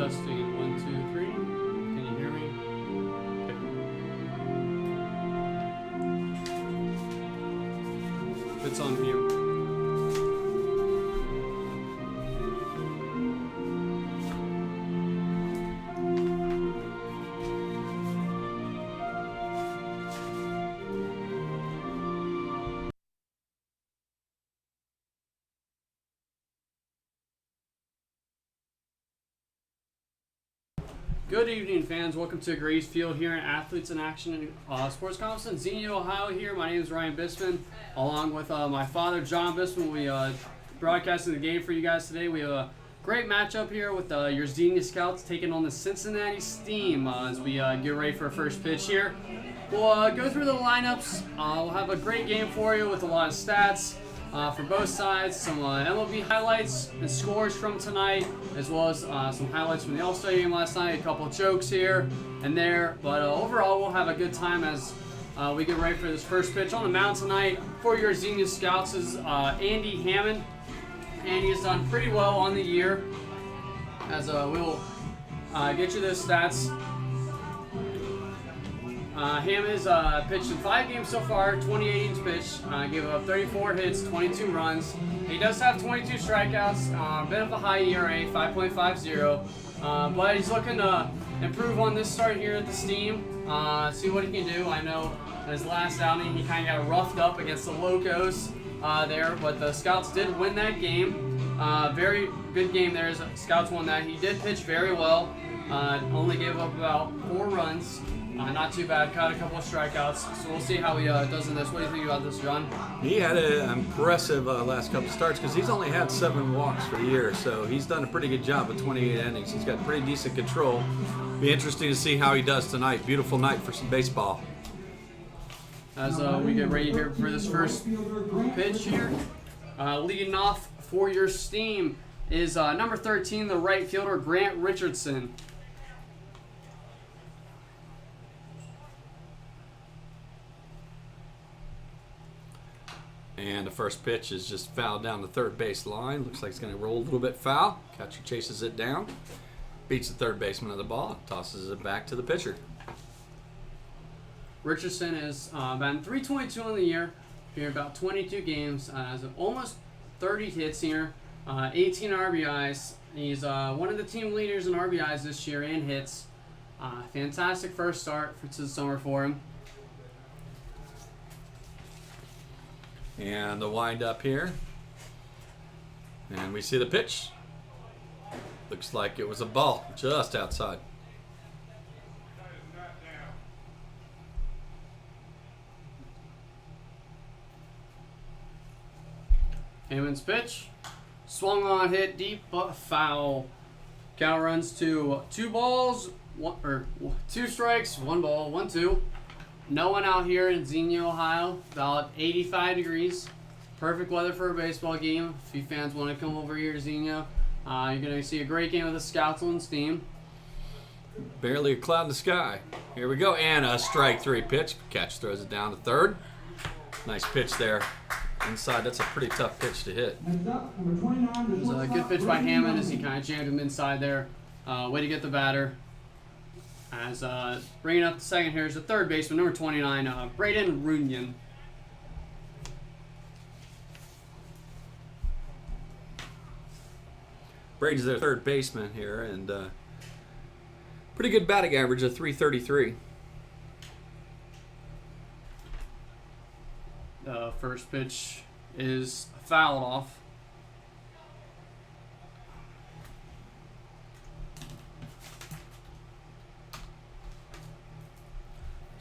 Testing 1, 2, 3. Can you hear me? Okay. It's on mute. Good evening, fans. Welcome to Grace Field here in Athletes in Action Sports Conference in Xenia, Ohio. Here, my name is Ryan Bisman, along with my father, John Bisman. We broadcasting the game for you guys today. We have a great matchup here with your Xenia Scouts taking on the Cincinnati Steam as we get ready for our first pitch here. We'll go through the lineups. We'll have a great game for you with a lot of stats for both sides, some MLB highlights and scores from tonight, as well as some highlights from the All-Star game last night, a couple of jokes here and there. But overall, we'll have a good time as we get ready for this first pitch. On the mound tonight for your Xenia Scouts is Andy Hammond. Andy has done pretty well on the year, as we'll get you those stats. Hammond has pitched in 5 games so far, 28 innings pitched, gave up 34 hits, 22 runs. He does have 22 strikeouts, bit of a high ERA, 5.50, but he's looking to improve on this start here at the Steam, see what he can do. I know in his last outing he kind of got roughed up against the Locos there, but the Scouts did win that game. Very good game there as Scouts won that. He did pitch very well, only gave up about 4 runs. Not too bad. Caught a couple of strikeouts. So we'll see how he does in this. What do you think about this, John? He had an impressive last couple of starts because he's only had 7 walks for the year. So he's done a pretty good job with 28 innings. He's got pretty decent control. Be interesting to see how he does tonight. Beautiful night for some baseball. As we get ready here for this first pitch here. Leading off for your Steam is number 13, the right fielder, Grant Richardson. And the first pitch is just fouled down the third base line. Looks like it's going to roll a little bit foul. Catcher chases it down, beats the third baseman of the ball, tosses it back to the pitcher. Richardson has been .322 on the year, here about 22 games, has almost 30 hits here, 18 RBIs. He's one of the team leaders in RBIs this year and hits. Fantastic first start to the summer for him. And the wind up here. And we see the pitch. Looks like it was a ball just outside. Hammond's pitch. Swung on, hit deep, but foul. Count runs to 2 balls, 2 strikes, 1 ball, 1-2. No one out here in Xenia, Ohio. About 85 degrees. Perfect weather for a baseball game. If you fans want to come over here to Xenia, you're going to see a great game of the Scouts on Steam. Barely a cloud in the sky. Here we go. And a strike 3 pitch. Catch throws it down to third. Nice pitch there. Inside, that's a pretty tough pitch to hit. It was a good pitch by Hammond as he kind of jammed him inside there. Way to get the batter. As bringing up the second here is the third baseman, number 29, Braden Runyon. Braden's their third baseman here, and pretty good batting average of .333. The first pitch is fouled off.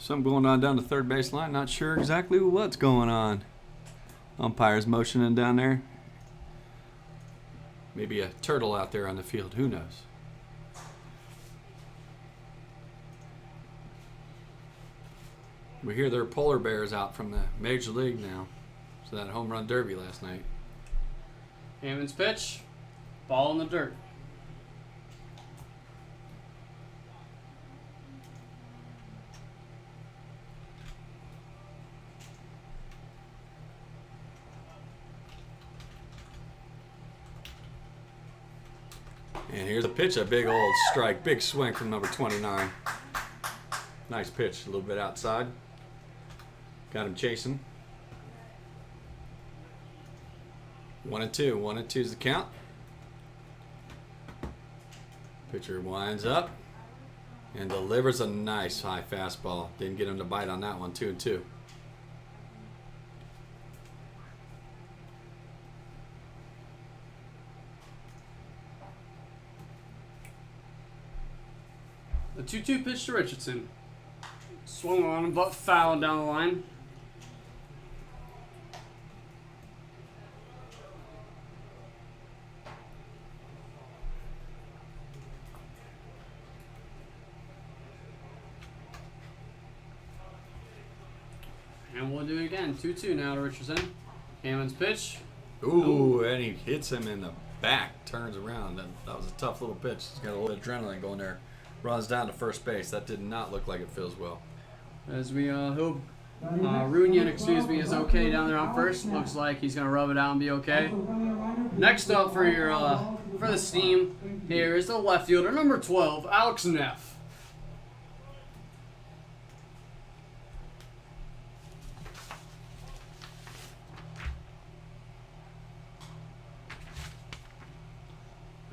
Something going on down the third base line. Not sure exactly what's going on. Umpire's motioning down there. Maybe a turtle out there on the field. Who knows? We hear there are polar bears out from the Major League now. So that home run derby last night. Hammond's pitch. Ball in the dirt. And here's a pitch, a big old strike, big swing from number 29. Nice pitch, a little bit outside. Got him chasing. 1-2. 1-2 is the count. Pitcher winds up and delivers a nice high fastball. Didn't get him to bite on that one. 2-2. The 2-2 pitch to Richardson. Swung on him, but fouled down the line. And we'll do it again. 2-2 now to Richardson. Hammond's pitch. Ooh, and he hits him in the back. Turns around. That was a tough little pitch. He's got a little adrenaline going there. Runs down to first base. That did not look like it feels well. As we hope Runyon, is okay down there on first. Looks like he's gonna rub it out and be okay. Next up for your for the Steam here is the left fielder, number 12, Alex Neff.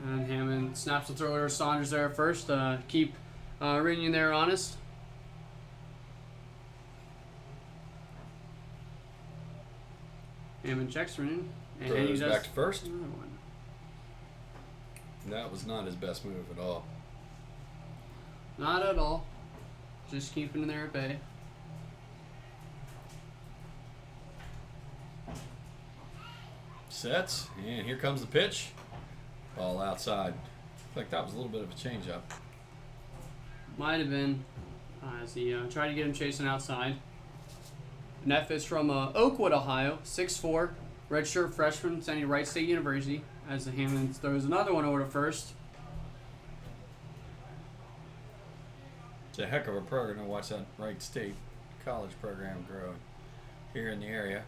And Hammond snaps the throw to Saunders there at first. Keep Runyon there honest. Hammond checks Runyon. And he Throws does back to first. another one. That was not his best move at all. Not at all. Just keeping it there at bay. Sets, and here comes the pitch. Ball outside. I think that was a little bit of a changeup. Might have been as he tried to get him chasing outside. Neff is from Oakwood, Ohio, 6'4", redshirt freshman, attending Wright State University. As the Hammond throws another one over to first. It's a heck of a program to watch that Wright State college program grow here in the area.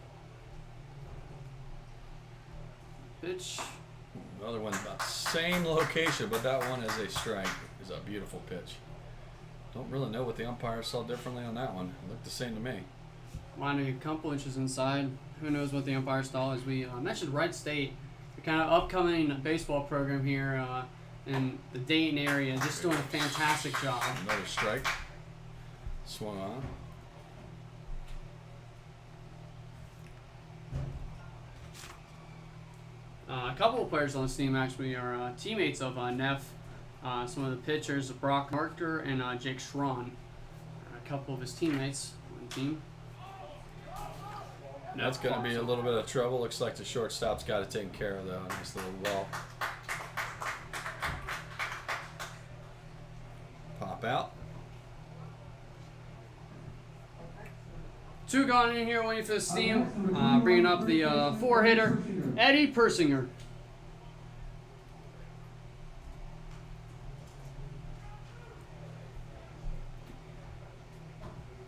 Pitch. Another one about the same location, but that one is a strike. It's a beautiful pitch. Don't really know what the umpire saw differently on that one. It looked the same to me. Lining a couple inches inside. Who knows what the umpire saw? As we mentioned, Wright State, the kind of upcoming baseball program here in the Dayton area, just doing a fantastic job. Another strike. Swung on. A couple of players on this team actually are teammates of Neff. Some of the pitchers, Brock Marker and Jake Schron. A couple of his teammates on the team. That's going to be a little bit of trouble. Looks like the shortstop's got it taken care of, though. Nice little wall. Pop out. Two gone in here waiting for the steam. Bringing up the four-hitter, Eddie Persinger.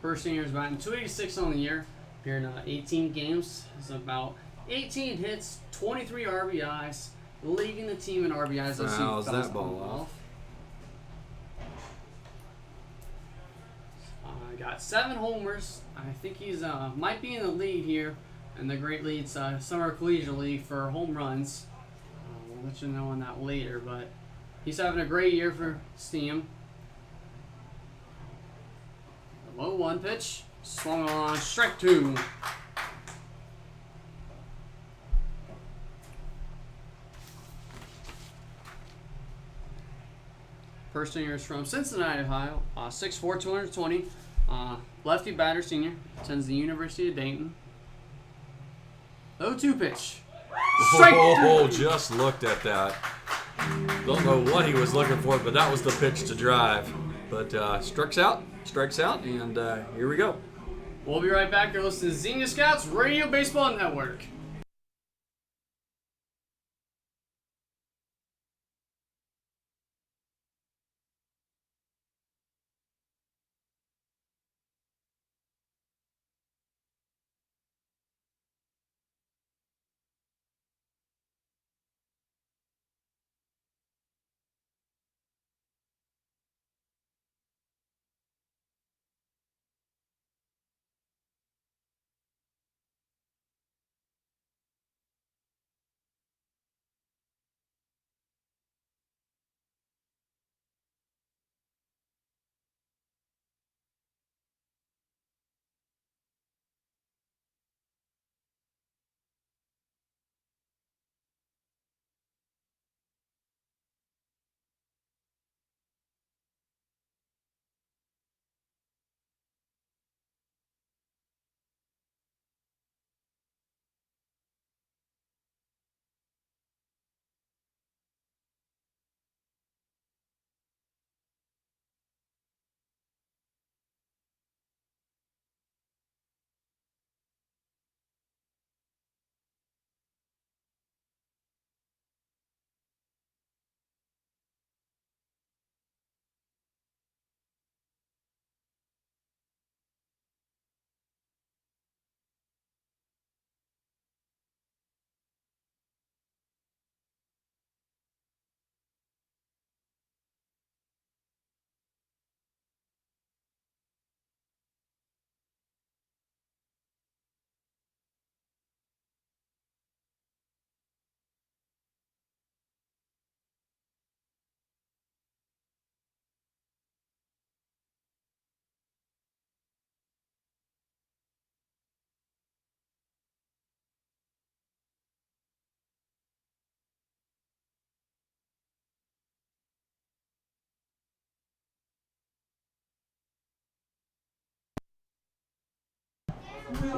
Persinger's batting .286 on the year. Appeared in 18 games. It's about 18 hits, 23 RBIs, leading the team in RBIs. How's that ball off? Got 7 homers. I think he's might be in the lead here in the Great Leagues Summer Collegiate League for home runs. We'll let you know on that later, but he's having a great year for Steam. The low 1 pitch, swung on, strike 2. Persinger is from Cincinnati, Ohio, 6'4", 220. Lefty batter, senior. Attends the University of Dayton. 0-2 pitch. Strike Oh, just looked at that. Don't know what he was looking for, but that was the pitch to drive. But strikes out, and here we go. We'll be right back. You're listening to Xenia Scouts Radio Baseball Network.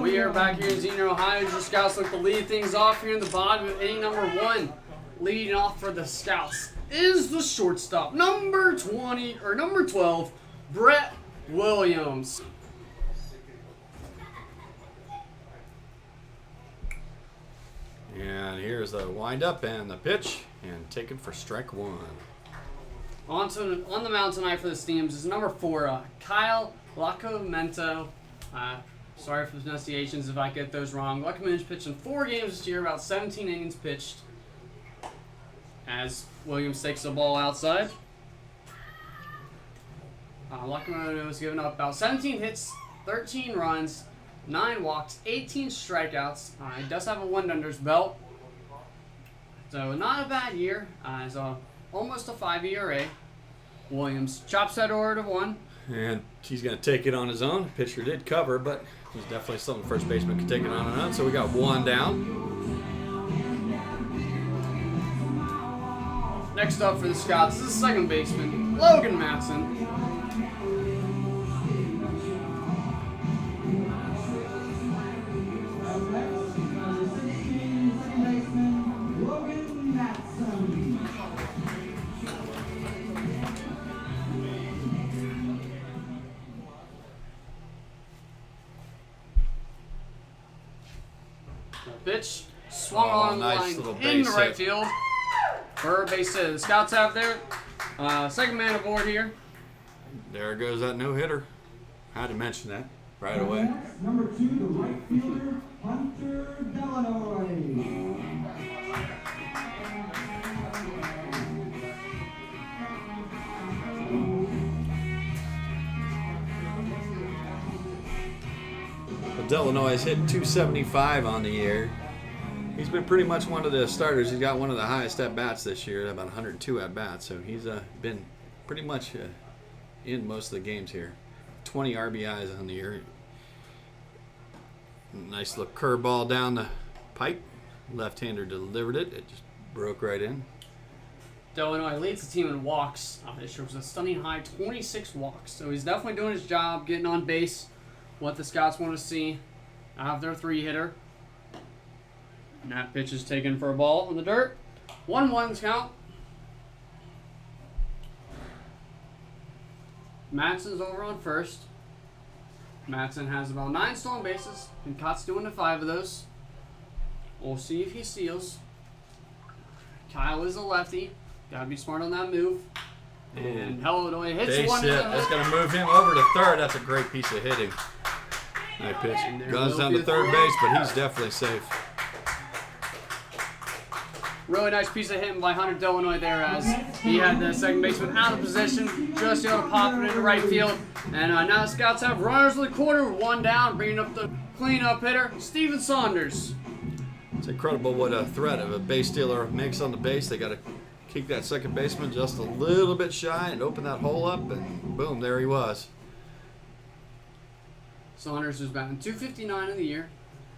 We are back here in Xenia, Ohio. Your Scouts look to lead things off here in the bottom of inning number 1. Leading off for the Scouts is the shortstop, number 12, Brett Williams. And here's the windup and the pitch, and taken for strike 1. On the mound tonight for the Steams is number 4, Kyle Lacomento. Sorry for the pronunciations if I get those wrong. Lacomento pitched in 4 games this year, about 17 innings pitched. As Williams takes the ball outside. Lacomento has given up about 17 hits, 13 runs, 9 walks, 18 strikeouts. He does have a win under his belt. So not a bad year. It's almost a 5 ERA. Williams chops that over to 1. And he's going to take it on his own. Pitcher did cover, but he's definitely something first baseman can take it on his own. So we got 1 down. Next up for the Scouts is the second baseman, Logan Matson. Pitch swung on the nice line little in the base right hit. field for a base hit. The Scouts have their second man aboard here. There goes that no-hitter. Had to mention that right away. Number 2, the right fielder, Hunter Delanoy. Delanoy has hit 275 on the year. He's been pretty much one of the starters. He's got one of the highest at-bats this year, about 102 at-bats. So he's been pretty much in most of the games here. 20 RBIs on the year. Nice little curveball down the pipe. Left-hander delivered it. It just broke right in. Delanoy leads the team in walks. This year was a stunning high 26 walks. So he's definitely doing his job, getting on base. What the Scouts want to see out of their 3-hitter. And that pitch is taken for a ball in the dirt. 1-1 count. Matson's over on first. Matson has about 9 stolen bases, and Cott's doing 5 of those. We'll see if he steals. Kyle is a lefty. Gotta be smart on that move. And Delanoy hits Base one. hit. That's going to move him over to third. That's a great piece of hitting. Nice pitch. Goes down to third base, but he's definitely safe. Really nice piece of hitting by Hunter Delanoy there as he had the second baseman out of position, just able to pop it into right field. And now the Scouts have runners in the corner, 1 down, bringing up the cleanup hitter, Steven Saunders. It's incredible what a threat of a base stealer makes on the base. They got to kick that second baseman just a little bit shy and open that hole up, and boom, there he was. Saunders was batting .259 in the year,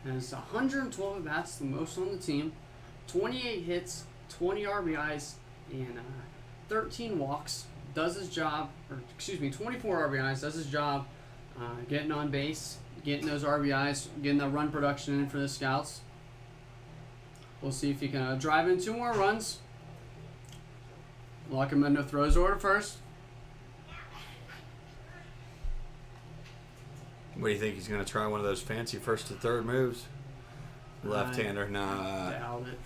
has 112 at-bats, the most on the team, 28 hits, 20 RBIs, and 13 walks. Does his job, 24 RBIs, does his job getting on base, getting those RBIs, getting that run production in for the Scouts. We'll see if he can drive in 2 more runs. Lacomento throws over to first. What do you think? He's going to try one of those fancy first to third moves? Left-hander, nah. Doubt it.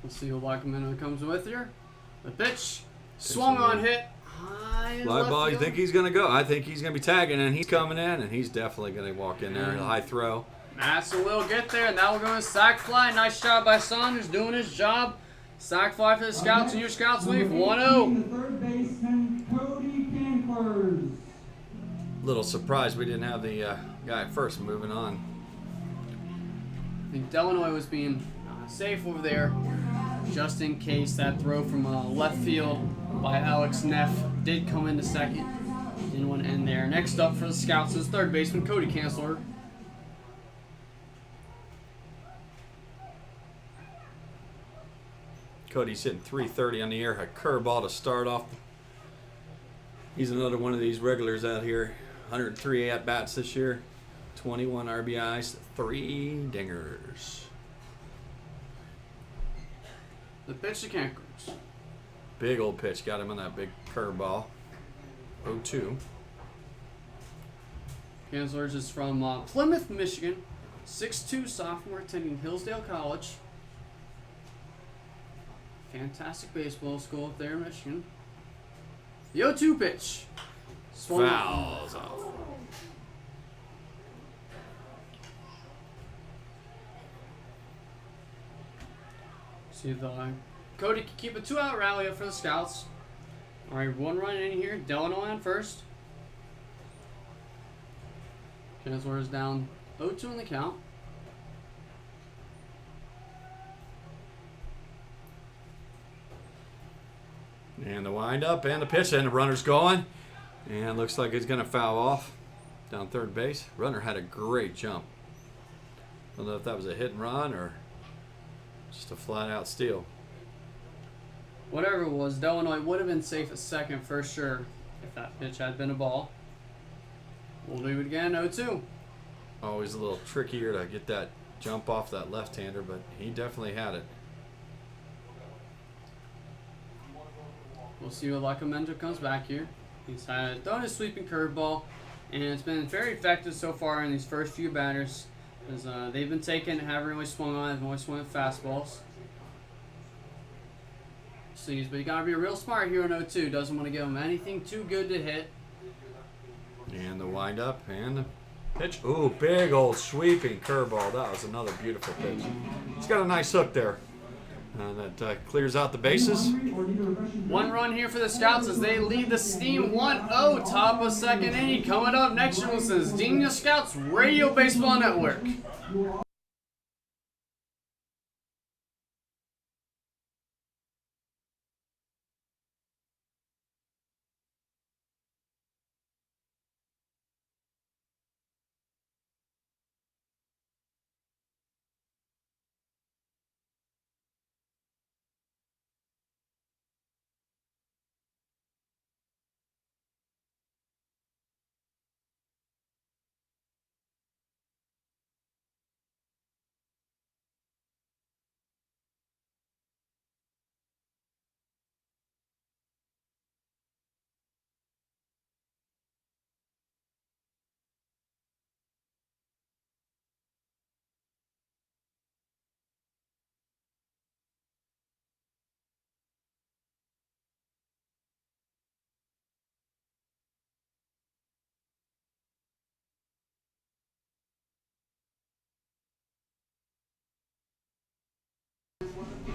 We'll see who Lacomento comes with here. The pitch, swung on, hit, high in Fly left ball, you field. think he's going to go? I think he's going to be tagging, and he's coming in, and he's definitely going to walk in there. A high throw. Matson will get there, and that will go in sac fly. Nice job by Saunders doing his job. Sac fly for the Scouts, and your Scouts leave 1-0. The third baseman, Cody Cankers. Little surprised we didn't have the guy at first. Moving on. I think Delanoy was being safe over there, just in case that throw from left field by Alex Neff did come into second. Didn't want to end there. Next up for the Scouts is third baseman Cody Cankers. Cody's hitting .330 on the year. A curveball to start off. He's another one of these regulars out here 103 at-bats this year. 21 RBIs, 3 dingers. The pitch to Cankers. Big old pitch. Got him on that big curveball. 0-2. Kanslers is from Plymouth, Michigan. 6'2", sophomore, attending Hillsdale College. Fantastic baseball school up there in Michigan. The 0-2 pitch. Swung Fouls off. See if Cody can keep a 2-out rally up for the Scouts. All right, 1 run in here. Delano on first. Chancellor is down 0-2 in the count. And the windup and the pitch, and the runner's going. And looks like he's going to foul off down third base. Runner had a great jump. Don't know if that was a hit and run or just a flat out steal. Whatever it was, Delano would have been safe at second for sure if that pitch had been a ball. We'll do it again, 0-2. Always a little trickier to get that jump off that left-hander, but he definitely had it. We'll see what Lacamento comes back here. He's thrown his sweeping curveball, and it's been very effective so far in these first few batters. As they've been taking, haven't really swung on, they've only swung at fastballs. Sees, but you gotta be real smart here in 0-2. Doesn't want to give him anything too good to hit. And the windup and the pitch. Ooh, big old sweeping curveball. That was another beautiful pitch. He's got a nice hook there. And that clears out the bases. 1 run here for the Scouts as they lead the Steam 1-0, top of second inning. Coming up next, you'll listen to Xenia Scouts Radio Baseball Network.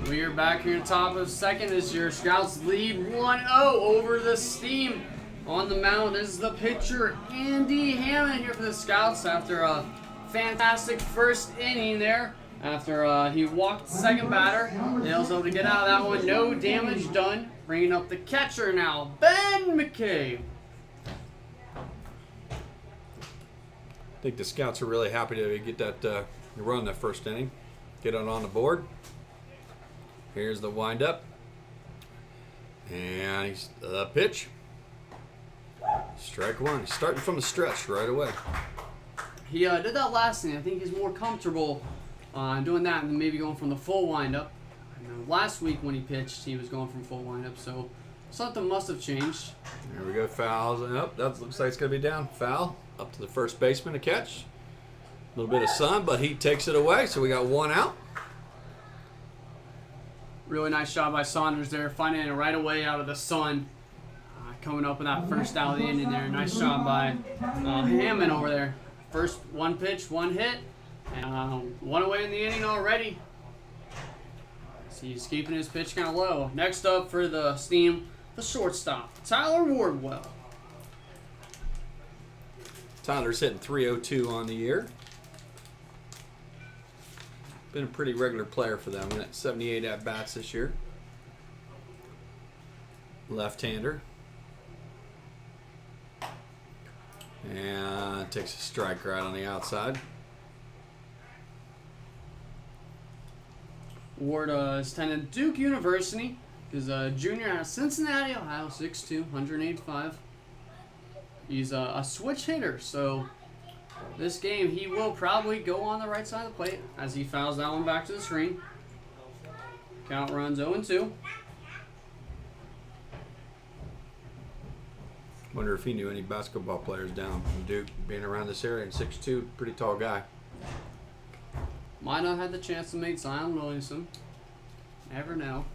We are back here top of second as your Scouts lead 1-0 over the Steam. On the mound is the pitcher, Andy Hammond, here for the Scouts after a fantastic first inning there. After he walked the second batter, he was able to get out of that one. No damage done. Bringing up the catcher now, Ben McKay. I think the Scouts are really happy to get that run that first inning. Get it on the board. Here's the windup. And he's the pitch. Strike 1. He's starting from the stretch right away. He did that last inning. I think he's more comfortable doing that than maybe going from the full windup. I know last week when he pitched, he was going from full windup, so something must have changed. There we go, fouls. Up, that looks like it's going to be down. Foul. Up to the first baseman to catch. A little bit of sun, but he takes it away, so we got 1 out. Really nice job by Saunders there, finding it right away out of the sun. Coming up with that first out of the inning there. Nice job by Hammond over there. First 1 pitch, 1 hit, and 1 away in the inning already. So he's keeping his pitch kind of low. Next up for the Steam, the shortstop, Tyler Wardwell. Tyler's hitting .302 on the year. Been a pretty regular player for them. 78 at-bats this year. Left-hander. And takes a strike right on the outside. Ward is attending Duke University. He's a junior out of Cincinnati, Ohio, 6'2", 185. He's a switch hitter, so this game he will probably go on the right side of the plate as he fouls that one back to the screen. Count runs 0-2. Wonder if he knew any basketball players down from Duke, being around this area, and 6'2", pretty tall guy. Might not have the chance to meet Zion Williamson. Never know.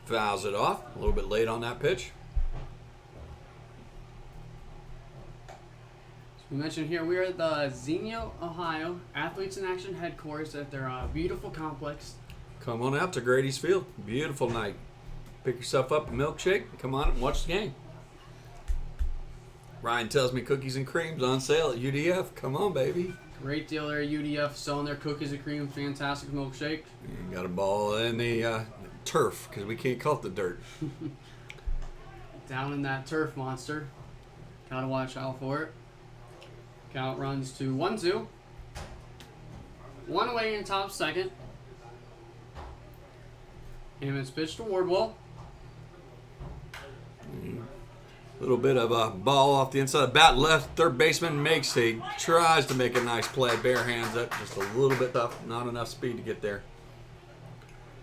Fouls it off. A little bit late on that pitch. We mentioned here we are at the Xenia, Ohio Athletes in Action headquarters at their beautiful complex. Come on out to Grady's Field. Beautiful night. Pick yourself up a milkshake. Come on and watch the game. Ryan tells me cookies and creams on sale at UDF. Come on, baby. Great deal there at UDF selling their cookies and cream. Fantastic milkshake. You got a ball in the turf because we can't call it the dirt. Down in that turf monster. Gotta watch out for it. Count runs to 1-2. One away in top second. Hammond's pitch to Wardwell. A little bit of a ball off the inside of the bat. Left third baseman tries to make a nice play. Bare hands up, just a little bit tough. Not enough speed to get there.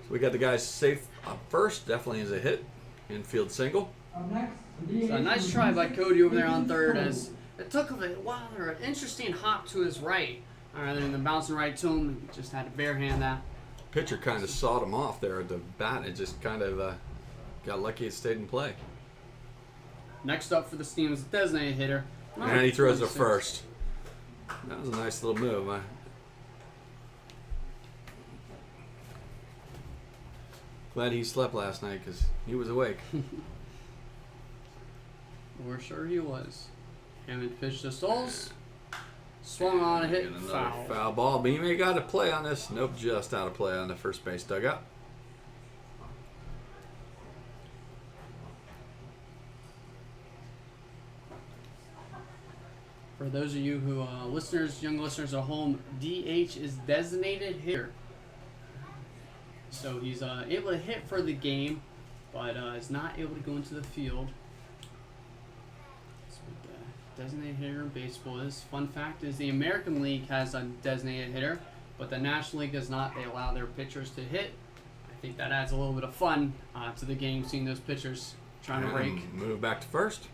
So we got the guys safe up first. Definitely is a hit. Infield single. Up next, So a nice try by Cody over there on third as it took him an interesting hop to his right. Rather than bouncing right to him, he just had to bare hand that. Pitcher kind of sawed him off there at the bat. It just kind of got lucky it stayed in play. Next up for the Steam is a designated hitter. And he throws it 26. first. That was a nice little move. Glad he slept last night because he was awake. We're sure he was. Hammond pitched to Stoles. Swung on a hit. And another Foul. foul ball. But he may got a play on this. Nope, just out of play on the first base dugout. For those of you who young listeners at home, DH is designated hitter. So he's able to hit for the game, but is not able to go into the field. That's what the designated hitter in baseball is. Fun fact is the American League has a designated hitter, but the National League does not. They allow their pitchers to hit. I think that adds a little bit of fun to the game, seeing those pitchers trying to break. Move back to first.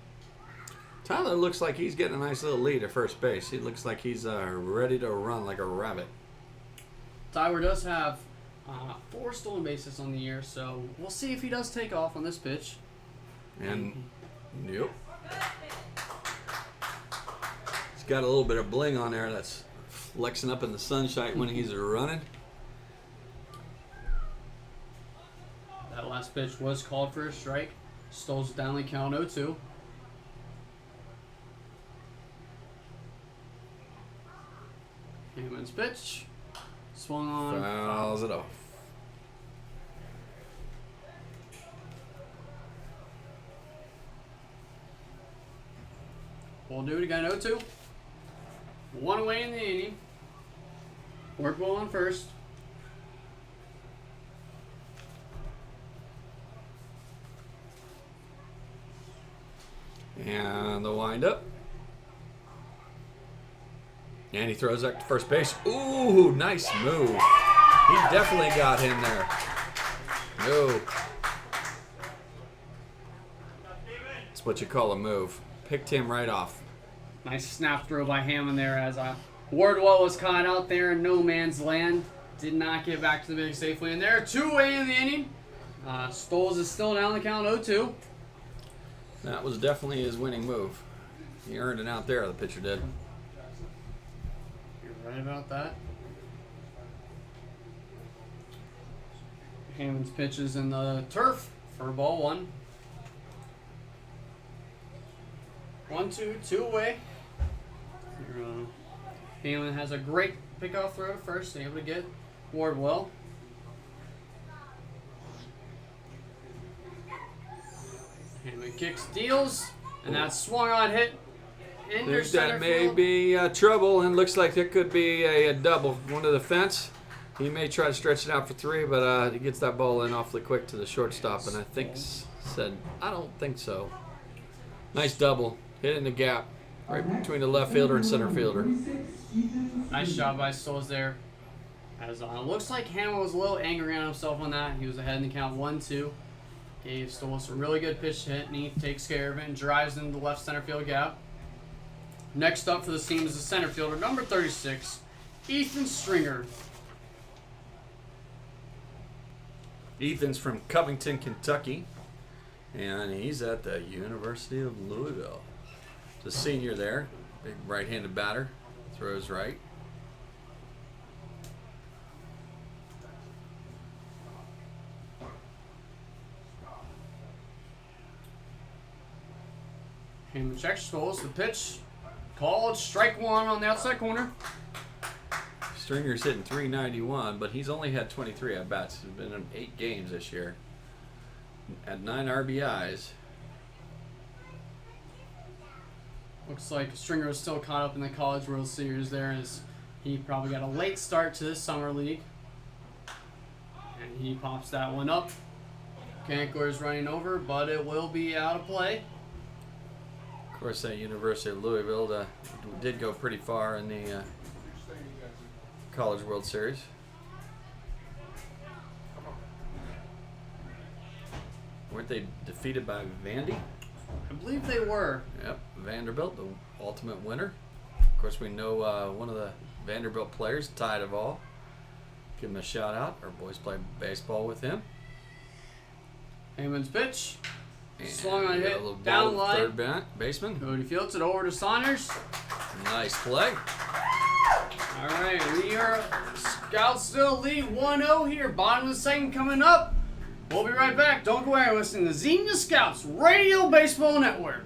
Tyler looks like he's getting a nice little lead at first base. He looks like he's ready to run like a rabbit. Tyler does have 4 stolen bases on the year, so we'll see if he does take off on this pitch. And, yep. He's got a little bit of bling on there that's flexing up in the sunshine when he's running. That last pitch was called for a strike. Stoles downly count 0-2. Hammond's pitch. Swung on. Fouls it off. We'll do it again. 0-2. One away in the inning. Wardwell on first. And the windup. And he throws that to first base. Ooh, nice move. He definitely got him there. No. That's what you call a move. Picked him right off. Nice snap throw by Hammond there as Wardwell was caught out there in no man's land. Did not get back to the big safely. And there, 2 away in the inning. Stoles is still down the count 0-2. That was definitely his winning move. He earned it out there, the pitcher did. You're right about that. Hammond's pitches in the turf for ball 1. 1-2, 2 away. Hammond has a great pickoff throw at first, able to get Wardwell. Hammond kicks, deals, and that swung on hit. Into Think center that may field. be trouble, and looks like it could be a double. One to the fence. He may try to stretch it out for 3, but he gets that ball in awfully quick to the shortstop, and I think said, I don't think so. Nice double. Hitting the gap right between the left fielder and center fielder. Nice job by Stoles there. As looks like Hamill was a little angry on himself on that. He was ahead in the count 1-2. Gave Stoles a really good pitch to hit, and he takes care of it and drives into the left center field gap. Next up for this team is the center fielder, number 36, Ethan Stringer. Ethan's from Covington, Kentucky, and he's at the University of Louisville. The senior there, big right-handed batter, throws right. Hamill checks Stoles. The pitch called strike one on the outside corner. Stringer's hitting .391, but he's only had 23 at-bats. He's been in 8 games this year. At 9 RBIs. Looks like Stringer was still caught up in the College World Series there, as he probably got a late start to this summer league. And he pops that one up. Kankler is running over, but it will be out of play. Of course, that University of Louisville did go pretty far in the College World Series. Weren't they defeated by Vandy? I believe they were. Yep, Vanderbilt, the ultimate winner. Of course, we know one of the Vanderbilt players, Ty Duvall. Give him a shout out. Our boys play baseball with him. Heyman's pitch. And Swung on we got hit, a little down ball to line. third baseman. Cody fields it over to Saunders. Nice play. All right, we are Scouts still lead 1-0 here. Bottom of the second coming up. We'll be right back. Don't go away. Listening to Xenia Scouts Radio Baseball Network.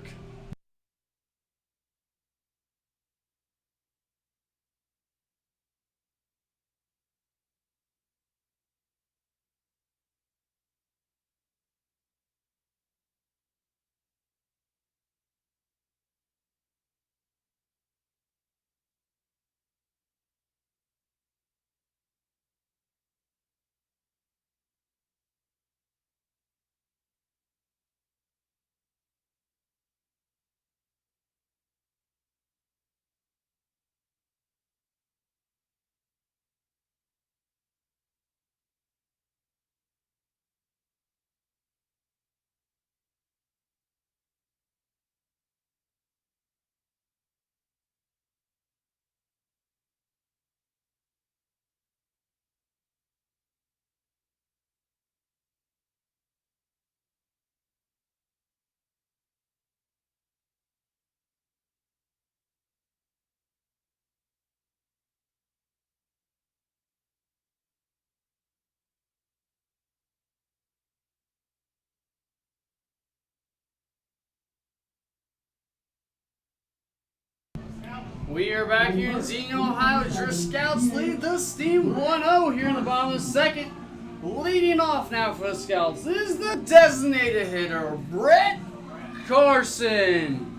We are back here in Xenia, Ohio. Your Scouts lead this team 1-0 here in the bottom of the second. Leading off now for the Scouts is the designated hitter, Brett Carson.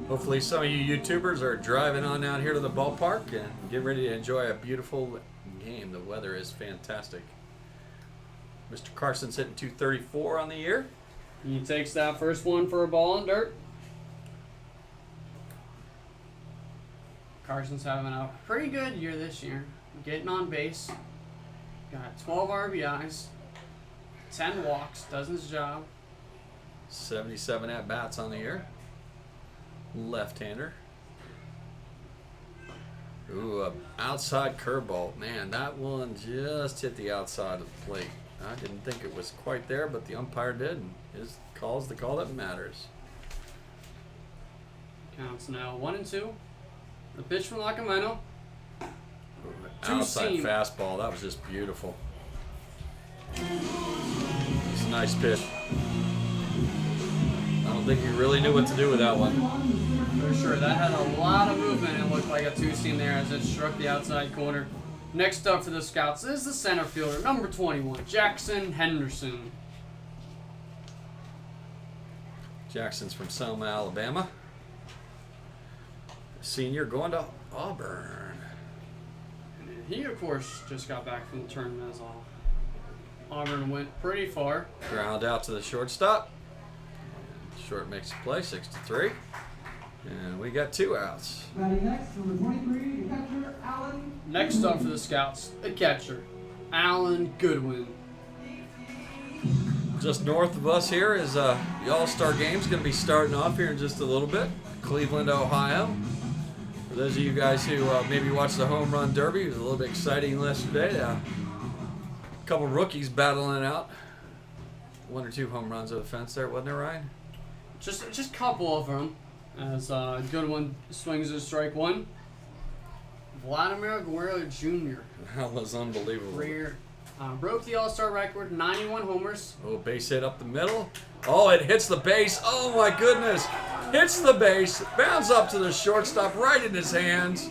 Hopefully some of you YouTubers are driving on out here to the ballpark and get ready to enjoy a beautiful game. The weather is fantastic. Mr. Carson's hitting .234 on the year. He takes that first one for a ball in dirt. Carson's having a pretty good year this year. Getting on base. Got 12 RBIs. 10 walks. Does his job. 77 at-bats on the year. Left-hander. Ooh, a outside curveball. Man, that one just hit the outside of the plate. I didn't think it was quite there, but the umpire did, and his call's the call that matters. Counts now 1-2. The pitch from Lacameno. Outside Two-seam. fastball. That was just beautiful. It's a nice pitch. I don't think he really knew what to do with that one. For sure. That had a lot of movement. It looked like a two-seam there as it struck the outside corner. Next up for the Scouts is the center fielder, number 21, Jackson Henderson. Jackson's from Selma, Alabama. Senior going to Auburn. And he, of course, just got back from the tournament as well. Auburn went pretty far. Ground out to the shortstop. Short makes the play, 6-3. And we got 2 outs. Batting next, number 23, the catcher, Alan. Next up for the Scouts, the catcher, Alan Goodwin. Just north of us here is the All-Star Game's going to be starting off here in just a little bit. Cleveland, Ohio. For those of you guys who maybe watched the Home Run Derby, it was a little bit exciting yesterday. A couple rookies battling it out. 1 or 2 home runs over the fence there, wasn't there, Ryan? Just a couple of them. As Goodwin swings a strike one. Vladimir Guerrero Jr. That was unbelievable. Broke the All-Star record, 91 homers. Oh, base hit up the middle. Oh, it hits the base. Oh, my goodness. Hits the base. Bounds up to the shortstop right in his hands.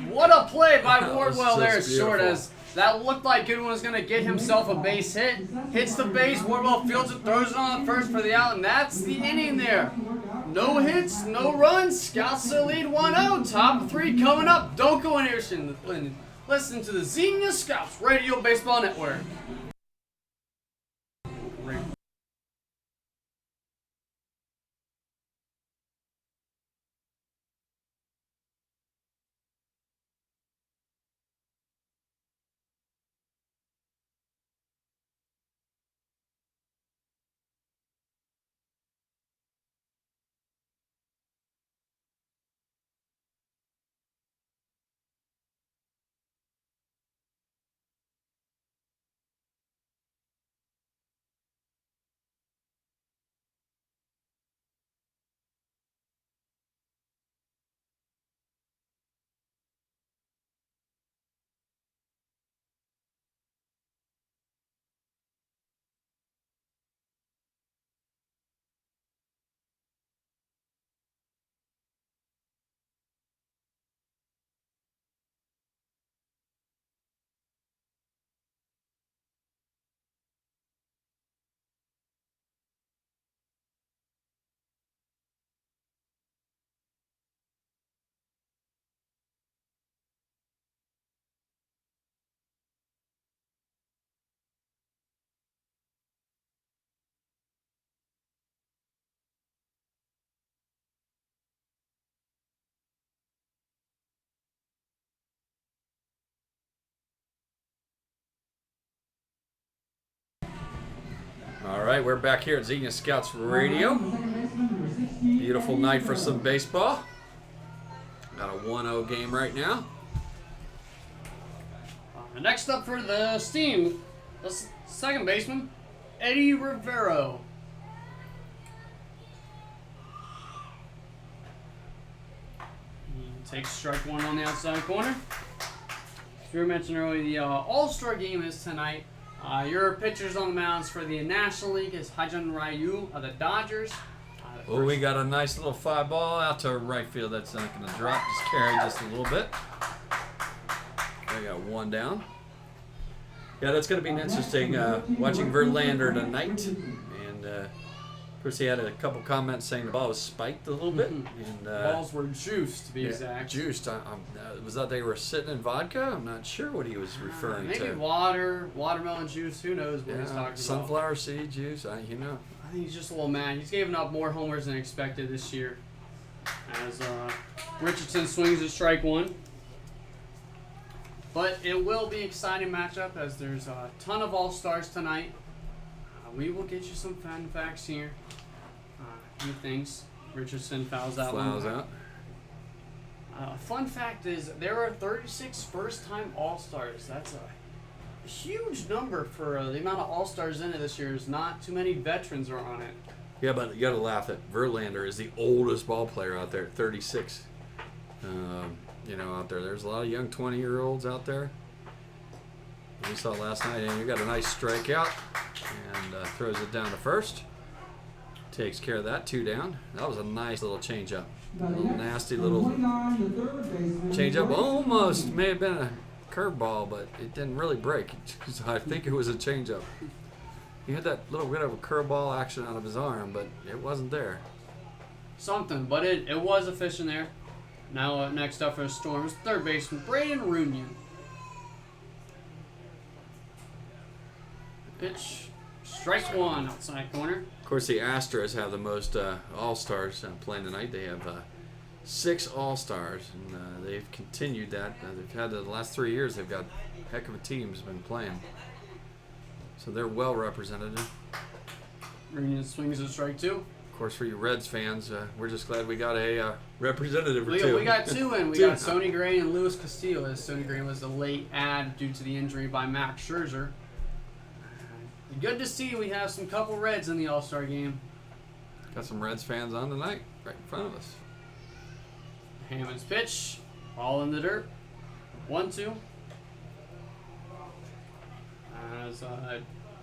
What a play by That was Wardwell there, just short beautiful. as that looked like Goodwin was going to get himself a base hit. Hits the base, Wardwell fields it, throws it on the first for the out, and that's the inning there. No hits, no runs. Scouts still lead 1-0. Top 3 coming up. Don't go anywhere. Listen to the Xenia Scouts Radio Baseball Network. All right, we're back here at Xenia Scouts Radio. Beautiful night for some baseball. Got a 1-0 game right now. Next up for the Steam, the second baseman, Eddie Rivero. He takes strike one on the outside corner. As we mentioned earlier, the All-Star game is tonight. Your pitchers on the mounds for the National League is Haijun Ryu of the Dodgers. Oh, we got a nice little fly ball out to right field. That's not going to drop. Just carry just a little bit. We got 1 down. Yeah, that's going to be an interesting watching Verlander tonight. And of course, he had a couple comments saying the ball was spiked a little bit. And Balls were juiced, to be exact. juiced. Was that they were sitting in vodka? I'm not sure what he was referring Maybe to. watermelon juice. Who knows what he's talking about? Sunflower seed juice. I think he's just a little mad. He's given up more homers than expected this year. As Richardson swings a strike one. But it will be an exciting matchup as there's a ton of All-Stars tonight. We will get you some fun facts here. A few things. Richardson fouls out. Fun fact is there are 36 first-time All-Stars. That's a huge number for the amount of All-Stars in it this year. There's not too many veterans are on it. Yeah, but you got to laugh at Verlander is the oldest ball player out there, 36. Out there. There's a lot of young 20-year-olds out there. We saw last night, and you got a nice strikeout, and throws it down to first. Takes care of that, 2 down. That was a nice little changeup. A little nasty little changeup. Almost may have been a curveball, but it didn't really break. So I think it was a changeup. He had that little bit of a curveball action out of his arm, but it wasn't there. Something, but it was efficient there. Now next up for the Storms, third baseman Braden Runyon. Pitch, strike one, outside corner. course, the Astros have the most All-Stars playing tonight. They have 6 All-Stars, and they've continued that. They've had the last 3 years. They've got a heck of a team's been playing, so they're well represented. Reunion swings a strike 2. Of course, for you Reds fans, we're just glad we got a representative or We 2. got 2 in. We got Sonny Gray and Luis Castillo. As Sonny Gray was the late add due to the injury by Max Scherzer. Good to see we have some couple Reds in the All-Star game. Got some Reds fans on tonight, right in front of us. Hammond's pitch, all in the dirt. 1-2. As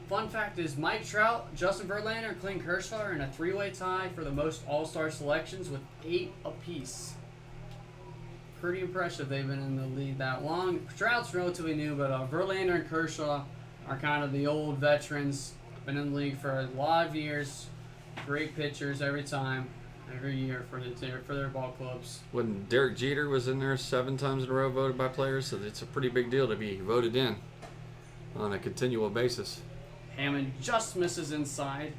fun fact is Mike Trout, Justin Verlander, and Clayton Kershaw are in a 3-way tie for the most All-Star selections with 8 apiece. Pretty impressive they've been in the league that long. Trout's relatively new, but Verlander and Kershaw are kind of the old veterans. Been in the league for a lot of years. Great pitchers every year for their ball clubs. When Derek Jeter was in there 7 times in a row voted by players, so it's a pretty big deal to be voted in on a continual basis. Hammond just misses inside.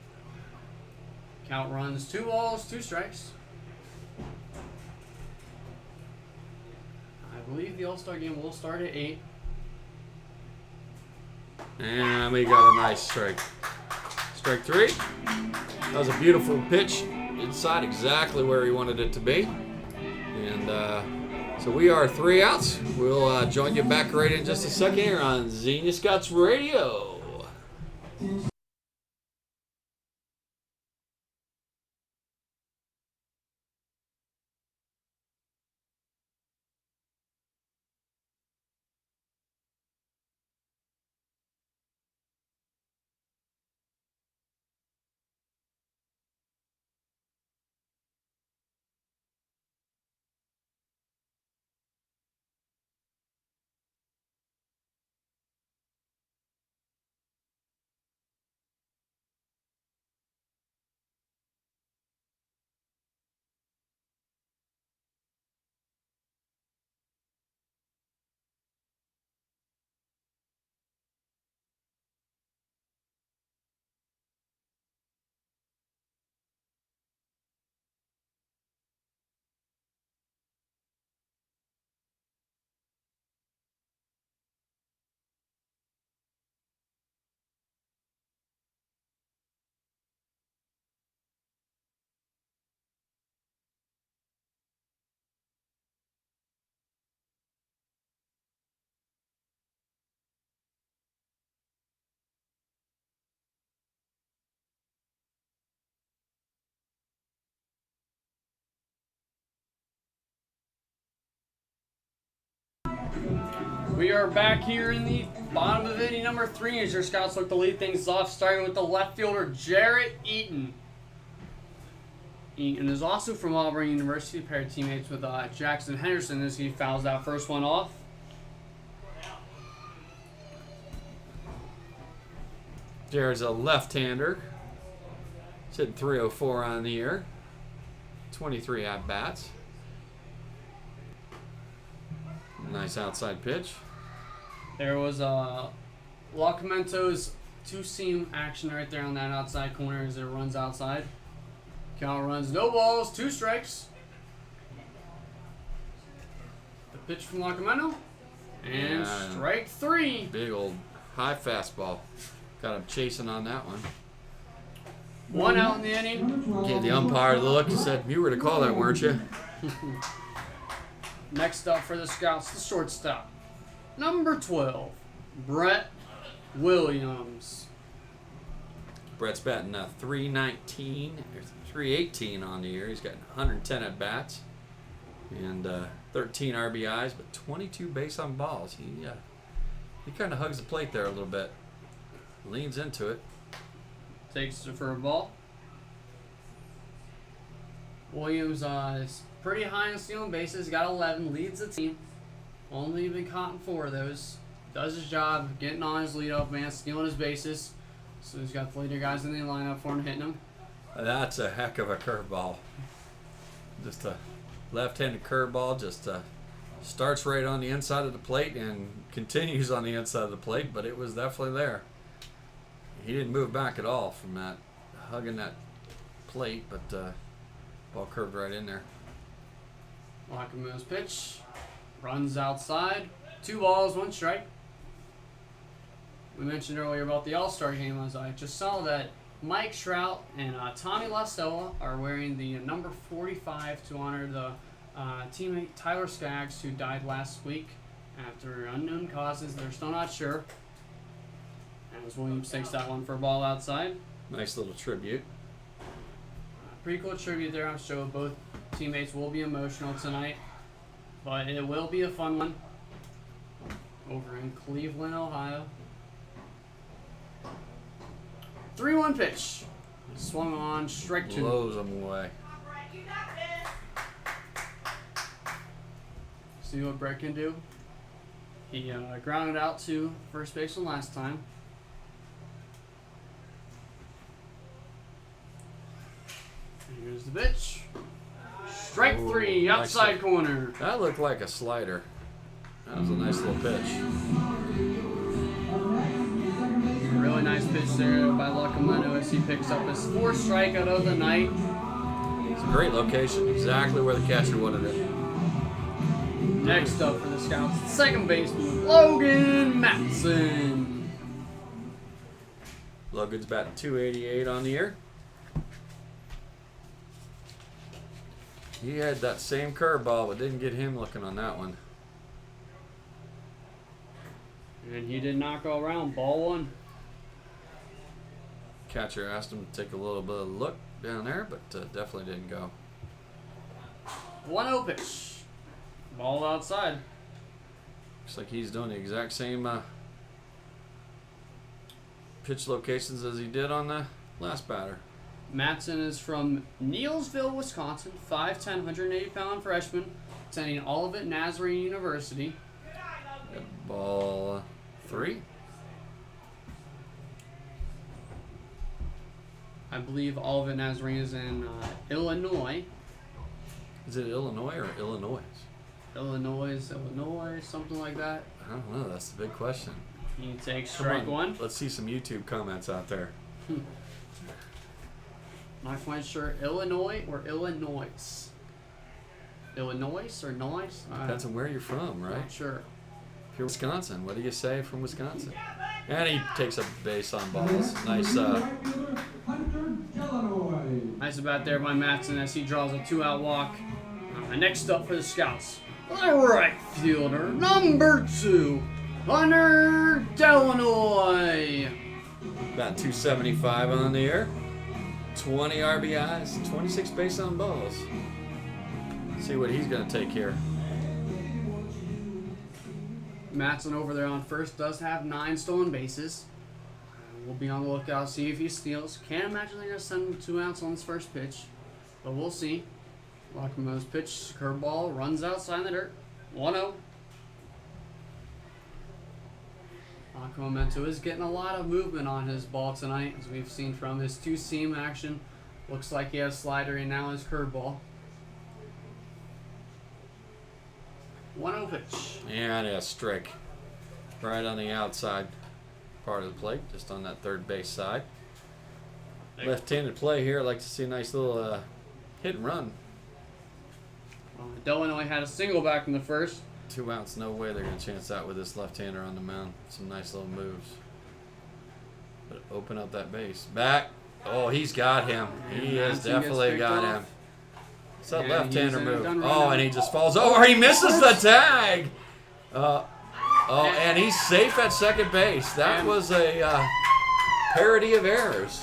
Count runs 2 balls, 2 strikes. I believe the All-Star game will start at 8. And we got a nice strike. Strike 3. That was a beautiful pitch. Inside exactly where he wanted it to be. And so we are 3 outs. We'll join you back right in just a second here on Xenia Scouts Radio. We are back here in the bottom of inning number 3 as your Scouts look to lead things off, starting with the left fielder, Jarrett Eaton. Eaton is also from Auburn University, paired teammates with Jackson Henderson as he fouls that first one off. Jared's a left-hander. He's hitting 304 on the year. 23 at-bats. Nice outside pitch. There was Locamento's 2-seam action right there on that outside corner as it runs outside. Count runs, no balls, 2 strikes. The pitch from Locamento. And strike 3. Big old high fastball. Got him chasing on that one. 1 out in the inning. Gave the umpire the look and said, "You were to call that, weren't you?" Next up for the Scouts, the shortstop. Number 12, Brett Williams. Brett's batting 319 or 318 on the year. He's got 110 at bats and 13 RBIs, but 22 base on balls. He kind of hugs the plate there a little bit, leans into it. Takes it for a ball. Williams is pretty high in stealing bases. Got 11, leads the team. Only been caught in 4 of those. Does his job, getting on his leadoff man, stealing his bases. So he's got the leader guys in the lineup for him, hitting them. That's a heck of a curveball. Just a left-handed curveball. Just starts right on the inside of the plate and continues on the inside of the plate, but it was definitely there. He didn't move back at all from that hugging that plate, but ball curved right in there. Lockerman's pitch. Runs outside. 2 balls, 1 strike. We mentioned earlier about the All-Star game. As I just saw that Mike Trout and Tommy LaStella are wearing the number 45 to honor the teammate Tyler Skaggs, who died last week after unknown causes. They're still not sure. As Williams takes that one for a ball outside. Nice little tribute. Pretty cool tribute there. I'm sure both teammates will be emotional tonight, but it will be a fun one over in Cleveland, Ohio. 3-1 pitch. Swung on, strike 2. Blows him away. See what Brett can do. He grounded out to first baseman last time. Here's the pitch. Strike 3, outside corner. That looked like a slider. That was a nice little pitch. Really nice pitch there by Lockerman as he picks up his 4th strikeout of the night. It's a great location. Exactly where the catcher wanted it. Next up for the Scouts, second baseman Logan Matson. Logan's batting .288 on the year. He had that same curveball, but didn't get him looking on that one. And he did not go around. Ball 1. Catcher asked him to take a little bit of a look down there, but definitely didn't go. 1-0 pitch. Ball outside. Looks like he's doing the exact same pitch locations as he did on the last batter. Matson is from Neillsville, Wisconsin. 5'10", 180-pound freshman, attending Olivet Nazarene University. Ball 3. I believe Olivet Nazarene is in Illinois. Is it Illinois or Illinois? Illinois, something like that. I don't know. That's the big question. He takes Come strike on, 1. Let's see some YouTube comments out there. Not quite sure. Illinois or Illinois? Illinois or noise? Depends on where you're from, right? Not sure. If you're Wisconsin, what do you say from Wisconsin? And he takes a base on balls. Nice. Nice about there by Matson as he draws a 2-out walk. Next up for the Scouts, the right fielder, number 2, Hunter Delanoy. About 275 on the year. 20 RBIs, 26 base on balls. See what he's going to take here. Matson over there on first does have 9 stolen bases. We'll be on the lookout, see if he steals. Can't imagine they're going to send him 2 outs on his first pitch, but we'll see. Lockerman's pitch, curveball, runs outside in the dirt. 1-0. Lockerman is getting a lot of movement on his ball tonight, as we've seen from his 2-seam action. Looks like he has slider and now his curveball. 1-0 pitch. And a strike right on the outside part of the plate, just on that third base side. Left-handed play here. I'd like to see a nice little hit and run. Delanoy had a single back in the first. 2 outs, no way they're going to chance that with this left-hander on the mound. Some nice little moves. But open up that base. Back. Oh, he's got him. He has definitely got him. It's that left-hander move. Oh, and he just falls over. He misses the tag. And he's safe at second base. That was a parody of errors.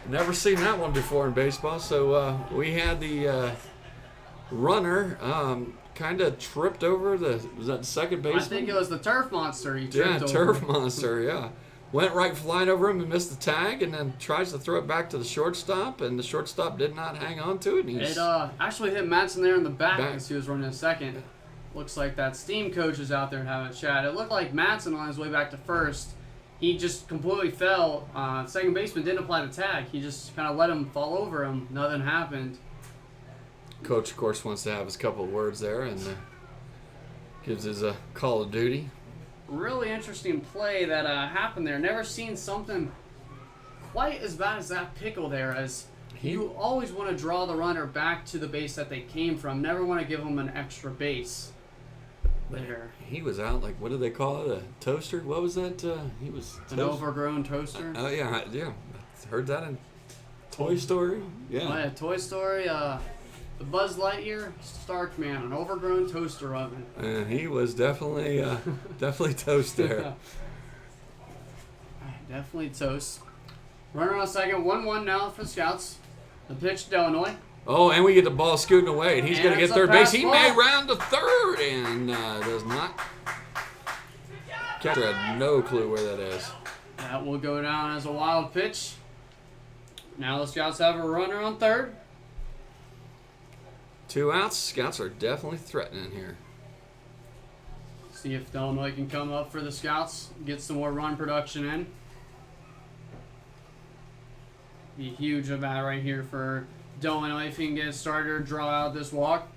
Never seen that one before in baseball. So we had the runner kind of tripped over was that the second baseman? I think it was the turf monster he tripped over. Turf monster, yeah. Went right flying over him and missed the tag, and then tries to throw it back to the shortstop, and the shortstop did not hang on to it. And it actually hit Matson there in the back as he was running a second. Looks like that steam coach is out there having a chat. It looked like Matson on his way back to first, he just completely fell. Second baseman didn't apply the tag. He just kind of let him fall over him. Nothing happened. Coach, of course, wants to have his couple of words there and gives his call of duty. Really interesting play that happened there. Never seen something quite as bad as that pickle there, as you always want to draw the runner back to the base that they came from. Never want to give them an extra base there. He was out like, what do they call it? A toaster? What was that? He was An overgrown toaster. Oh yeah. Heard that in Toy Story. Yeah. Oh, yeah, Toy Story. The Buzz Lightyear Stark Man, an overgrown toaster oven. And he was definitely toast there. Definitely toast. Runner on second, 1-1 now for the Scouts. The pitch to Illinois. Oh, and we get the ball scooting away, and he's going to get it's a third base. pass He ball. may round to third, and does not. Catcher had no clue where that is. That will go down as a wild pitch. Now the Scouts have a runner on third. 2 outs. Scouts are definitely threatening here. See if Illinois can come up for the Scouts, get some more run production in. Be huge of that right here for Illinois if he can get a starter, draw out this walk.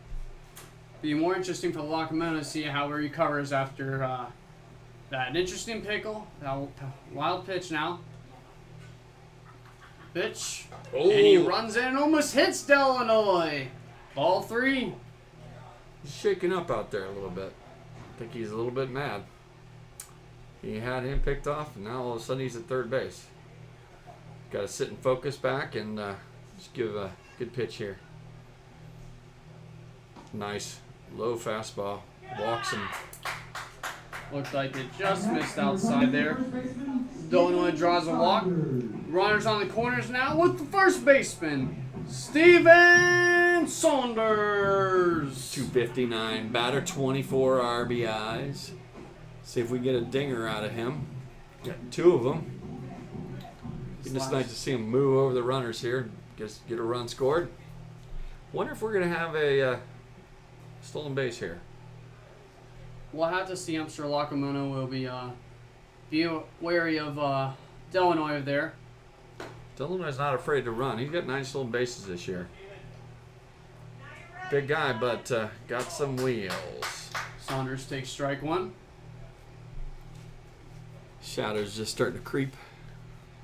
Be more interesting for the Locomotive to see how he recovers after that. An interesting pickle, that wild pitch now. Pitch, and he runs in and almost hits Illinois. Ball 3. He's shaking up out there a little bit. I think he's a little bit mad. He had him picked off, and now all of a sudden he's at third base. Got to sit and focus back and just give a good pitch here. Nice. Low fastball. Walks him. Looks like it just missed outside there. Illinois draws a walk. Runners on the corners now with the first baseman, Steven Saunders. 259 batter, 24 RBIs. See if we get a dinger out of him. Got 2 of them. It's just nice to see him move over the runners here. Get a run scored. Wonder if we're going to have a stolen base here. We'll have to see. I'm sure Locomono will be wary of Illinois there. Illinois is not afraid to run. He's got 9 stolen bases this year. Big guy, but got some wheels. Saunders takes strike 1. Shadow's just starting to creep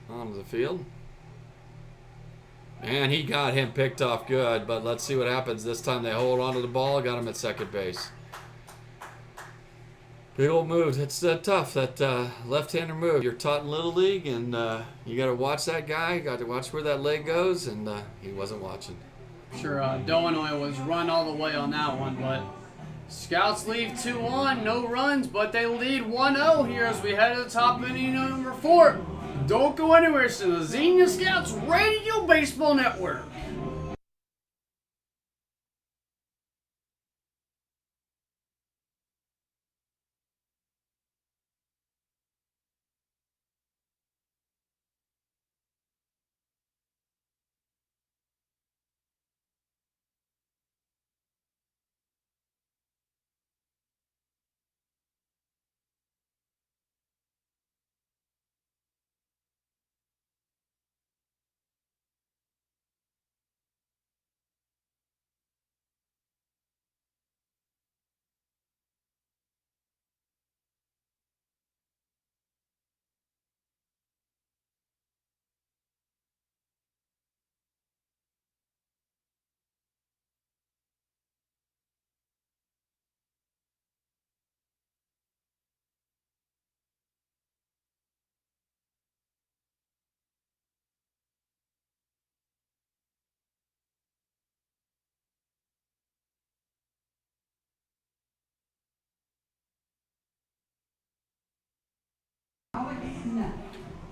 onto the field. And he got him picked off good, but let's see what happens. This time they hold on to the ball, got him at second base. Big old move. It's tough, that left-hander move. You're taught in Little League, and you got to watch that guy. You got to watch where that leg goes, and he wasn't watching. Sure, Illinois was run all the way on that one, but Scouts leave 2-1, no runs, but they lead 1-0 here as we head to the top inning number 4. Don't go anywhere. It's the Xenia Scouts Radio Baseball Network.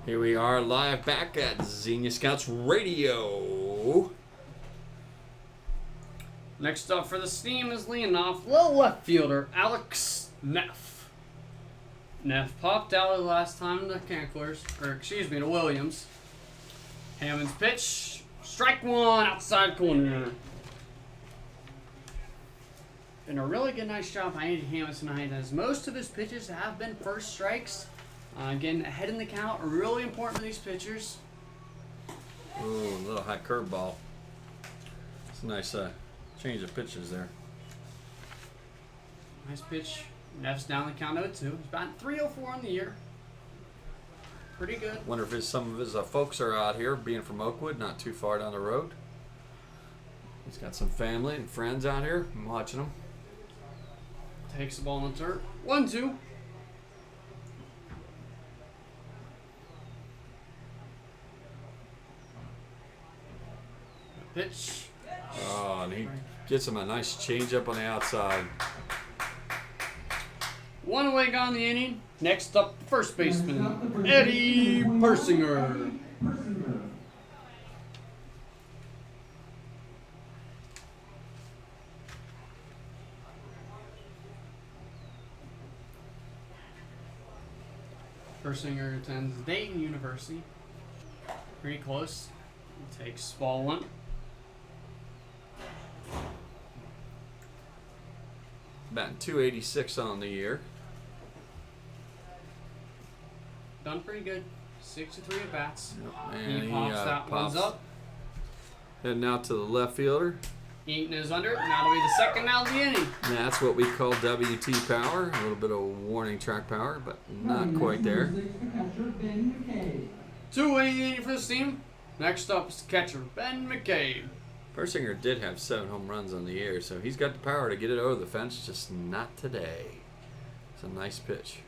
Here we are live back at Xenia Scouts Radio. Next up for the Steam is leading off little left fielder Alex Neff. Neff popped out the last time to to Williams. Hammond's pitch, strike 1, outside corner. Been a really good, nice job by Andy Hammond tonight, as most of his pitches have been first strikes. Getting ahead in the count, really important for these pitchers. Ooh, a little high curveball. It's a nice change of pitches there. Nice pitch. Neff's down the count 0-2. He's batting .304 on the year. Pretty good. Wonder if some of his folks are out here, being from Oakwood, not too far down the road. He's got some family and friends out here. I'm watching them. Takes the ball on the dirt. 1-2. Pitch. Oh, and he gets him a nice changeup on the outside. One away gone the inning. Next up, first baseman, Eddie Persinger. Persinger attends Dayton University. Pretty close. Takes ball one. Batting .286 on the year. Done pretty good. 63 at bats. And He pops that one's up. Heading out to the left fielder. Eaton is under it, and that'll be the second out of the inning. And that's what we call WT power. A little bit of warning track power, but not quite there. 2-away in the inning for this team. Next up is catcher Ben McCabe. Persinger did have 7 home runs on the year, so he's got the power to get it over the fence, just not today. It's a nice pitch.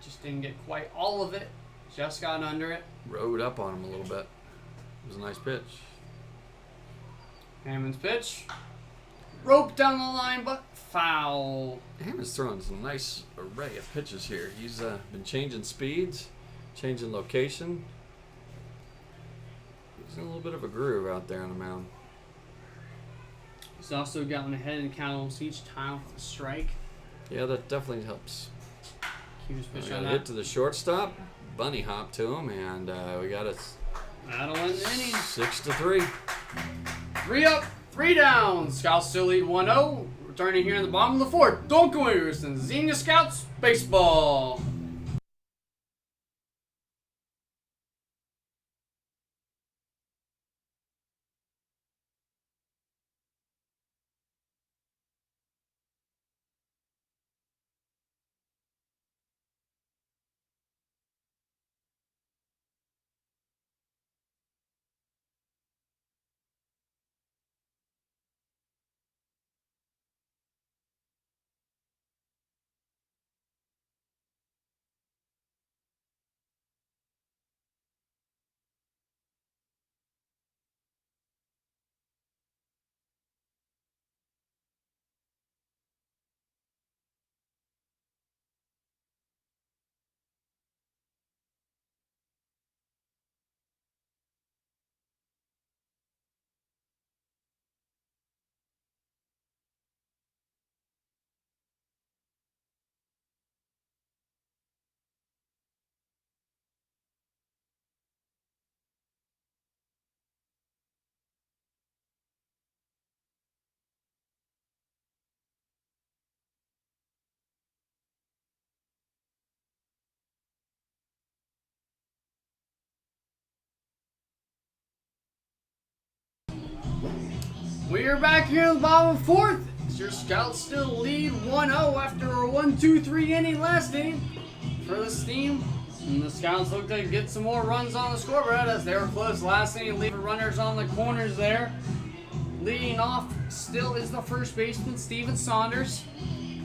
Just didn't get quite all of it. Just got under it. Rode up on him a little bit. It was a nice pitch. Hammond's pitch. Rope down the line, but foul. Hammond's throwing some nice array of pitches here. He's been changing speeds, changing location. He's in a little bit of a groove out there on the mound. He's also gotten ahead in count almost each time with a strike. Yeah, that definitely helps. Cutest pitch Got on a that. hit to the shortstop, bunny hop to him, and we got a That'll end the inning. 6-3. 3 up, 3 down. Scouts still lead 1-0. Returning here in the bottom of the 4th. Don't go anywhere. It's Xenia Scouts Baseball. We are back here in the bottom of the 4th. Your Scouts still lead 1-0 after a 1-2-3 inning last inning for this team. And the Scouts look to get some more runs on the scoreboard as they were close last inning, leaving runners on the corners there. Leading off still is the first baseman, Steven Saunders.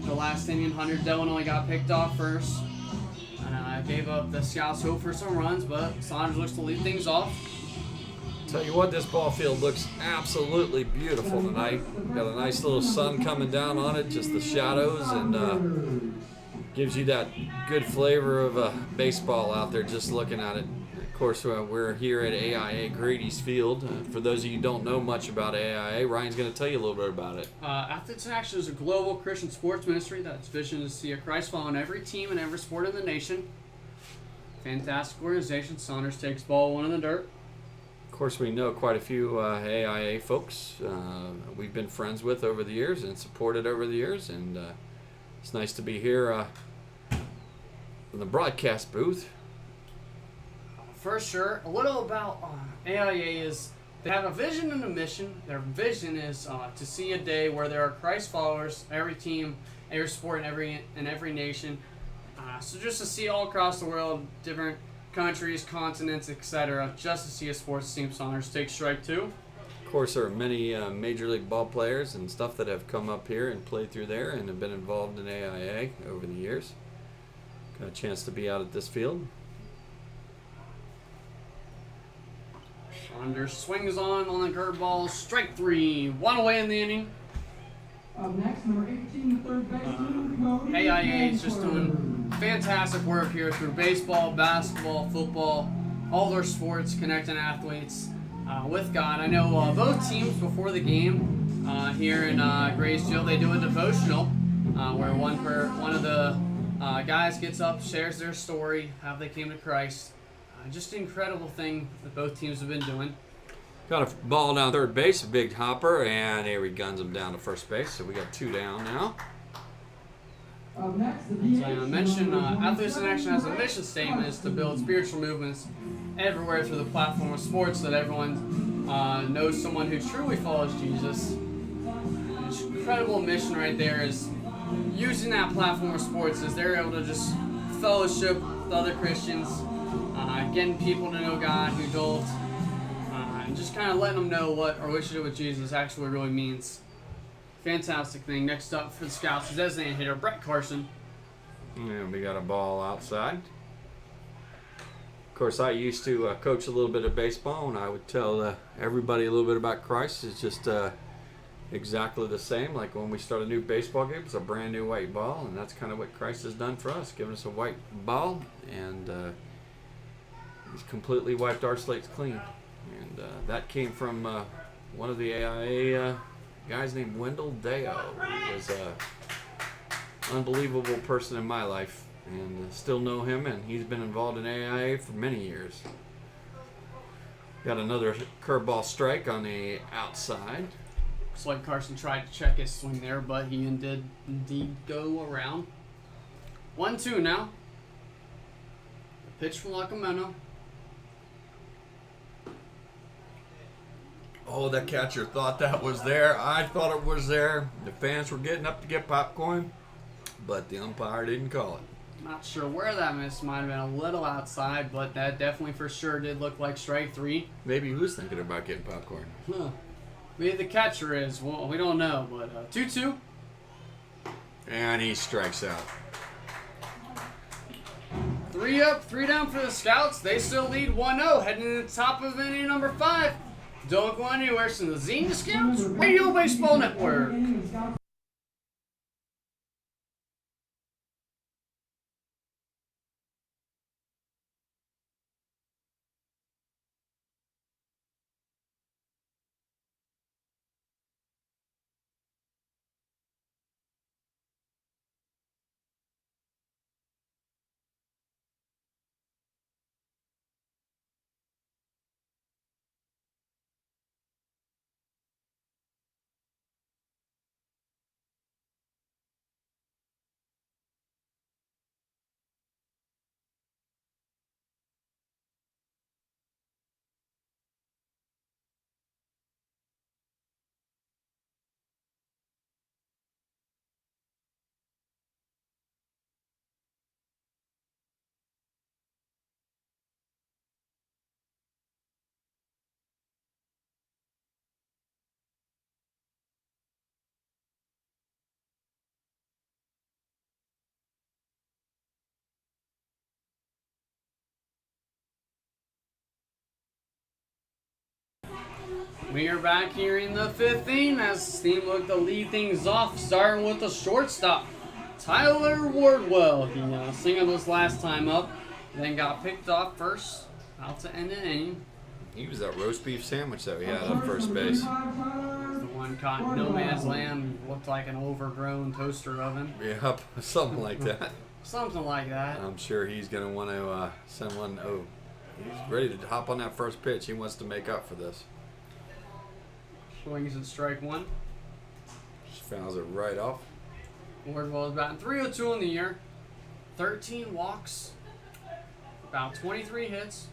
The last inning, Hunter Dillon only got picked off first. Gave up the Scouts hope for some runs, but Saunders looks to lead things off. Tell you what, this ball field looks absolutely beautiful tonight. Got a nice little sun coming down on it, just the shadows, and gives you that good flavor of baseball out there just looking at it. Of course, we're here at AIA Grady's Field. For those of you who don't know much about AIA, Ryan's going to tell you a little bit about it. Athletes in Action is a global Christian sports ministry that's vision is to see a Christ follow in every team and every sport in the nation. Fantastic organization. Saunders takes ball one in the dirt. Of course, we know quite a few AIA folks we've been friends with over the years and supported over the years, and it's nice to be here in the broadcast booth. For sure. A little about AIA is they have a vision and a mission. Their vision is to see a day where there are Christ followers, every team, every sport, in every nation. So just to see all across the world different countries, continents, etc., just to see a sports team. Saunders takes strike 2. Of course, there are many Major League ball players and stuff that have come up here and played through there and have been involved in AIA over the years. Got a chance to be out at this field. Saunders swings on the curveball. Strike 3. 1 away in the inning. Up next, number 18, third baseman, Cody AIA is just Hansford. doing fantastic work here through baseball, basketball, football, all their sports, connecting athletes with God. I know both teams before the game here in Graysfield, they do a devotional where one of the guys gets up, shares their story, how they came to Christ. Just an incredible thing that both teams have been doing. Got a ball down third base, a big hopper, and here he guns him down to first base. So we got 2 down now. Up next, the So I mentioned Athletes in Action has a mission statement is to build spiritual movements everywhere through the platform of sports so that everyone knows someone who truly follows Jesus. This incredible mission right there is using that platform of sports as they're able to just fellowship with other Christians, getting people to know God who don't, and just kind of letting them know what our relationship with Jesus actually really means. Fantastic thing. Next up for the Scouts is designated hitter Brett Carson. And we got a ball outside. Of course, I used to coach a little bit of baseball, and I would tell everybody a little bit about Christ. It's just exactly the same. Like when we start a new baseball game, it's a brand new white ball, and that's kind of what Christ has done for us, giving us a white ball, and he's completely wiped our slates clean. And that came from one of the AIA guys named Wendell Deo, who was an unbelievable person in my life, and still know him, and he's been involved in AIA for many years. Got another curveball strike on the outside. Looks like Carson tried to check his swing there, but he did indeed go around. 1-2 now. The pitch from Lacameno. Oh, that catcher thought that was there. I thought it was there. The fans were getting up to get popcorn, but the umpire didn't call it. Not sure where that miss might have been a little outside, but that definitely for sure did look like strike 3. Maybe he was thinking about getting popcorn. Huh. Maybe the catcher is. Well, we don't know, but 2-2. And he strikes out. 3 up, 3 down for the Scouts. They still lead 1-0, heading to the top of inning number 5. Don't go anywhere from the Xenia Scouts Radio Baseball Network. We are back here in the 5th inning as Steam look to lead things off, starting with the shortstop, Tyler Wardwell. He singled us last time up, then got picked off first, out to end an inning. He was that roast beef sandwich that we had on first base. The one caught in no man's land, looked like an overgrown toaster oven. Yep, something like that. Something like that. I'm sure he's going to want to send one. Oh, he's ready to hop on that first pitch. He wants to make up for this. Swings at strike 1. Just fouls it right off. Wardwell is batting .302 in the year. 13 walks. About 23 hits.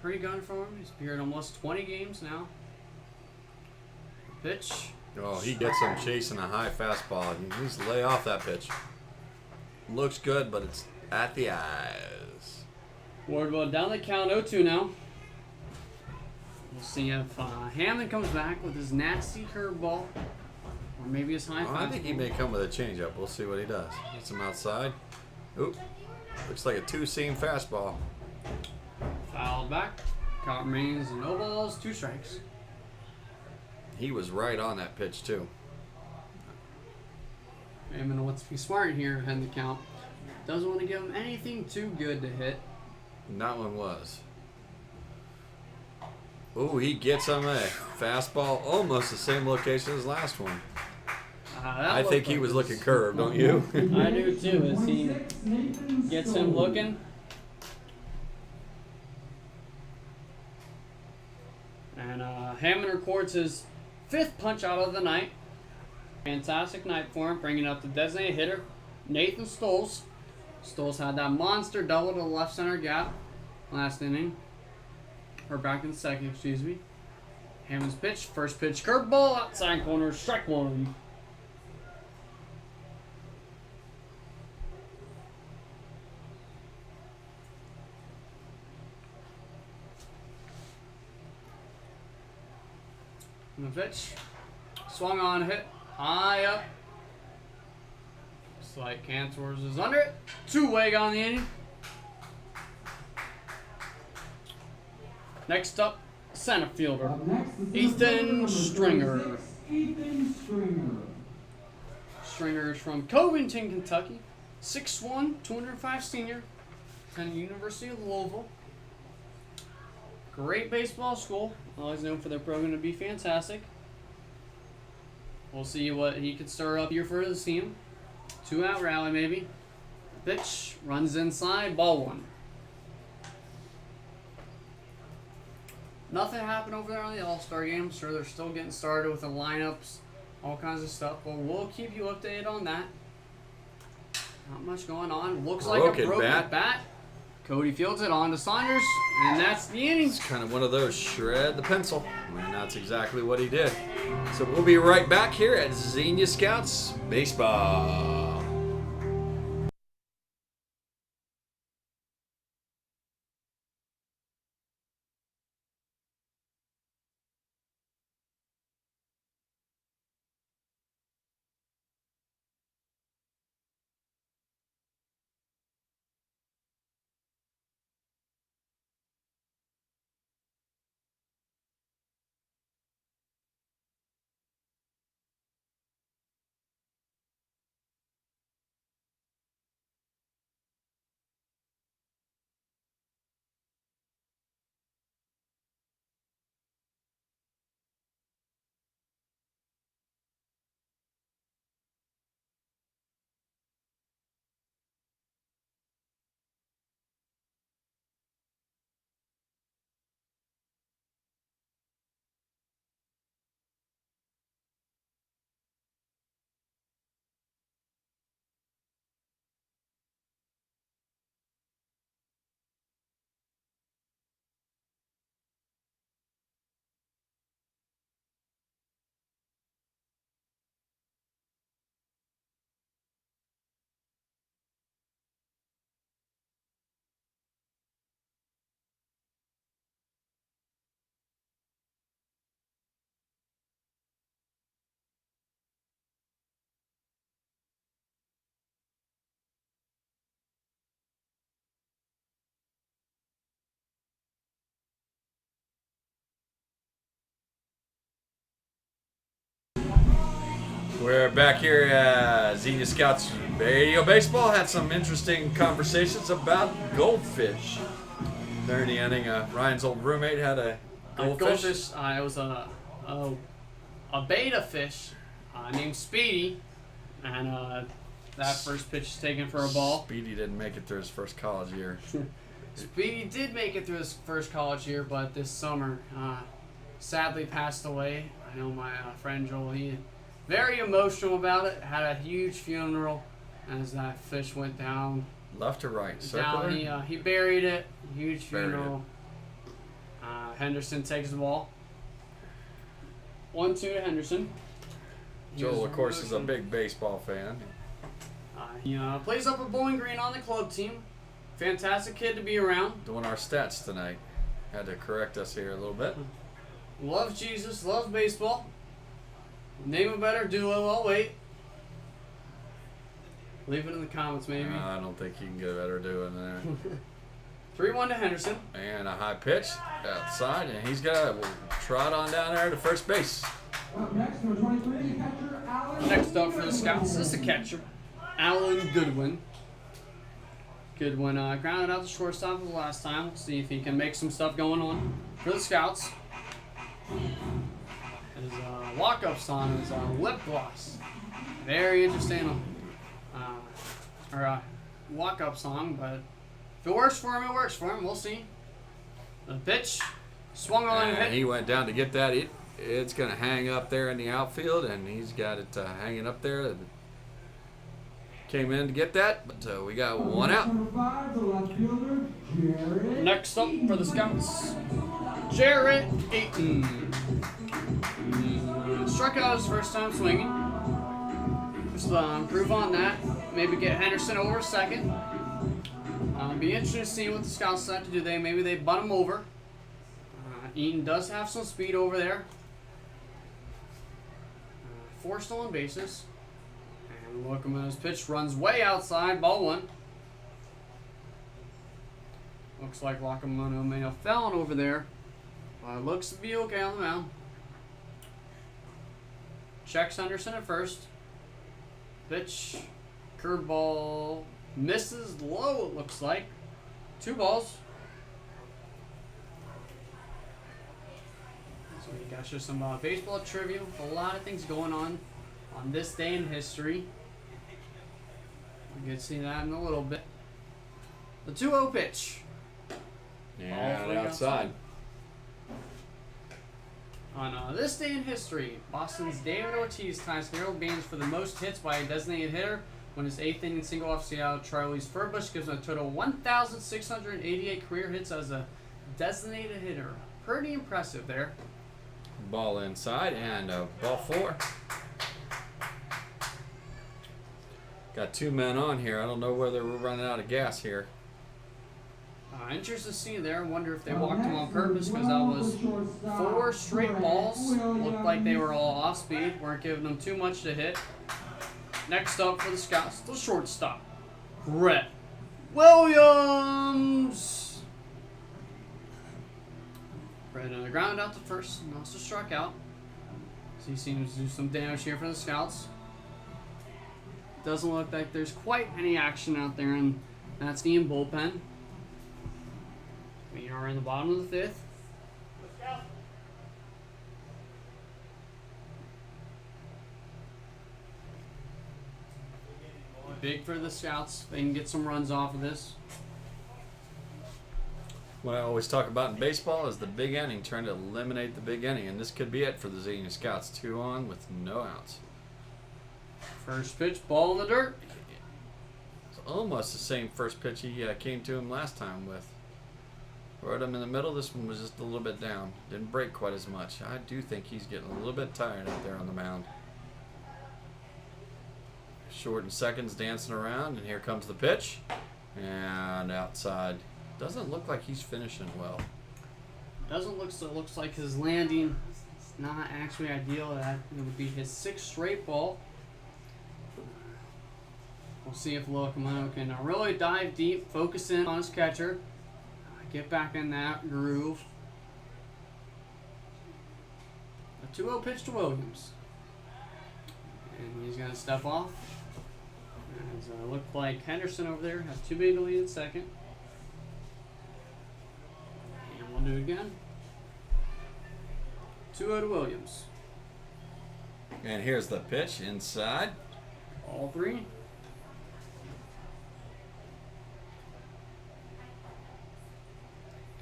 Pretty good for him. He's appeared almost 20 games now. Pitch. Oh, he gets him chasing a high fastball. He needs to lay off that pitch. Looks good, but it's at the eyes. Wardwell down the count 0-2 now. We'll see if Hammond comes back with his nasty curveball. Or maybe his high I think he may come with a changeup. We'll see what he does. Gets him outside. Oop. Looks like a two-seam fastball. Fouled back. Count remains no balls, 2 strikes. He was right on that pitch, too. Hammond wants to be smart here and the count. Doesn't want to give him anything too good to hit. And that one was. Ooh, he gets him a fastball almost the same location as last one. I think he was looking curved, don't you? I do too, as he gets him looking. And Hammond records his 5th punch out of the night. Fantastic night for him, bringing up the designated hitter, Nathan Stoles. Stoles had that monster double to the left center gap last inning. Or back in the second, excuse me. Hammond's pitch, first pitch, curveball, outside corner, strike 1. And the pitch, swung on, hit, high up. Slight Cantors is under it. 2-way on the inning. Next up, center fielder, Up next, the Ethan center fielder, number Stringer. 36, Ethan Stringer. Stringer is from Covington, Kentucky. 6'1", 205 senior. Attended University of Louisville. Great baseball school. Always known for their program to be fantastic. We'll see what he could stir up here for the team. 2-out rally maybe. Pitch runs inside, ball 1. Nothing happened over there on the All-Star game. I'm sure they're still getting started with the lineups, all kinds of stuff. But we'll keep you updated on that. Not much going on. Looks like a broken bat. Cody fields it on to Saunders, and that's the inning. It's kind of one of those shred the pencil. And that's exactly what he did. So we'll be right back here at Xenia Scouts Baseball. We're back here at Xenia Scouts Radio Baseball. Had some interesting conversations about goldfish. During the inning, Ryan's old roommate had a goldfish. It was a beta fish named Speedy, and that first pitch is taken for a ball. Speedy didn't make it through his first college year. Speedy did make it through his first college year, but this summer sadly passed away. I know my friend Joel, he very emotional about it, had a huge funeral as that fish went down. Left to right, circular? Down, he buried it, huge funeral. Henderson takes the ball. 1-2 to Henderson. Joel, of course, is a big baseball fan. He plays up at Bowling Green on the club team. Fantastic kid to be around. Doing our stats tonight. Had to correct us here a little bit. Loves Jesus, loves baseball. Name a better duo, I'll wait. Leave it in the comments, maybe. I don't think you can get a better doing there. 3-1 to Henderson. And a high pitch outside, and he's got to trot on down there to first base. Up next, number 23, catcher Alan. Next up for the Scouts is the catcher, Alan Goodwin. Goodwin grounded out the shortstop the last time. We'll see if he can make some stuff going on for the Scouts. His walk-up song is Lip Gloss. Very interesting walk-up song, but if it works for him, it works for him. We'll see. The pitch swung on and And hit. he went down to get that. It's going to hang up there in the outfield, and he's got it hanging up there. Came in to get that, but we got one out. Number 5, the left fielder, Jared. Next up for the Scouts, Jarrett Ayton. Struck out his first time swinging. Just improve on that. Maybe get Henderson over second. Be interesting to see what the Scouts decide to do. Maybe they bunt him over. Eaton does have some speed over there. 4 stolen bases. And look at his pitch runs way outside. Ball 1. Looks like Lockemono may have fallen over there. But looks to be okay on the mound. Checks Henderson at first. Pitch. Curveball. Misses low, it looks like. 2 balls. So we got you some baseball trivia. A lot of things going on this day in history. We can see that in a little bit. The 2-0 pitch. Yeah, All outside. On this day in history, Boston's David Ortiz ties Harold Baines for the most hits by a designated hitter when his 8th inning single off Seattle Charlie's Furbush gives him a total of 1,688 career hits as a designated hitter. Pretty impressive there. Ball inside, and ball 4. Got 2 men on here. I don't know whether we're running out of gas here. Interesting to see there. Wonder if they walked him on purpose because that was 4 straight balls. Looked like they were all off speed. Weren't giving them too much to hit. Next up for the Scouts, the shortstop, Brett Williams. Brett grounded out to first and also struck out. So he seems to do some damage here for the Scouts. Doesn't look like there's quite any action out there, and that's the bullpen. We are in the bottom of the 5th. Big for the Scouts. They can get some runs off of this. What I always talk about in baseball is the big inning, trying to eliminate the big inning, and this could be it for the Xenia Scouts. 2 on with no outs. First pitch, ball in the dirt. It's almost the same first pitch he came to him last time with. Rode him in the middle. This one was just a little bit down. Didn't break quite as much. I do think he's getting a little bit tired out there on the mound. Short in seconds, dancing around, and here comes the pitch. And outside. Doesn't look like he's finishing well. Doesn't look so. Looks like his landing is not actually ideal. That it would be his 6th straight ball. We'll see if Locomoto can really dive deep, focus in on his catcher, get back in that groove. A 2-0 pitch to Williams. And he's going to step off. As looked like Henderson over there has 2 big to lead at second. And we'll do it again. 2-0 to Williams. And here's the pitch inside. All 3.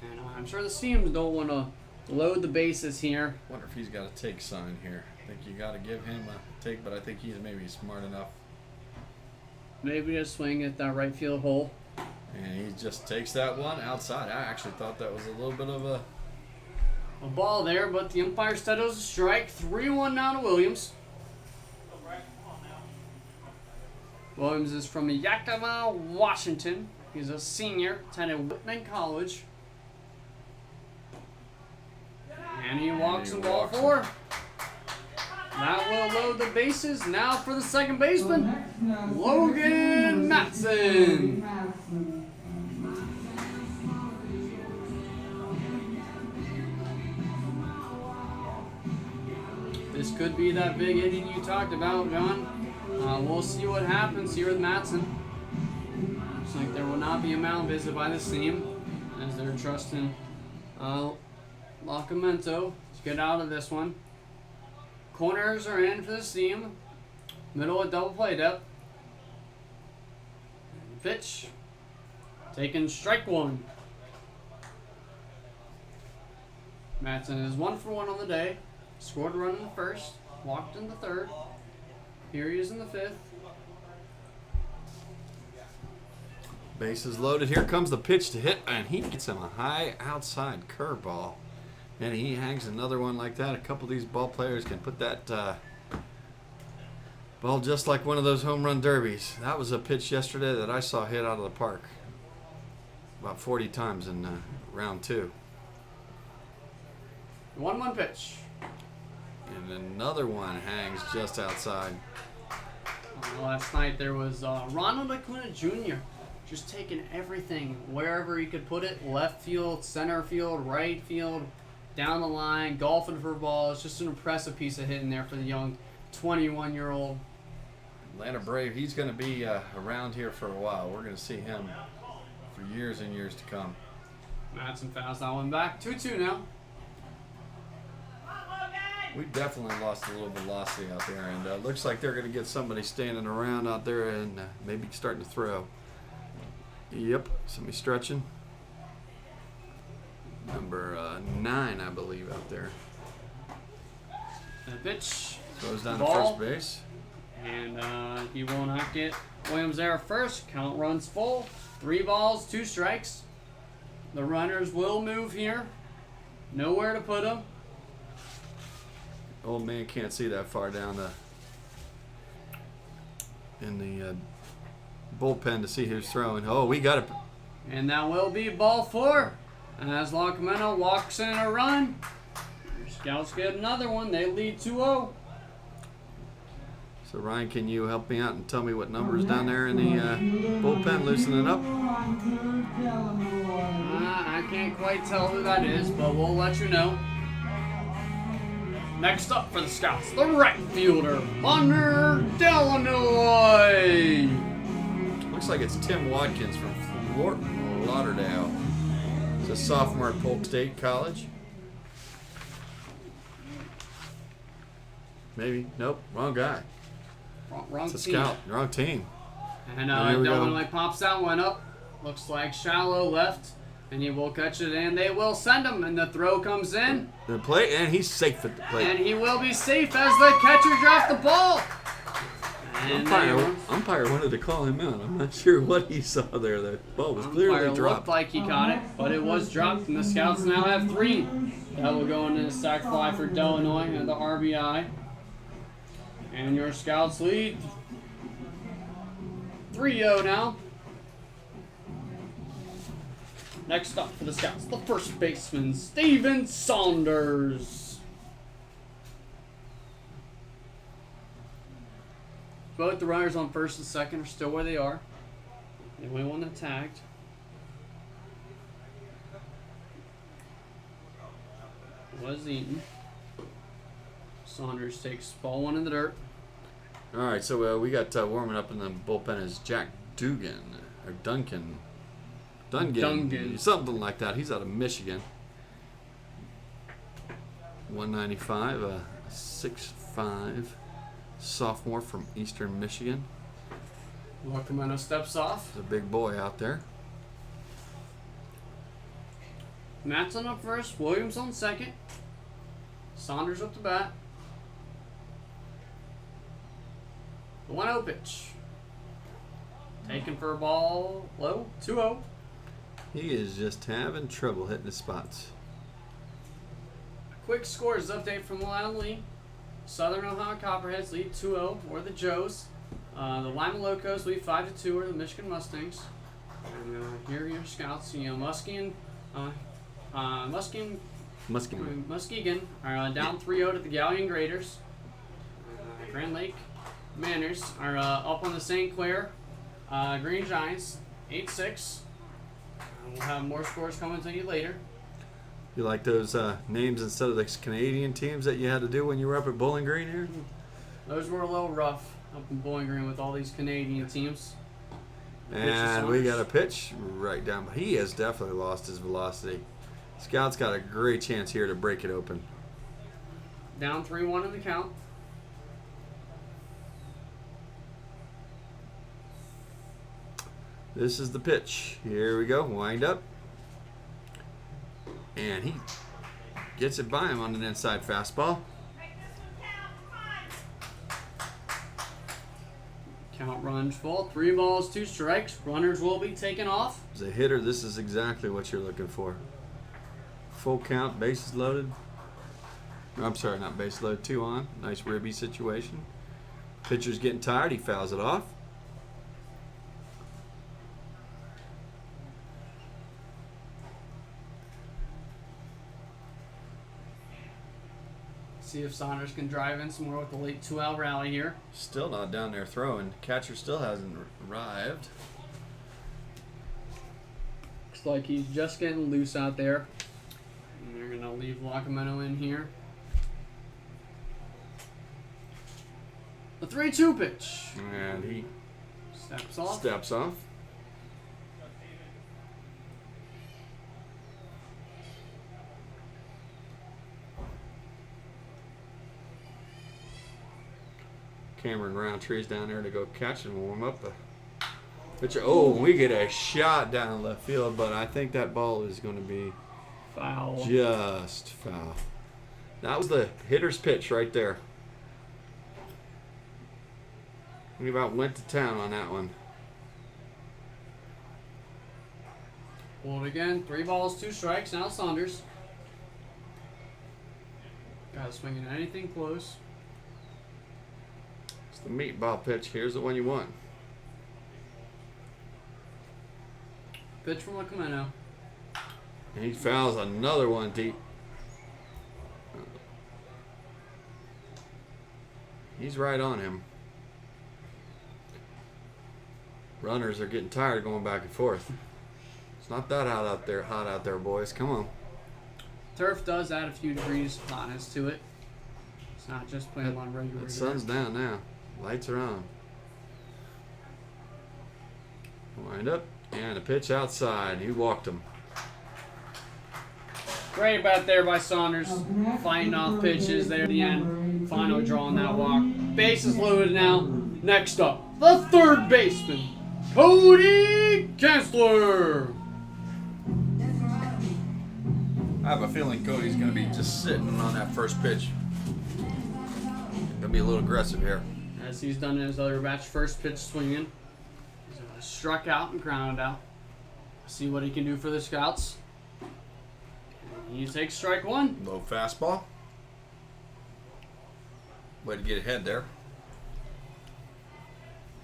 And I'm sure the Steams don't want to load the bases here. Wonder if he's got a take sign here. I think you got to give him a take, but I think he's maybe smart enough. Maybe a swing at that right field hole. And he just takes that one outside. I actually thought that was a little bit of a... A ball there, but the umpire said it was a strike. 3-1 now to Williams. Williams is from Yakima, Washington. He's a senior, attended Whitman College. And he walks the ball 4. That will load the bases. Now for the second baseman, Logan Matson. This could be that big inning you talked about, John. We'll see what happens here with Matson. Looks like there will not be a mound visit by this team, as they're trusting Lacamento to get out of this one. Corners are in for this team. Middle of double play depth. Pitch. Taking strike 1. Matson is 1 for 1 on the day. Scored a run in the first. Walked in the third. Here he is in the 5th. Bases loaded. Here comes the pitch to hit, and he gets him a high outside curveball. And he hangs another one like that. A couple of these ball players can put that ball just like one of those home run derbies. That was a pitch yesterday that I saw hit out of the park about 40 times in round 2. 1-1 pitch. And another one hangs just outside. Last night there was Ronald Acuna Jr. just taking everything wherever he could put it. Left field, center field, right field, down the line, golfing for balls. Just an impressive piece of hitting there for the young 21-year-old. Atlanta Brave, he's going to be around here for a while. We're going to see him for years and years to come. Matson fouls that one back. 2-2 now. We definitely lost a little velocity out there, and looks like they're going to get somebody standing around out there and maybe starting to throw. Yep, somebody stretching. Number 9, I believe, out there. And a pitch. Throws down to Ball. first base. And he will not get Williams there first. Count runs full. 3 balls, 2 strikes. The runners will move here. Nowhere to put them. Old man can't see that far down in the bullpen to see who's throwing. Oh, we got it. And that will be ball 4. As Lacamento walks in a run. Scouts get another one. They lead 2-0. So, Ryan, can you help me out and tell me what number's down there in the bullpen loosening up? I can't quite tell who that is, but we'll let you know. Next up for the Scouts, the right fielder, Hunter Delanoy. Looks like it's Tim Watkins from Fort Lauderdale. He's a sophomore at Polk State College. Maybe. Nope. Wrong guy. Wrong It's a team. scout. Wrong team. And Here we go. Delanoy pops that one up. Looks like shallow left. And he will catch it, and they will send him. And the throw comes in. The plate, and he's safe at the plate. And he will be safe as the catcher drops the ball. And Umpire wanted to call him out. I'm not sure what he saw there. The ball was clearly Umpire dropped. looked like he caught it, but it was dropped, and the Scouts now have 3. That will go into the sac fly for Delanoy and the RBI. And your Scouts lead 3-0 now. Next up for the Scouts, the first baseman, Steven Saunders. Both the runners on first and second are still where they are. The only one that tagged. Was Eaton. Saunders takes ball 1 in the dirt. All right, so we got warming up in the bullpen is Jack Dugan, or Duncan. Dungan. Something like that. He's out of Michigan. 195, a 6'5", sophomore from Eastern Michigan. Lacamento steps off. He's a big boy out there. Matson up first, Williams on second. Saunders up to bat. The 1-0 pitch. Taken for a ball low, 2-0. He is just having trouble hitting the spots. Quick scores update from Lyle Lee. Southern Ohio Copperheads lead 2-0 or the Joes. The Lima Locos lead 5-2 or the Michigan Mustangs. And here are your scouts. You know, Muskegon are down 3-0 to the Galleon Graders. Grand Lake Manners are up on the St. Clair Green Giants, 8-6. We'll have more scores coming to you later. You like those names instead of the Canadian teams that you had to do when you were up at Bowling Green here? Those were a little rough up in Bowling Green with all these Canadian teams. And we got a pitch right down. He has definitely lost his velocity. Scout's got a great chance here to break it open. Down 3-1 in the count. This is the pitch. Here we go. Wind up. And he gets it by him on an inside fastball. Count runs full. 3 balls, 2 strikes. Runners will be taken off. As a hitter, this is exactly what you're looking for. Full count, bases loaded. I'm sorry, not bases loaded. 2 on. Nice ribby situation. Pitcher's getting tired. He fouls it off. See if Saunders can drive in some more with the late 2-out rally here. Still not down there throwing. Catcher still hasn't arrived. Looks like he's just getting loose out there. And they're going to leave Lacameno in here. The 3-2 pitch. And he Steps off. steps off. Cameron Roundtree's down there to go catch and warm up the pitcher. Oh, we get a shot down left field, but I think that ball is going to be Foul. just foul. That was the hitter's pitch right there. We about went to town on that one. Pulled again. 3 balls, 2 strikes. Now Saunders. Got to swing at anything close. It's the meatball pitch. Here's the one you want. Pitch from Lacameno. And he fouls another one deep. He's right on him. Runners are getting tired of going back and forth. It's not that hot out there, boys. Come on. Turf does add a few degrees of hotness to it. It's not just playing on regular. The sun's down now. Lights are on. Wind up. And a pitch outside. He walked him. Great bat there by Saunders. Fighting off pitches there at the end. Finally drawing that walk. Bases loaded now. Next up, the third baseman, Cody Kessler. I have a feeling Cody's going to be just sitting on that first pitch. Going to be a little aggressive here. As he's done in his other batch, first pitch swinging. He's struck out and grounded out. See what he can do for the Scouts. He takes strike 1. Low fastball. Way to get ahead there.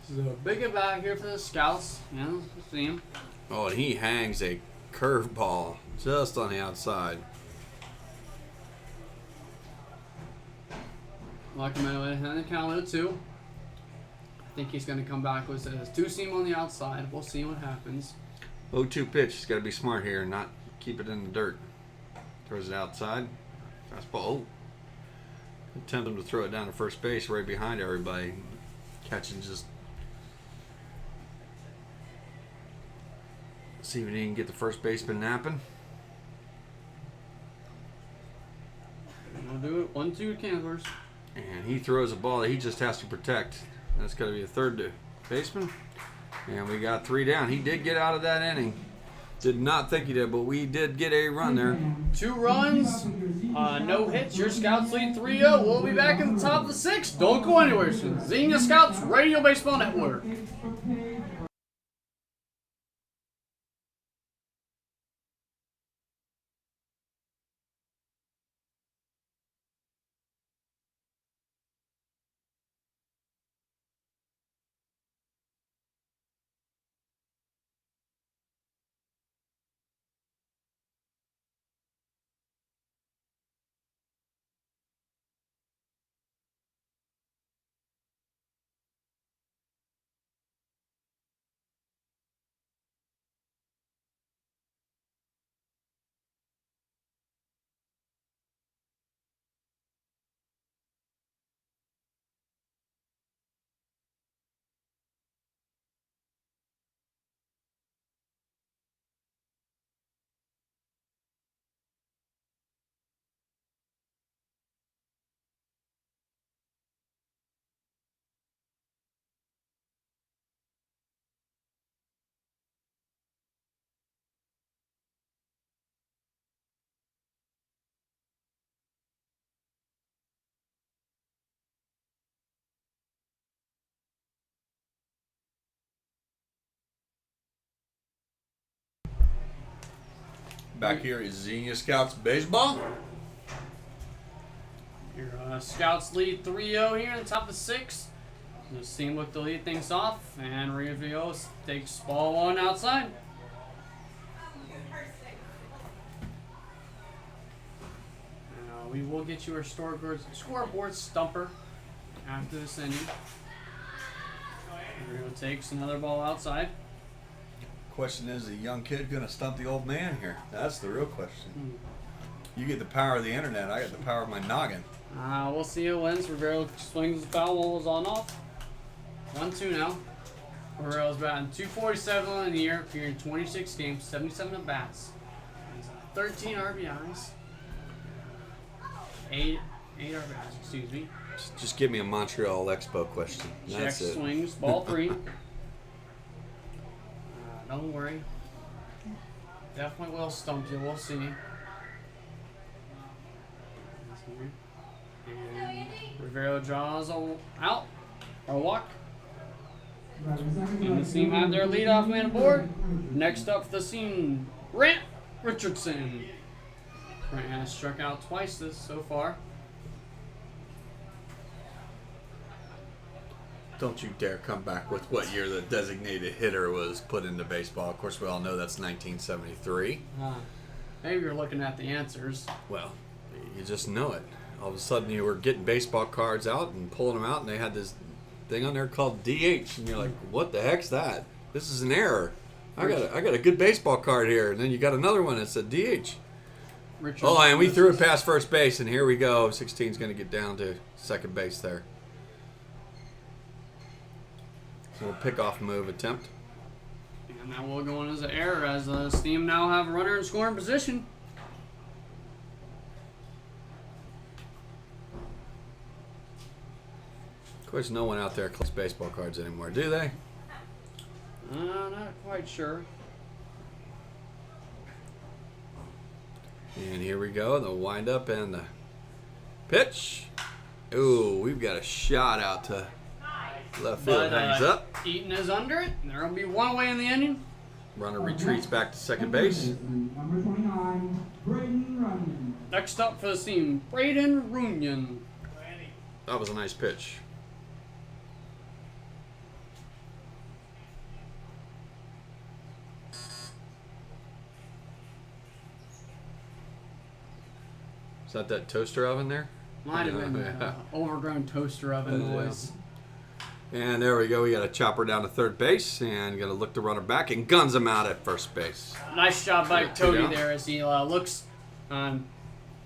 This is a big at bat here for the Scouts. Yeah, let's see him. Oh, and he hangs a curveball just on the outside. Lacameno in the count 0-2. I think he's going to come back with a 2-seam on the outside. We'll see what happens. 0-2 pitch. He's got to be smart here and not keep it in the dirt. Throws it outside. Fastball. Oh. Attempt him to throw it down to first base right behind everybody. Catching just. See if he can get the first baseman napping. We'll do it. 1-2 Canvers. And he throws a ball that he just has to protect. That's got to be a third baseman. And we got 3 down. He did get out of that inning. Did not think he did, but we did get a run there. 2 runs, no hits. Your Scouts lead 3-0. We'll be back in the top of the 6th. Don't go anywhere soon. Xenia Scouts Radio Baseball Network. Back here is Xenia Scouts Baseball. Your Scouts lead 3-0 here in the top of the 6th. This team look to lead things off, and Rio takes ball 1 outside. We will get you our scoreboard stumper after this inning. Rio takes another ball outside. Question is, a young kid gonna stump the old man here? That's the real question. You get the power of the internet. I got the power of my noggin. We'll see who wins. Rivero swings the foul, one was on off. 1-2 now. Rivero's batting .247 in the year, appearing in 26 games, 77 at bats. 13 RBIs. 8 RBIs, excuse me. Just give me a Montreal Expo question. That's Check it. swings, ball 3. Don't worry. Definitely will stump you, we'll see. And Rivero draws out, or walk. And the team have their leadoff man aboard. Next up for the scene, Grant Richardson. Grant has struck out twice this so far. Don't you dare come back with what year the designated hitter was put into baseball. Of course, we all know that's 1973. Maybe you're looking at the answers. Well, you just know it. All of a sudden, you were getting baseball cards out and pulling them out, and they had this thing on there called DH, and you're like, "What the heck's that? This is an error. I got a good baseball card here." And then you got another one that said DH. Richardson, Oh, and we threw it past first base, and here we go. 16's going to get down to second base there. Little pickoff move attempt. And that will go in as an error as the team now have a runner in scoring position. Of course, no one out there collects baseball cards anymore, do they? Not quite sure. And here we go, the windup and the pitch. Ooh, we've got a shot out to left field. Hangs up. Eaton is under it. There will be one away in the inning. Runner retreats back to second base. Number 29, Braden Runyon. Next up for the team, Braden Runyon. That was a nice pitch. Is that toaster oven there? Might have been an overgrown toaster oven noise. And there we go. We got a chopper down to third base, and got to look the runner back and guns him out at first base. Nice job by Yeah, Cody yeah. there as he looks on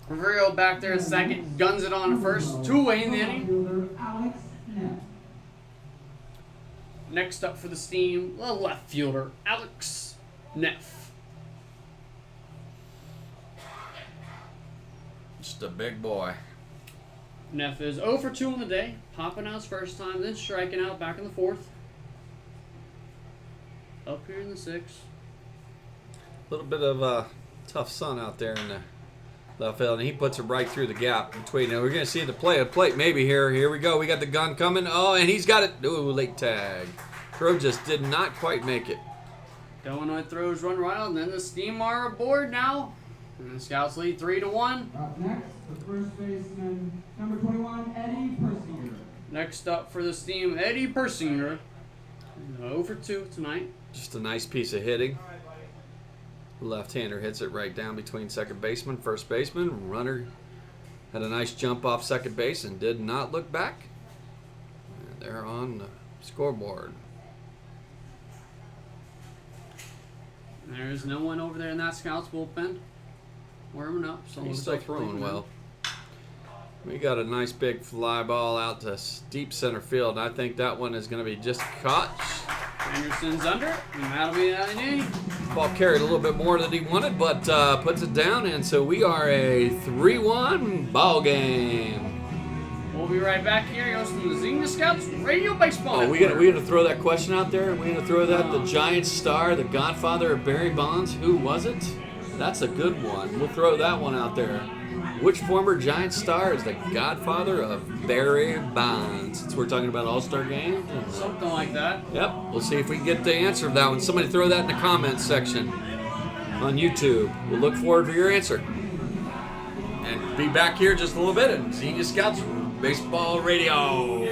Rivero back there at second, guns it on first, 2 away in the inning. Fielder Alex Neff. Next up for the team, the left fielder Alex Neff. Just a big boy. Neff is 0 for 2 on the day, popping out his first time, then striking out back in the 4th. Up here in the 6th. A little bit of tough sun out there in the left field, and he puts it right through the gap between. Now we're going to see the plate maybe here. Here we go. We got the gun coming. Oh, and he's got it. Ooh, late tag. Throw just did not quite make it. Illinois throws run right out, and then the Steam are aboard now. And the Scouts lead 3-1. Up next, the first baseman, number 21, Eddie Persinger. Next up for the Steam, Eddie Persinger. 0 for 2 tonight. Just a nice piece of hitting. Left-hander hits it right down between second baseman, first baseman. Runner had a nice jump off second base and did not look back. And they're on the scoreboard. There's no one over there in that Scouts bullpen. Warming up. So He's looks still like throwing well. We got a nice big fly ball out to deep center field. I think that one is going to be just caught. Anderson's under it, and that'll be the inning. Ball carried a little bit more than he wanted, but puts it down, and so we are a 3-1 ball game. We'll be right back here. You're listening to the Xenia Scouts Radio Baseball. Oh, we gonna throw that question out there? We gonna throw that? The Giant star, the godfather of Barry Bonds, who was it? That's a good one. We'll throw that one out there. Which former Giant star is the godfather of Barry Bonds? Since we're talking about All-Star games. Something like that. Yep, we'll see if we can get the answer to that one. Somebody throw that in the comments section. on YouTube. We'll look forward for your answer. And be back here just a little bit at Xenia Scouts Baseball Radio.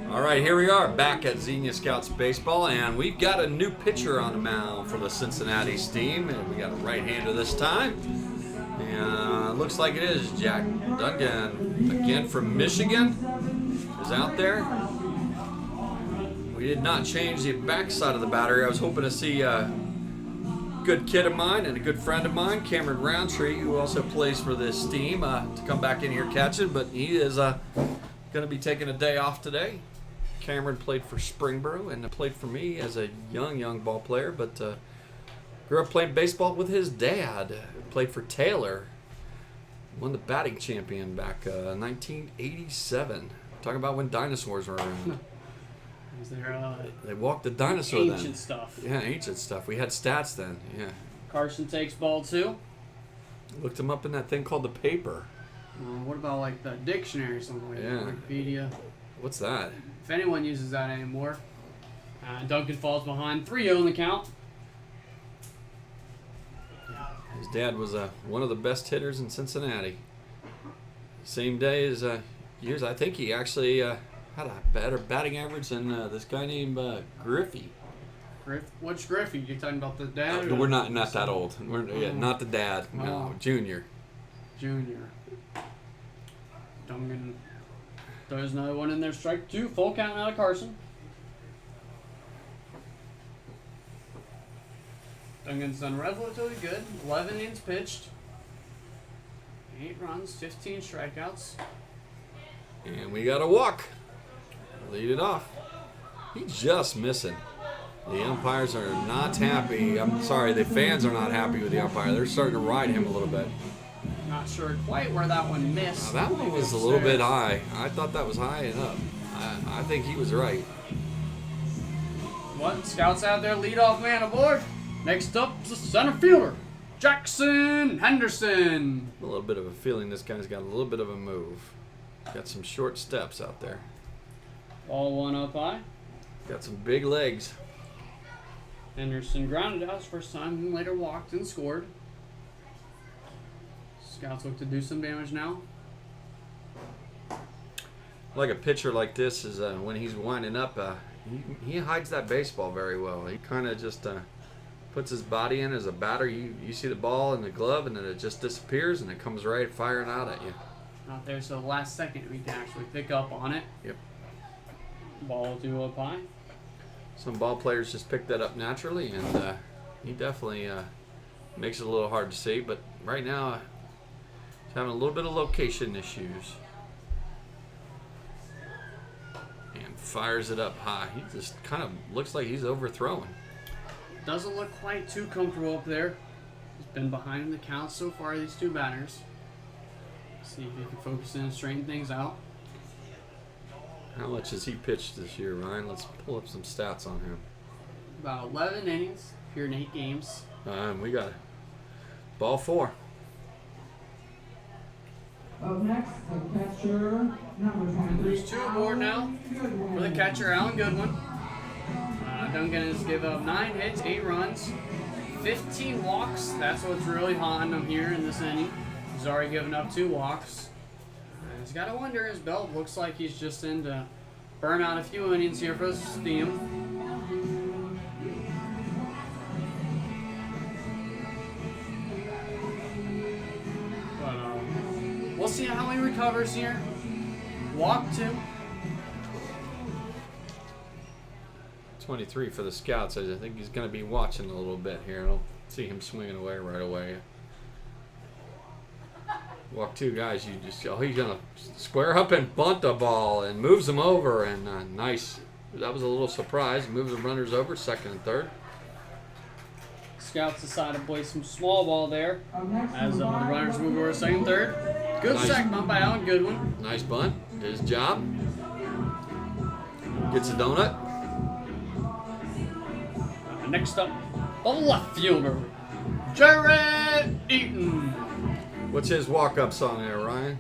All right, here we are back at Xenia Scouts Baseball, and we've got a new pitcher on the mound for the Cincinnati team, and we got a right-hander this time. And looks like it is Jack Duncan, again from Michigan, is out there. We did not change the backside of the battery. I was hoping to see a good kid of mine and a good friend of mine, Cameron Roundtree, who also plays for this team, to come back in here catching, but he is going to be taking a day off today. Cameron played for Springboro and played for me as a young ball player, but grew up playing baseball with his dad. Played for Taylor, won the batting champion back 1987. Talking about when dinosaurs were around. Is there They walked the dinosaur then. ancient stuff? Yeah, ancient stuff. We had stats then. Yeah. Carson takes ball 2. Looked him up in that thing called the paper. What about like the dictionary or something like Yeah. that? Wikipedia. What's that? If anyone uses that anymore. Duncan falls behind. 3-0 in the count. His dad was one of the best hitters in Cincinnati. Same day as years. I think he actually had a better batting average than this guy named Griffey. Which Griffey? You talking about the dad? We're not that old. We're not the dad. No, Oh. Junior. Junior. Duncan. There's another one in there. Strike 2. Full count out of Carson. Duncan's done relatively good. 11 innings pitched. 8 runs, 15 strikeouts. And we got a walk. Lead it off. He's just missing. The umpires are not happy. I'm sorry, the fans are not happy with the umpire. They're starting to ride him a little bit. Not sure quite where that one missed. Now, that one was a little bit high. I thought that was high enough. I think he was right. What? Scouts out there, leadoff man aboard. Next up is the center fielder, Jackson Henderson. A little bit of a feeling this guy's got a little bit of a move. Got some short steps out there. Ball 1 up high. Got some big legs. Henderson grounded out his first time and later walked and scored. Scouts look to do some damage now. Like a pitcher like this is when he's winding up, he hides that baseball very well. He kind of just puts his body in as a batter. You see the ball in the glove and then it just disappears and it comes right firing out at you. Out there, so the last second we can actually pick up on it. Yep. Ball 2 up high. Some ball players just pick that up naturally, and he definitely makes it a little hard to see. But right now, he's having a little bit of location issues. And fires it up high. He just kind of looks like he's overthrowing. Doesn't look quite too comfortable up there. He's been behind in the count so far, these 2 batters. See if he can focus in and straighten things out. How much has he pitched this year, Ryan? Let's pull up some stats on him. About 11 innings, here in 8 games. We got ball 4. Up next, the catcher, number 23. There's 2 aboard now for the catcher, Alan Goodwin. Duncan has given up 9 hits, 8 runs, 15 walks. That's what's really haunting him here in this inning. He's already given up 2 walks. He's got to wonder, his belt looks like he's just in to burn out a few innings here for his team. But we'll see how he recovers here. Walk 2. 23 for the Scouts. I think he's going to be watching a little bit here. I don't see him swinging away right away. Walk 2 guys. He's going to square up and bunt the ball and moves them over. And nice. That was a little surprise. Moves the runners over, 2nd and 3rd. Scouts decide to play some small ball there as the runners move over 2nd, 3rd. Good Nice. sack bunt by Alan Goodwin. Nice bunt. Did his job. Gets a donut. Next up, the left fielder, Jared Eaton. What's his walk-up song there, Ryan?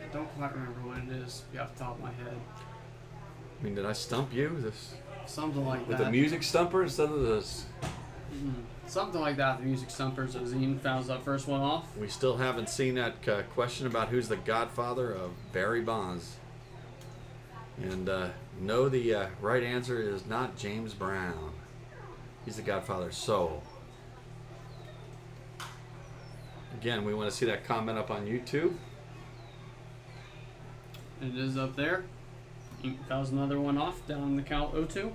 I don't quite remember what it is off the top of my head. I mean, did I stump you this Something like with that. a music stumper instead of this? Something like that. The music stumpers as Eaton fouls that first one off. We still haven't seen that question about who's the godfather of Barry Bonds. And no, the right answer is not James Brown. He's the godfather of soul. Again, we want to see that comment up on YouTube. It is up there. Eaton fouls another one off down in the count 0-2.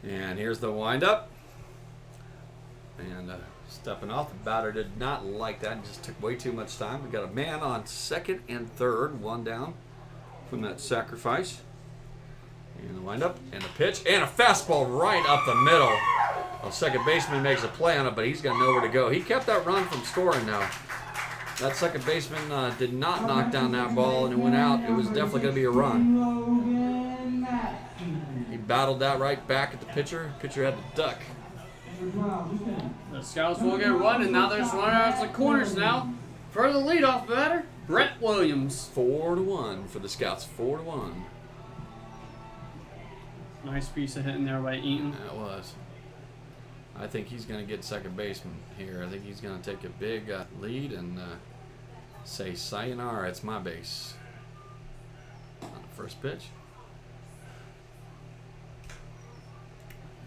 And here's the windup. And stepping off, the batter did not like that. It just took way too much time. We got a man on 2nd and 3rd, 1 down from that sacrifice. And the windup, and the pitch, and a fastball right up the middle. A second baseman makes a play on it, but he's got nowhere to go. He kept that run from scoring now. That second baseman did not knock down that ball, and it went out. It was definitely going to be a run. He battled that right back at the pitcher. Pitcher had to duck. The Scouts will get a run, and now there's runners at the corners now. For the leadoff batter, Brett Williams. 4-1 for the Scouts. 4-1. Nice piece of hitting there by Eaton. That was. I think he's going to get second baseman here. I think he's going to take a big lead and say, sayonara, it's my base. On the first pitch.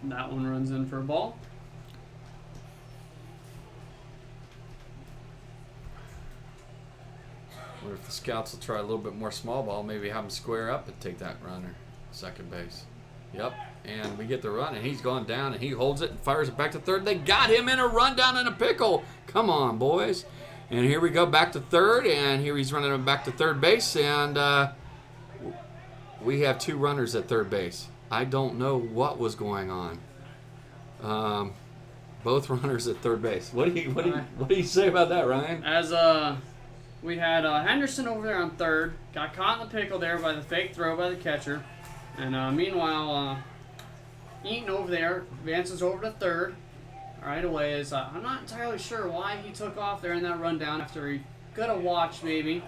That one runs in for a ball. Or if the Scouts will try a little bit more small ball, maybe have him square up and take that runner. Second base. Yep. And we get the run, and he's gone down, and he holds it and fires it back to third. They got him in a run down in a pickle. Come on, boys. And here we go back to third, and here he's running back to third base, and we have 2 runners at third base. I don't know what was going on. Both runners at third base. What do you say about that, Ryan? As we had Henderson over there on third, got caught in the pickle there by the fake throw by the catcher, and meanwhile Eaton over there advances over to third. Right away is I'm not entirely sure why he took off there in that rundown after he could have watched maybe.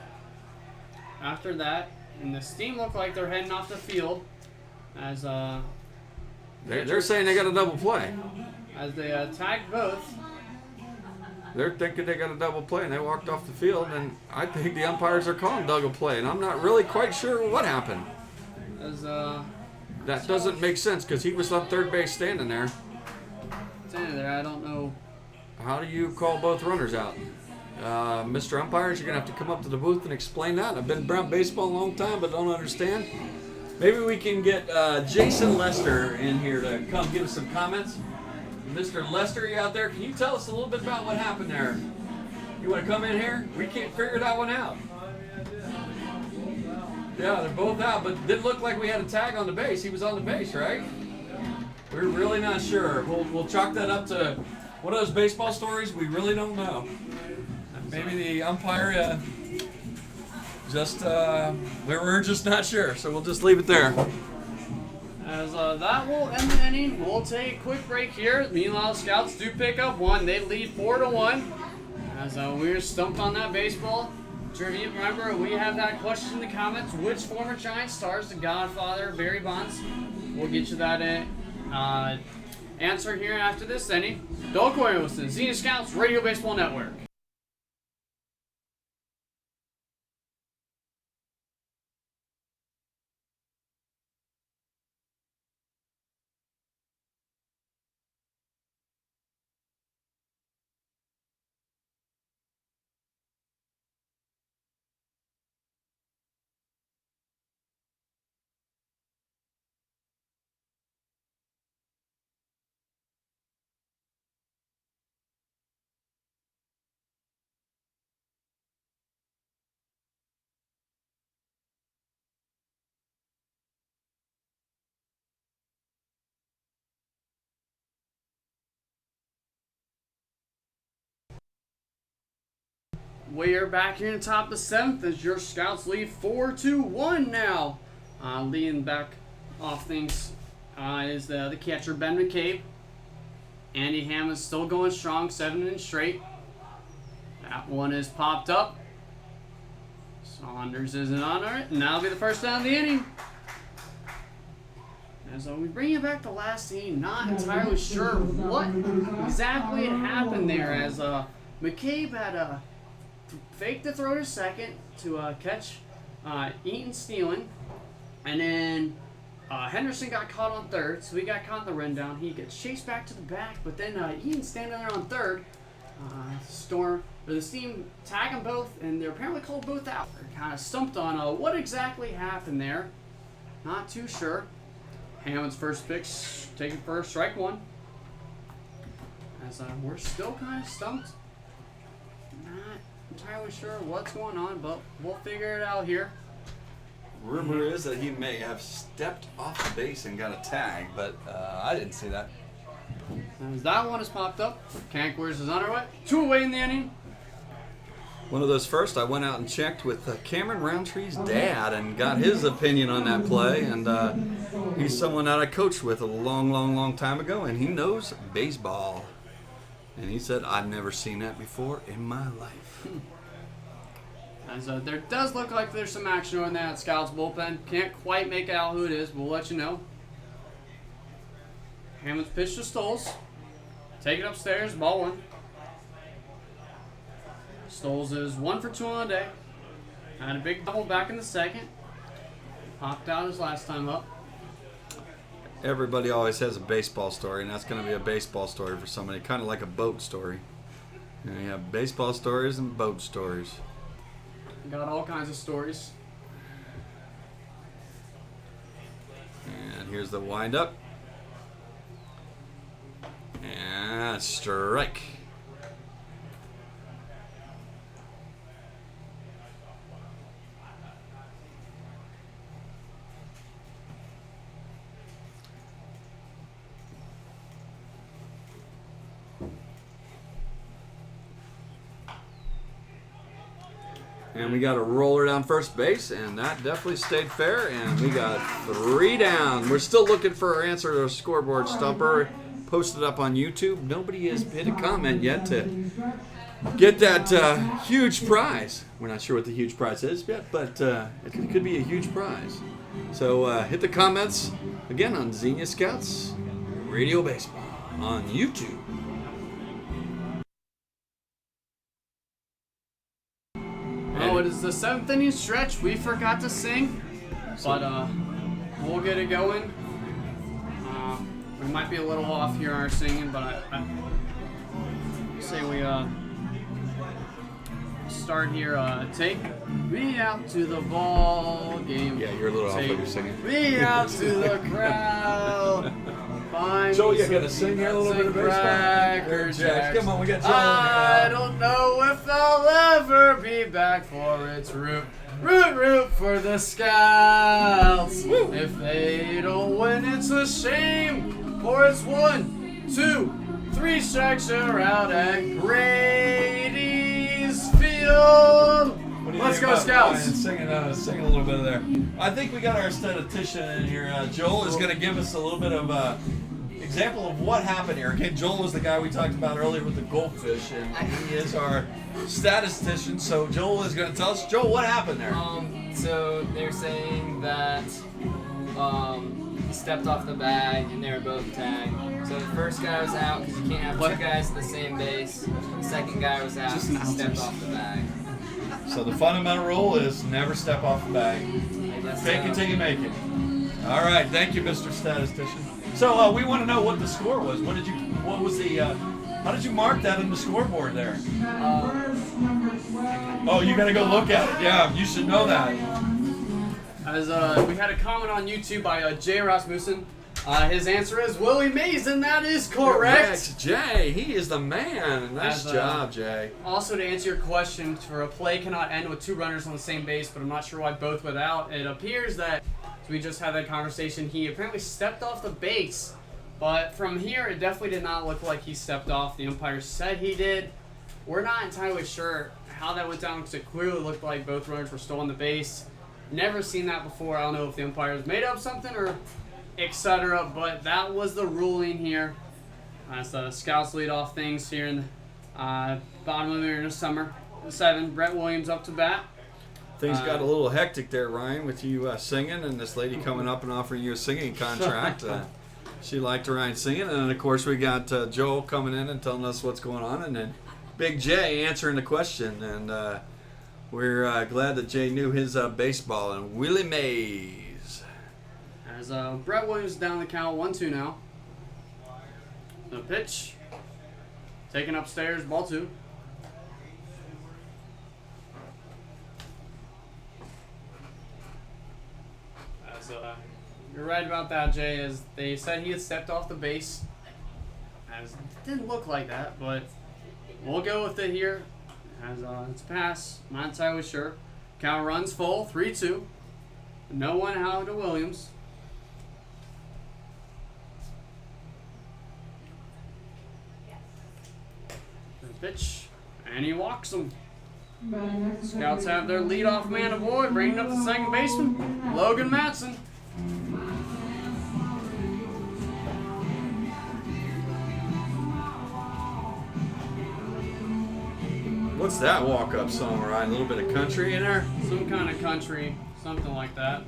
After that, and the team looked like they're heading off the field as They're saying they got a double play. as they tagged both. They're thinking they got a double play, and they walked off the field, and I think the umpires are calling double play, and I'm not really quite sure what happened. As That doesn't make sense because he was on third base standing there. standing there, I don't know. How do you call both runners out? Mr. Umpires, you're going to have to come up to the booth and explain that. I've been around baseball a long time, but don't understand. Maybe we can get Jason Lester in here to come give us some comments. Mr. Lester, you out there? Can you tell us a little bit about what happened there? You want to come in here? We can't figure that one out. Yeah, they're both out, but it didn't look like we had a tag on the base. He was on the base, right? We're really not sure. We'll chalk that up to one of those baseball stories we really don't know. Maybe the umpire we're just not sure, so we'll just leave it there. As that will end the inning, we'll take a quick break here. Meanwhile, Scouts do pick up one. They lead 4-1. As we were stumped on that baseball trivia. Remember, we have that question in the comments. Which former Giant stars the Godfather, Barry Bonds? We'll get you that answer here after this inning. Don't go anywhere. Listen, Xenia Scouts Radio Baseball Network. We are back here in the top of the 7th as your Scouts lead 4-1 now. Leading back off things is the catcher, Ben McCabe. Andy Hammond's still going strong, 7 innings straight. That one is popped up. Saunders isn't on it, and that'll be the first down of the inning. As we bring it back to last inning, not entirely sure what exactly had happened there, as McCabe had faked the throw to second to catch Eaton stealing, and then Henderson got caught on third, so he got caught in the rundown. He gets chased back to the back, but then Eaton standing there on third. The Steam tag them both, and they're apparently called both out. They're kind of stumped on what exactly happened there. Not too sure. Hammond's first pitch, taken first, strike one. As we're still kind of stumped. Not entirely sure what's going on, but we'll figure it out here. Rumor is that he may have stepped off the base and got a tag, but I didn't see that. As that one has popped up, Kankwers is on our way. 2 away in the inning. One of those first, I went out and checked with Cameron Roundtree's dad and got his opinion on that play. And he's someone that I coached with a long time ago, and he knows baseball. And he said, I've never seen that before in my life. As there does look like there's some action on that Scouts bullpen. Can't quite make out who it is, but we'll let you know. Hammond's pitch to Stoles. Take it upstairs, ball one. Stoles is 1 for 2 on the day. Had a big double back in the second. Popped out his last time up. Everybody always has a baseball story, and that's going to be a baseball story for somebody, kind of like a boat story. You have baseball stories and boat stories. Got all kinds of stories. And here's the windup. And strike. And we got a roller down first base, and that definitely stayed fair, and we got 3 down. We're still looking for our answer to a scoreboard stumper. Posted up on YouTube. Nobody has hit a comment yet to get that huge prize. We're not sure what the huge prize is yet, but it could be a huge prize. So hit the comments again on Xenia Scouts Radio Baseball on YouTube. Oh, it is the 7th inning stretch. We forgot to sing, but we'll get it going. We might be a little off here on our singing, but I say we start here. Take me out to the ball game. Yeah, you're a little off Take what you're singing. me out to the crowd. Find 90s. Joel, you gotta sing here a little bit of baseball. Cracker Jacks. Come on, we got Joel I in here. don't know if I'll ever be back for its root. Root for the Scouts. If they don't win, it's a shame. For it's 1, 2, 3 strikes are out at Grady's Field. What do you Let's think go, about Scouts. Ryan singing a little bit of there. I think we got our statistician in here. Joel is going to give us a little bit of example of what happened here. Okay, Joel was the guy we talked about earlier with the goldfish, and he is our statistician. So Joel is going to tell us. Joel, what happened there? So they're saying that he stepped off the bag and they were both tagged. So the first guy was out because you can't have two guys at the same base. The second guy was out Just because he stepped announcers. off the bag. So the fundamental rule is never step off the bag. I guess Fake it till you make it. All right, thank you, Mr. Statistician. So we want to know what the score was. How did you mark that in the scoreboard there? First, number 12. Oh, you got to go look at it. Yeah, you should know that. As we had a comment on YouTube by Jay Rasmussen. His answer is Willie Mays, and that is correct. Jay, he is the man. Nice As, job, Jay. Also, to answer your question, for a play cannot end with 2 runners on the same base, but I'm not sure why both without. It appears that, we just had that conversation, he apparently stepped off the base. But from here, it definitely did not look like he stepped off. The umpire said he did. We're not entirely sure how that went down because it clearly looked like both runners were still on the base. Never seen that before. I don't know if the umpires made up something or etc. But that was the ruling here. As the Scouts lead off things here in the bottom of the summer. 7, Brett Williams up to bat. Things got a little hectic there, Ryan, with you singing and this lady coming up and offering you a singing contract. She liked Ryan singing, and then of course we got Joel coming in and telling us what's going on, and then Big Jay answering the question. And we're glad that Jay knew his baseball. And Willie Mays. As Brett Williams down the count, 1-2 now. The pitch. Taken upstairs, ball 2. As you're right about that, Jay, as they said he had stepped off the base. As it didn't look like that, but we'll go with it here. As it's a pass, not entirely sure. Count runs full, 3-2. No one out to Williams. The pitch, and he walks him. Scouts have their leadoff man aboard, bringing up the second baseman, Logan Matson. What's that walk-up song, Ryan? A little bit of country in there? Some kind of country, something like that.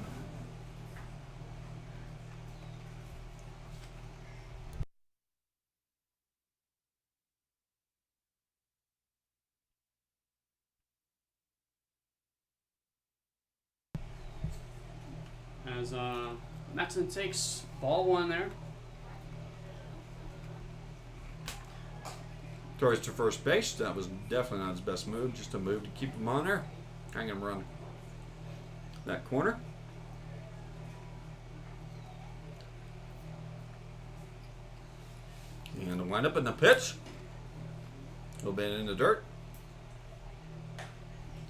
As Matson takes ball 1 there. Towards to first base. That was definitely not his best move. Just a move to keep him on there. Hang him run that corner. And to wind up in the pitch. A little bit in the dirt.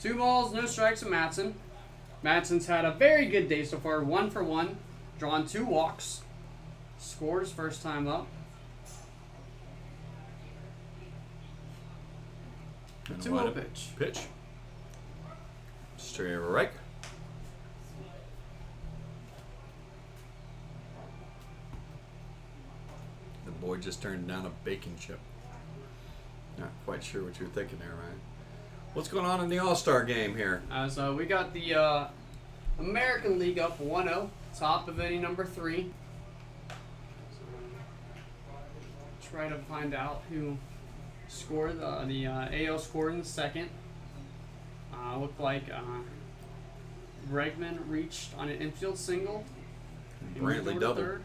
2 balls, no strikes to Matson. Matson's had a very good day so far. 1 for 1. Drawn 2 walks. Scores first time up. And 2-0 wind up pitch. Pitch. Straight over right. The boy just turned down a bacon chip. Not quite sure what you're thinking there, Ryan. What's going on in the All-Star game here? As we got the American League up 1-0. Top of inning number 3. Try to find out who scored. The AL scored in the second. Looked like Bregman reached on an infield single. He moved Brantley over to doubled. third.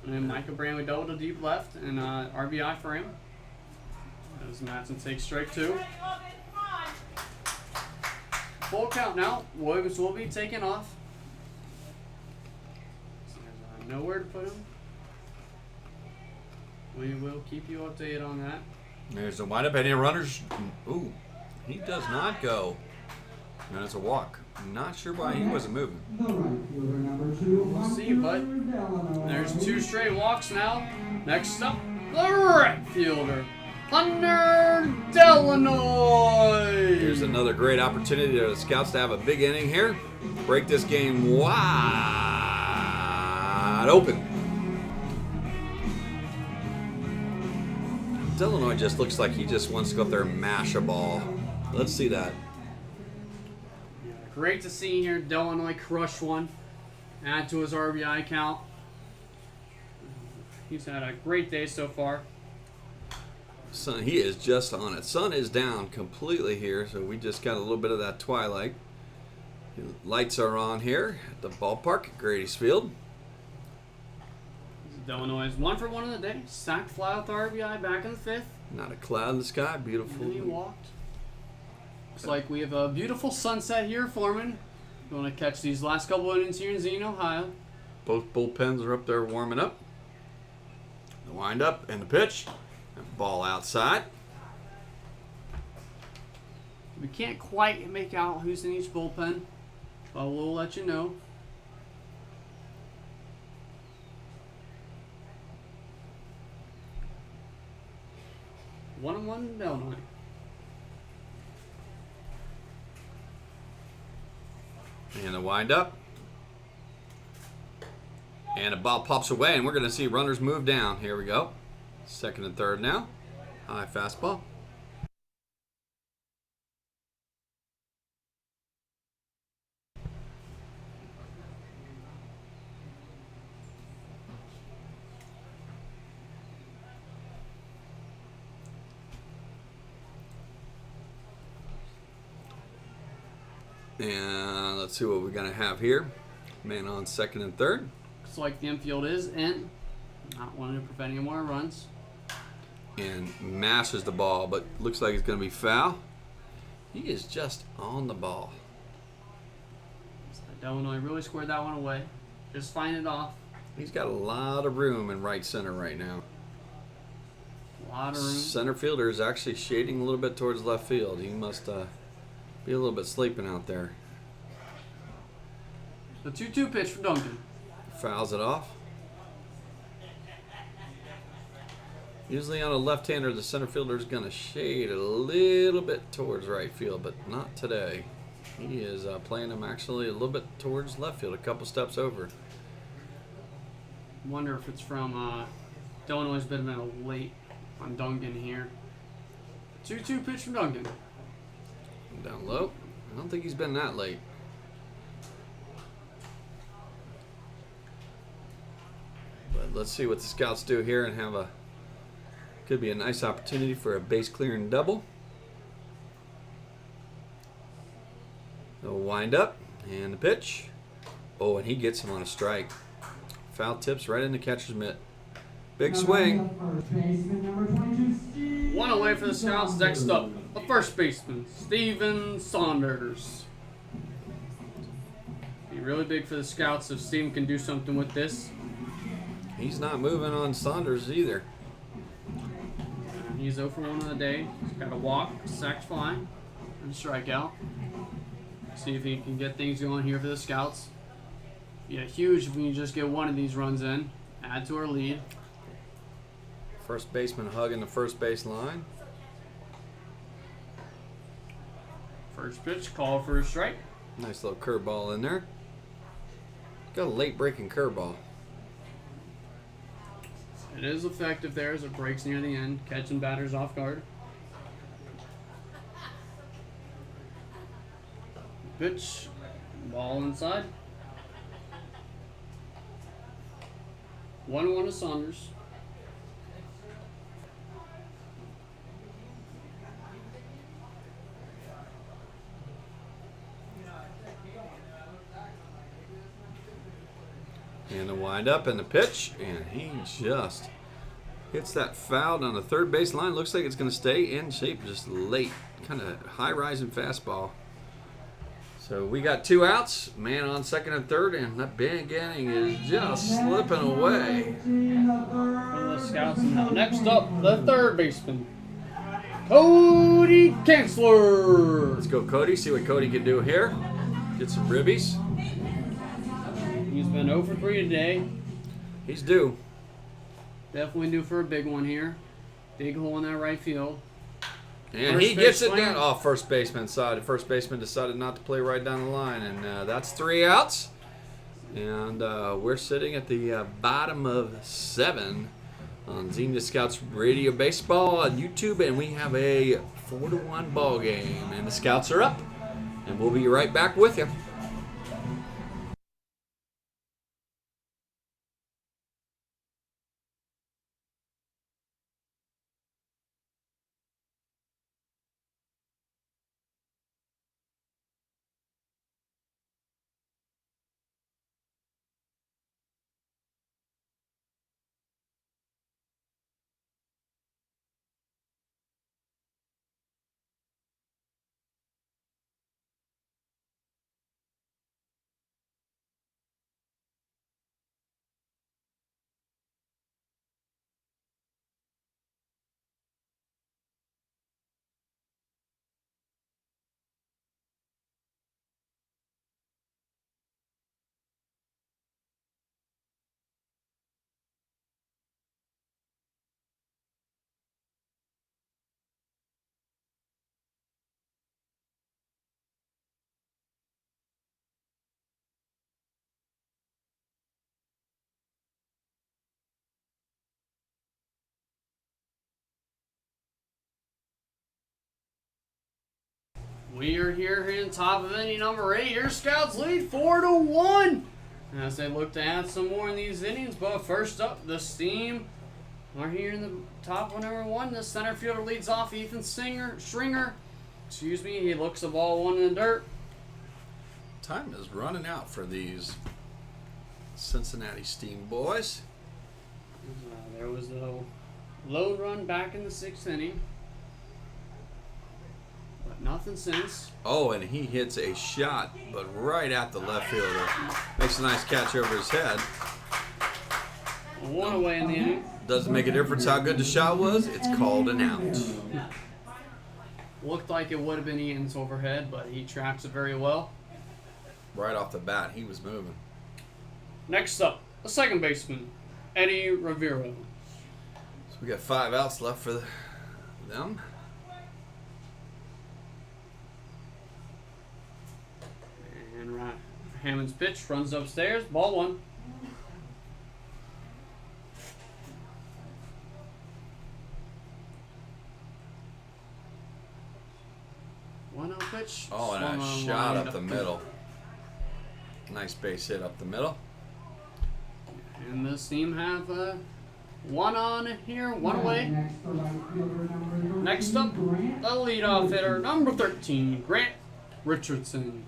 And then Micah Brantley doubled to deep left and RBI for him. As Matson takes strike 2. Full count now. Williams will be taken off. So there's nowhere to put him. We will keep you updated on that. There's the windup. Any runners? Ooh, he does not go. And it's a walk. Not sure why he wasn't moving. The right fielder, number 2, We'll see, bud. Hunter Delano. There's 2 straight walks now. Next up, the right fielder, Hunter Delano. Here's another great opportunity for the Scouts to have a big inning here. Break this game wide open. Delano just looks like he just wants to go up there and mash a ball. Let's see that. Great to see here. Delano crush one. Add to his RBI count. He's had a great day so far. Sun, he is just on it. Sun is down completely here, so we just got a little bit of that twilight. Lights are on here at the ballpark at Grady's Field. Delano is 1 for 1 in the day. Sacked fly out the RBI back in the 5th. Not a cloud in the sky. Beautiful. And he walked. Looks like we have a beautiful sunset here, Foreman. Going to catch these last couple innings here in Xenia, Ohio. Both bullpens are up there warming up. The wind up and the pitch. And ball outside. We can't quite make out who's in each bullpen, but we'll let you know. One and one, Illinois. And the wind up. And the ball pops away, and we're going to see runners move down. Here we go. Second and third now. High fastball. And let's see what we're going to have here. Man on second and third. Looks like the infield is in. Not wanting to prevent any more runs. And mashes the ball, but looks like it's going to be foul. He is just on the ball. Illinois really squared that one away. Just find it off. He's got a lot of room in right center right now. A lot of room. Center fielder is actually shading a little bit towards left field. He must be a little bit sleeping out there. The 2-2 pitch for Duncan. Fouls it off. Usually on a left-hander, the center fielder is going to shade a little bit towards right field, but not today. He is playing him actually a little bit towards left field, a couple steps over. Wonder if it's from Illinois' been a late on Duncan here. 2-2 pitch from Duncan. Down low. I don't think he's been that late. But let's see what the Scouts do here and have a could be a nice opportunity for a base clearing double. They'll wind up and the pitch. Oh, and he gets him on a strike. Foul tips right in the catcher's mitt. Big swing. First baseman, number 22, Steve One away for the Scouts. Next up, the first baseman, Steven Saunders. Be really big for the Scouts if Steven can do something with this. He's not moving on Saunders either. He's 0 for 1 on the day. He's got a walk, sacked fly, and a strikeout. See if he can get things going here for the Scouts. Yeah, huge if we can just get one of these runs in. Add to our lead. First baseman hugging the first base line. First pitch, call for a strike. Nice little curveball in there. Got a late breaking curveball. It is effective there as it breaks near the end, catching batters off guard. Pitch, ball inside. 1-1 to Saunders. And the wind up and the pitch, and he just hits that foul down the third base line. Looks like it's going to stay in shape just late. Kind of high rising fastball. So we got 2 outs, man on second and third, and that big inning is just slipping away. For the Scouts. Now, next up, the third baseman, Cody Kanzler. Let's go, Cody. See what Cody can do here. Get some ribbies. He's been 0 for 3 today. He's due. Definitely due for a big one here. Big hole in that right field. And First he gets base it swing. down. Oh, first baseman side. First baseman decided not to play right down the line, and that's 3 outs. And we're sitting at the bottom of 7 on Xenia Scouts Radio Baseball on YouTube, and we have a 4-1 ball game, and the Scouts are up. And we'll be right back with you. We are here in top of inning number 8. Your Scouts lead 4-1. As they look to add some more in these innings, but first up, the Steam are here in the top of number 1. The center fielder leads off, Ethan Stringer. Excuse me, he looks the ball one in the dirt. Time is running out for these Cincinnati Steam boys. There was the lone run back in the 6th inning. But nothing since. Oh, and he hits a shot, but right at the left fielder. Makes a nice catch over his head. One away in the inning. Doesn't make a difference how good the shot was. It's called an out. Looked like it would have been Eaton's overhead, but he tracks it very well. Right off the bat, he was moving. Next up, the second baseman, Eddie Rivera. So we got 5 outs left for them. And Hammond's pitch runs upstairs. Ball 1. One out pitch. Oh, and swung a on shot line up the middle. Nice base hit up the middle. And this team have one on here, one away. Next up, the leadoff hitter, number 13, Grant Richardson.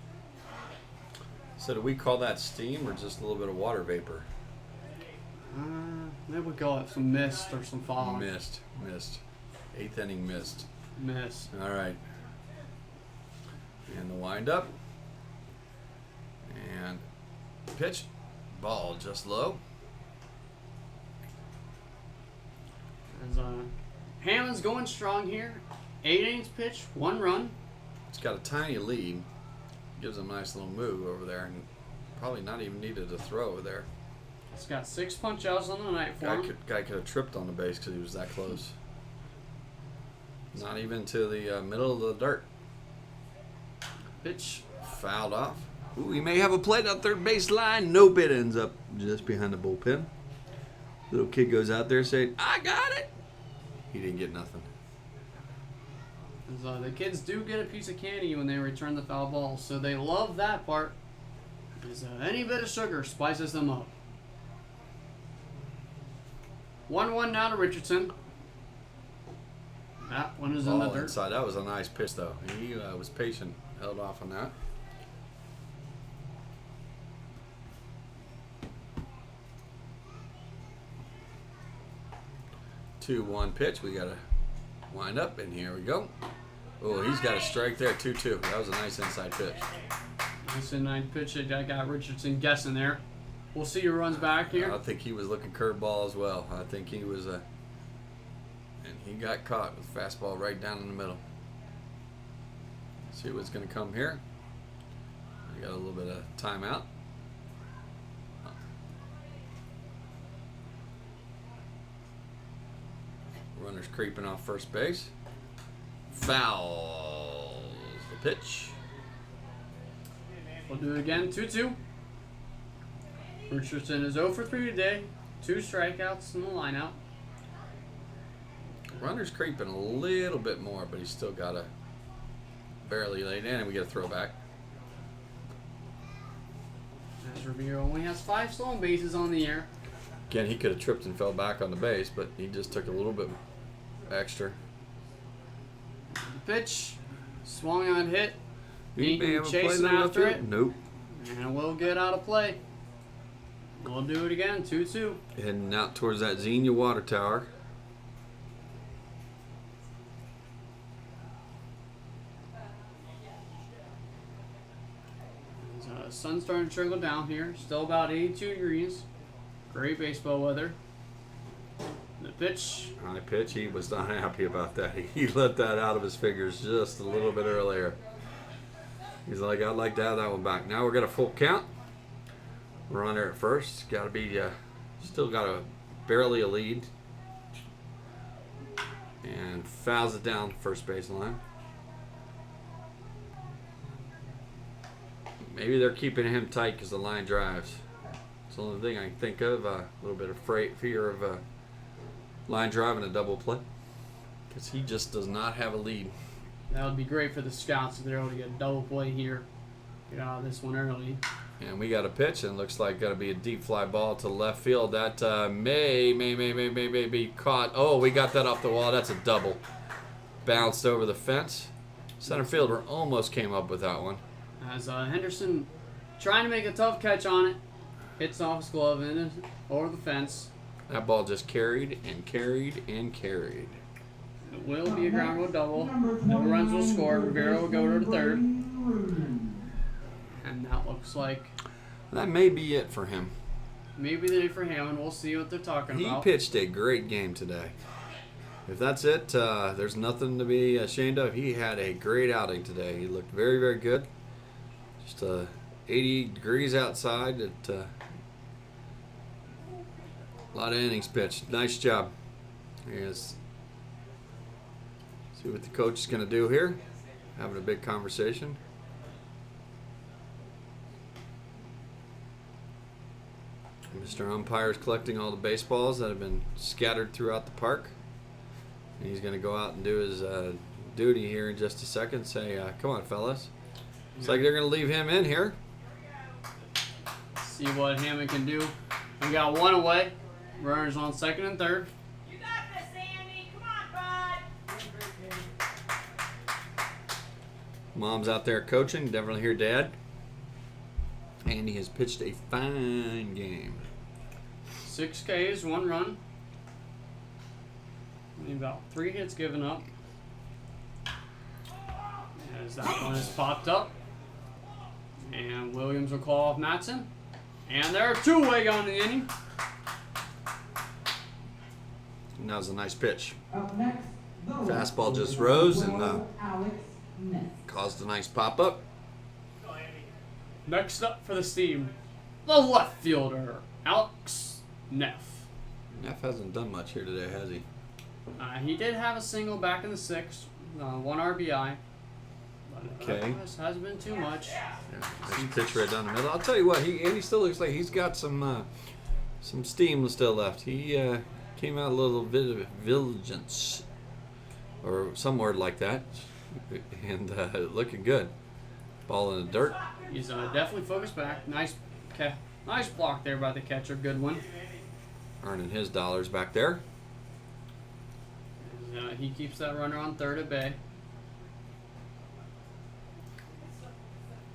So do we call that steam or just a little bit of water vapor? Maybe we call it some mist or some fog. Mist. 8th inning mist. Mist. All right. And the windup. And pitch. Ball just low. As Hammond's going strong here. 8 innings pitch, 1 run. It's got a tiny lead. Gives him a nice little move over there, and probably not even needed to throw over there. It's got 6 punch outs on the night for him. Guy could have tripped on the base because he was that close. Not even to the middle of the dirt. Pitch. Fouled off. Ooh, he may have a play down third base line. Nope, it ends up just behind the bullpen. Little kid goes out there saying, "I got it." He didn't get nothing. As, the kids do get a piece of candy when they return the foul ball, so they love that part. As, any bit of sugar spices them up. 1-1 now to Richardson. That one is in the Ball dirt. inside. That was a nice pitch, though. He was patient, held off on that. Two, 1 pitch. We got to wind up, and here we go. Oh, he's got a strike there, 2-2. That was a nice inside pitch. Nice inside pitch that got Richardson guessing there. We'll see who runs back here. I think he was looking curveball as well. I think he was and he got caught with fastball right down in the middle. See what's going to come here. We got a little bit of timeout. Runner's creeping off first base. Fouls the pitch. We'll do it again. 2-2. Richardson is 0 for 3 today. 2 strikeouts in the lineout. Runner's creeping a little bit more, but he's still got a barely laid in, and we get a throwback. As Rivera only has 5 stolen bases on the year. Again, he could have tripped and fell back on the base, but he just took a little bit extra. The pitch, swung on hit. He may have a play Chasing there after left it. field. Nope. And we'll get out of play. We'll do it again. 2-2. Heading out towards that Xenia water tower. Sun's starting to trickle down here. Still about 82 degrees. Great baseball weather. The pitch. High pitch. He was not happy about that. He let that out of his fingers just a little bit earlier. He's like, I'd like to have that one back. Now we're got a full count. We're on there at first. Got to be, still got barely a lead. And fouls it down first baseline. Maybe they're keeping him tight because the line drives. It's the only thing I can think of. A little bit of fear of line drive and a double play. Because he just does not have a lead. That would be great for the Scouts if they're able to get a double play here. Get out of this one early. And we got a pitch, and looks like got to be a deep fly ball to left field. That may be caught. Oh, we got that off the wall. That's a double. Bounced over the fence. Center fielder almost came up with that one. As Henderson trying to make a tough catch on it. Hits off his glove and over the fence. That ball just carried and carried and carried. It will be a ground rule double. No runs will score. Rivera will go to the third. And that looks like That may be it for him. maybe the day for him, and we'll see what they're talking He about. pitched a great game today. If that's it, there's nothing to be ashamed of. He had a great outing today. He looked very, very good. Just 80 degrees outside. A lot of innings pitched. Nice job. Yes. See what the coach is going to do here. Having a big conversation. Mr. Umpire is collecting all the baseballs that have been scattered throughout the park. And he's going to go out and do his duty here in just a second. Say, come on, fellas. It's like they're going to leave him in here. See what Hammond can do. We got one away. Runners on second and third. You got this, Andy. Come on, bud. Mom's out there coaching. Definitely hear Dad. And he has pitched a fine game. 6 Ks, 1 run. And about 3 hits given up. As that one is popped up. And Williams will call off Matson. And there are 2 away going to the inning. And that was a nice pitch. Up next, the Fastball just rose and Alex Neff. caused a nice pop up. Next up for the Steam, the left fielder, Alex Neff. Neff hasn't done much here today, has he? He did have a single back in the 6th, 1 RBI. But Okay. this hasn't been too much. Yeah, nice pitch right down the middle. I'll tell you what, Andy still looks like he's got some steam still left. He came out a little bit of vigilance, or some word like that, and looking good. Ball in the dirt. He's definitely focused back. Nice block there by the catcher. Good one. Earning his dollars back there. He keeps that runner on third at bay.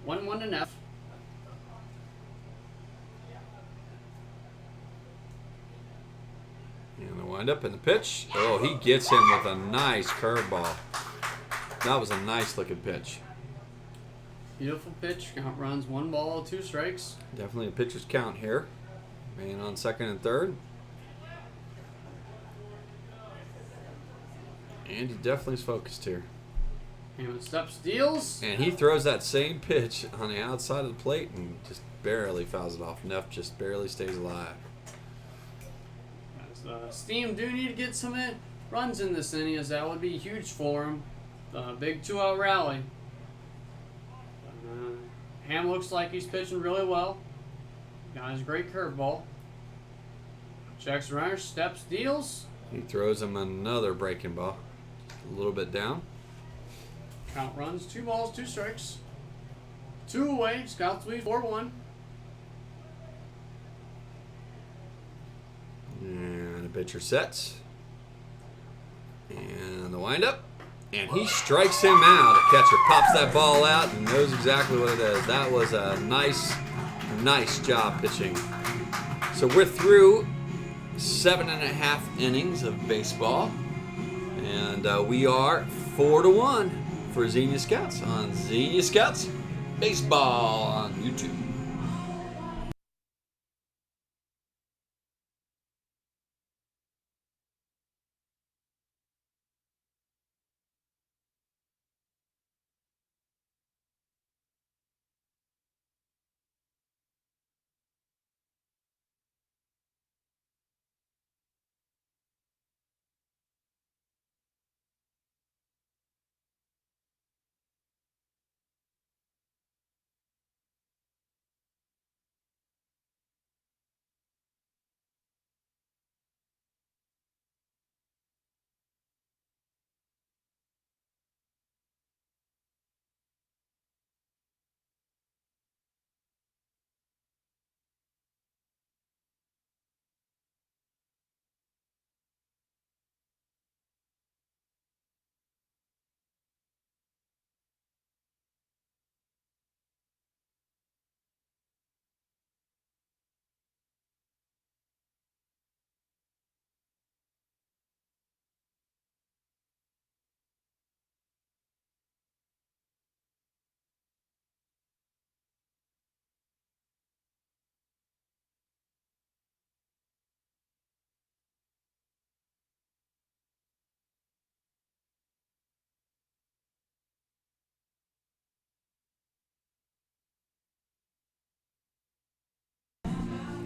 1-1 to Neff. And the windup and the pitch. Oh, he gets him with a nice curveball. That was a nice looking pitch. Beautiful pitch. Count runs, 1 ball, 2 strikes. Definitely a pitcher's count here. Man on second and third. And he definitely is focused here. And steps, deals. And he throws that same pitch on the outside of the plate and just barely fouls it off. Neff just barely stays alive. As, Steam do need to get some runs in this inning, as that would be huge for him. Big 2-out rally. Ham looks like he's pitching really well. Got his great curveball. Checks runner, steps, deals. He throws him another breaking ball. A little bit down. Count runs, 2 balls, 2 strikes. 2 away, Scouts lead 4-1. And the pitcher sets. And the windup. And he strikes him out. The catcher pops that ball out and knows exactly what it is. That was a nice job pitching. So we're through 7.5 innings of baseball. And we are 4-1 for Xenia Scouts on Xenia Scouts Baseball on YouTube.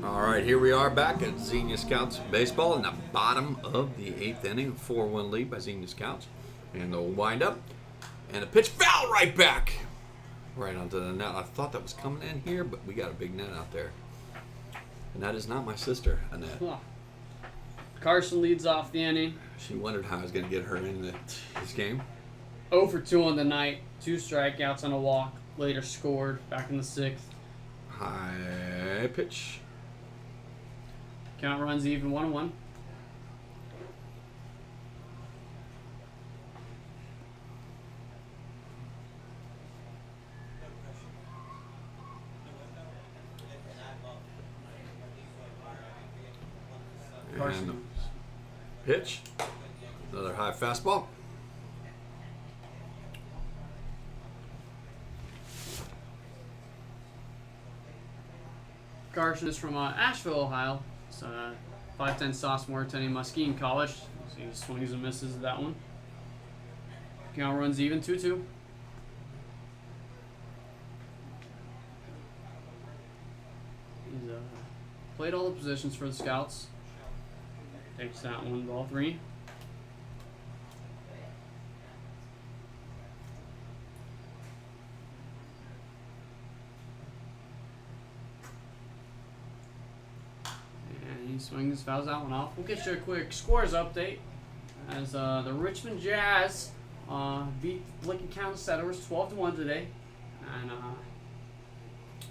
All right, here we are back at Xenia Scouts Baseball in the bottom of the 8th inning. 4-1 lead by Xenia Scouts. And the windup. And a pitch foul right back. Right onto the net. I thought that was coming in here, but we got a big net out there. And that is not my sister, Annette. Carson leads off the inning. She wondered how I was going to get her into this game. 0 for 2 on the night. 2 strikeouts and a walk. Later scored back in the 6th. High pitch. Count runs even, 1-1. Carson. And pitch. Another high fastball. Carson is from Asheville, Ohio. It's 5'10" sophomore attending Muskegon College. So he swings and misses at that one. Count runs even, 2-2. He's played all the positions for the Scouts. Takes that one, ball 3. And he swings, fouls that one off. We'll get you a quick scores update as the Richmond Jazz beat Lincoln County Settlers 12-1 today. And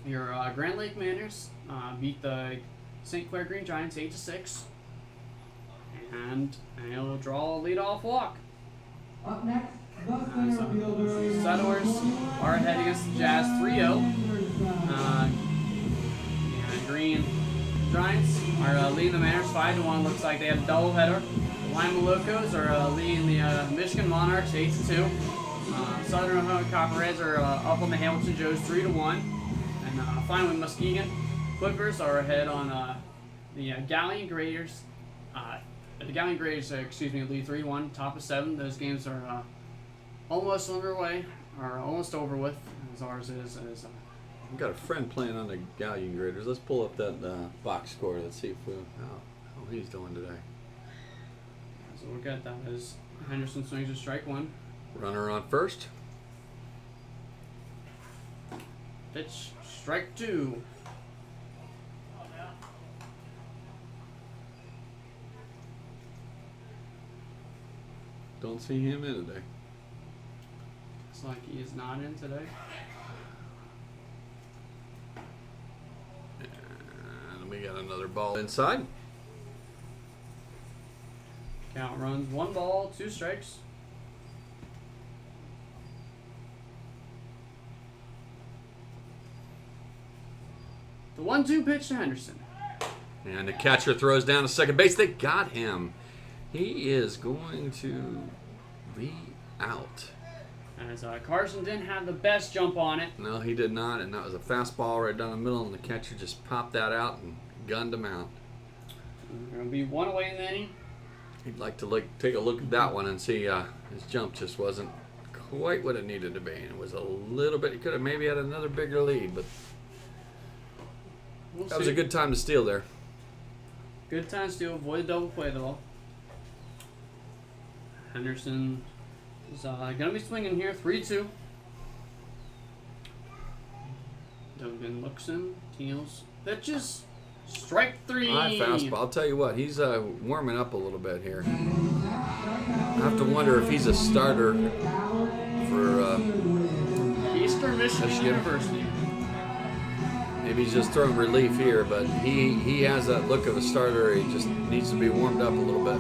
your Grand Lake Manors beat the St. Clair Green Giants 8-6. And he'll draw a leadoff walk. Up next, the center fielder. Settlers are ahead against the Jazz 3-0. Green Giants are leading the Manors 5-1. Looks like they have a doubleheader. The Lima Locos are leading the Michigan Monarchs 8-2. Southern Ohio Copperheads are up on the Hamilton Joes 3-1. And finally, Muskegon Clippers are ahead on The Galleon Graders, lead 3-1, top of 7. Those games are almost underway, or almost over with, as ours is. I've got a friend playing on the Galleon Graders. Let's pull up that box score. Let's see how he's doing today. So we'll get that as Henderson swings a strike 1. Runner on first. Pitch, strike 2. Don't see him in today. Looks like he is not in today. And we got another ball inside. Count runs 1 ball, 2 strikes. The 1-2 pitch to Henderson. And the catcher throws down to second base. They got him. He is going to be out. As Carson didn't have the best jump on it. No, he did not, and that was a fastball right down the middle, and the catcher just popped that out and gunned him out. There will be 1 away in the inning. He'd like to take a look at that one and see his jump just wasn't quite what it needed to be. And it was a little bit, he could have maybe had another bigger lead, but that was a good time to steal there. Good time to avoid the double play though. Henderson is going to be swinging here, 3-2. Duncan looks in, Teals pitches, strike 3. High fastball. I'll tell you what, he's warming up a little bit here. I have to wonder if he's a starter for Eastern Michigan University. maybe he's just throwing relief here, but he has that look of a starter. He just needs to be warmed up a little bit.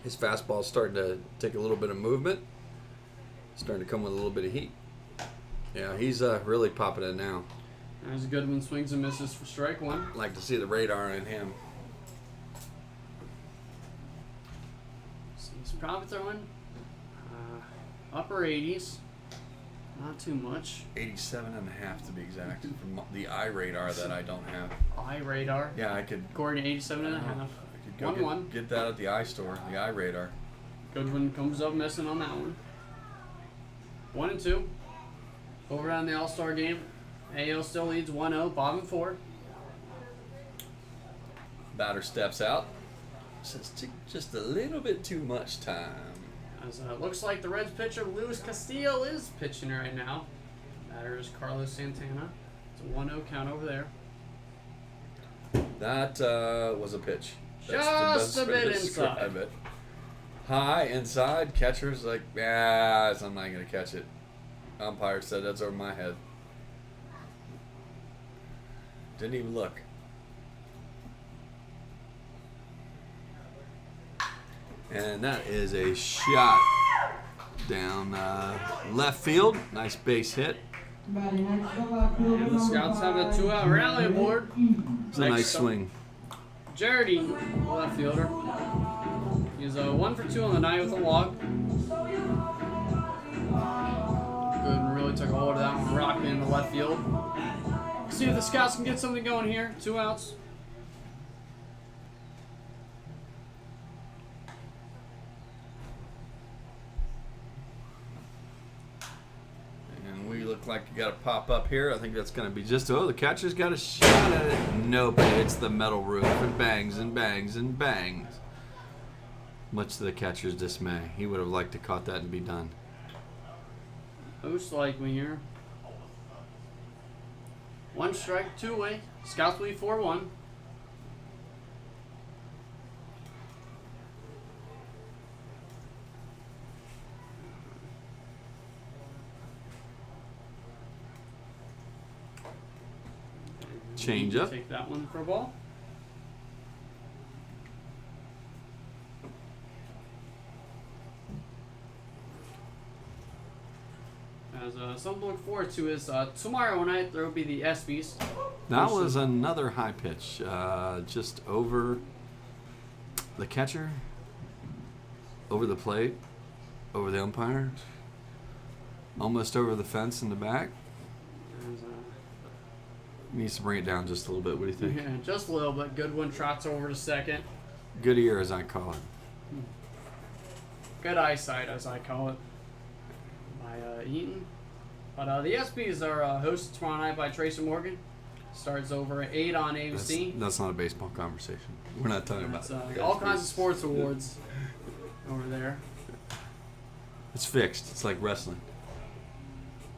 His fastball's starting to take a little bit of movement. Starting to come with a little bit of heat. Yeah, he's really popping it now. As Goodwin swings and misses for strike 1. Like to see the radar in him. So he's probably throwing upper 80s. Not too much. 87.5 to be exact. From the eye radar that I don't have. Eye radar. Yeah, I could. According to 87.5. I could go 1-1. get that at the eye store. The eye radar. Goodwin comes up missing on that one. 1-2. Over on the All-Star game. AO still leads 1-0, bottom 4. Batter steps out. Says just a little bit too much time. As it looks like the Reds pitcher Luis Castillo is pitching right now. Batter is Carlos Santana. It's a 1-0 count over there. That was a pitch. Just a bit way to describe inside. it. High inside. Catcher's like, I'm not going to catch it. Umpire said that's over my head. Didn't even look. And that is a shot down left field. Nice base hit. And the Scouts have a 2-out rally aboard. It's a nice swing. Jardy, left fielder. He's 1 for 2 on the night with a walk. Gooden really took a hold of that one, rocking into left field. See if the Scouts can get something going here. 2 outs. And we look like you got to pop up here. I think that's going to be just, the catcher's got a shot at it. Nope, it hits the metal roof and bangs and bangs and bangs. Much to the catcher's dismay. He would have liked to caught that and be done. Most likely here. 1 strike, 2 away. Scouts lead 4-1. Change up. Take that one for a ball. As something to look forward to is tomorrow night there will be the ESPYs. That was another high pitch. Just over the catcher, over the plate, over the umpire, almost over the fence in the back. Needs to bring it down just a little bit. What do you think? Yeah, just a little bit. Goodwin trots over to second. Good ear, as I call it. Good eyesight, as I call it, by Eaton. But the ESPYs are hosted tomorrow night by Tracy Morgan. Starts over at 8 on ABC. That's not a baseball conversation. We're not talking It's, about all kinds of sports awards over there. It's fixed. It's like wrestling.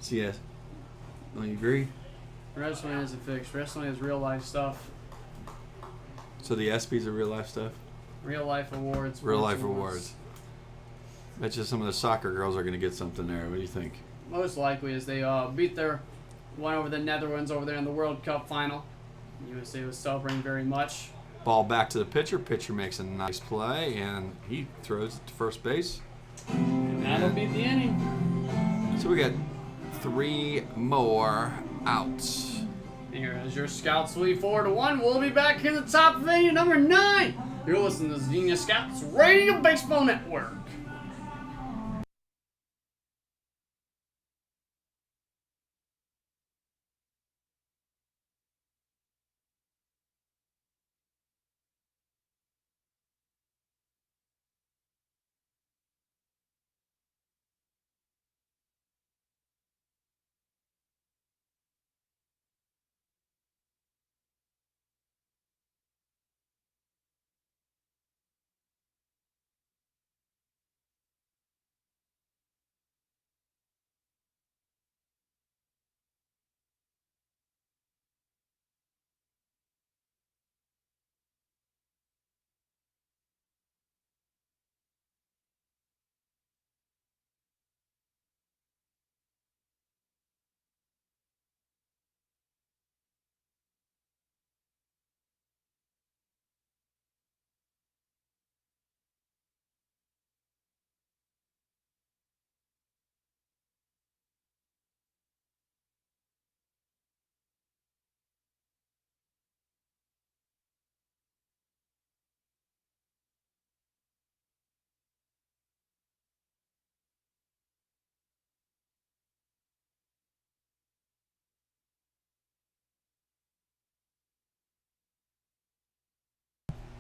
CS. Don't you agree? Wrestling isn't fixed. Wrestling is real life stuff. So the ESPYs are real life stuff? Real life awards. Real sports life awards. Bet you some of the soccer girls are going to get something there. What do you think? Most likely as they beat their one over the Netherlands over there in the World Cup final. USA was celebrating very much. Ball back to the pitcher. Pitcher makes a nice play, and he throws it to first base. And that'll be the inning. So we got 3 more outs. Here is your Scouts lead 4-1. We'll be back in the top of inning number 9. You're listening to Xenia Scouts Radio Baseball Network.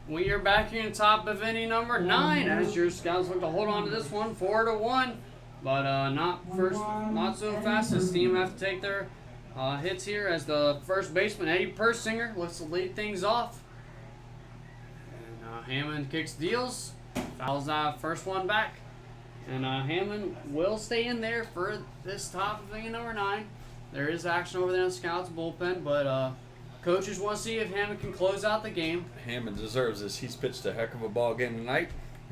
We are back here in top of inning number 9 as your Scouts look to hold on to this one 4-1, but not so fast as Steam have to take their hits here as the first baseman Eddie Persinger looks to lead things off. And Hammond kicks deals, fouls out first one back, and Hammond will stay in there for this top of inning number 9. There is action over there in the Scouts bullpen, but coaches want to see if Hammond can close out the game. Hammond deserves this. He's pitched a heck of a ball game tonight,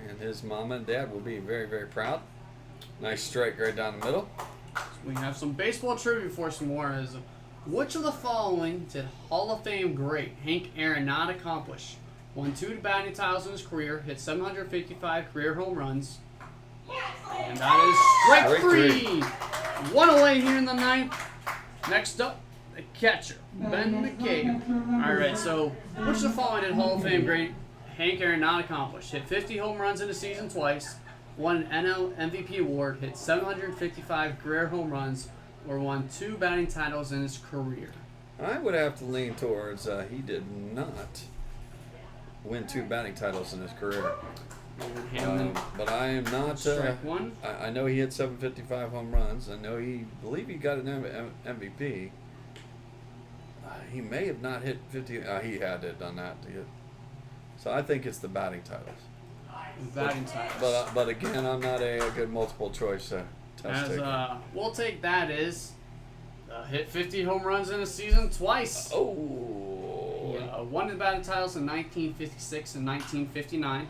and his mama and dad will be very, very proud. Nice strike right down the middle. We have some baseball trivia for some more. Is which of the following did Hall of Fame great Hank Aaron not accomplish? Won 2 batting titles in his career, hit 755 career home runs, and that is strike 3. 1 away here in the 9th. Next up, the catcher, Ben McCabe. All right, so which of the following did Hall of Fame great Hank Aaron not accomplish? Hit 50 home runs in a season twice, won an NL MVP award, hit 755 career home runs, or won 2 batting titles in his career? I would have to lean towards he did not win 2 batting titles in his career. But I am not. Strike 1. I know he hit 755 home runs. I know believe he got an MVP. He may have not hit 50. He had to have done that. So I think it's the batting titles. Batting titles. But again, I'm not a good multiple choice test taker. We'll take that as hit 50 home runs in a season twice. Oh. He won the batting titles in 1956 and 1959.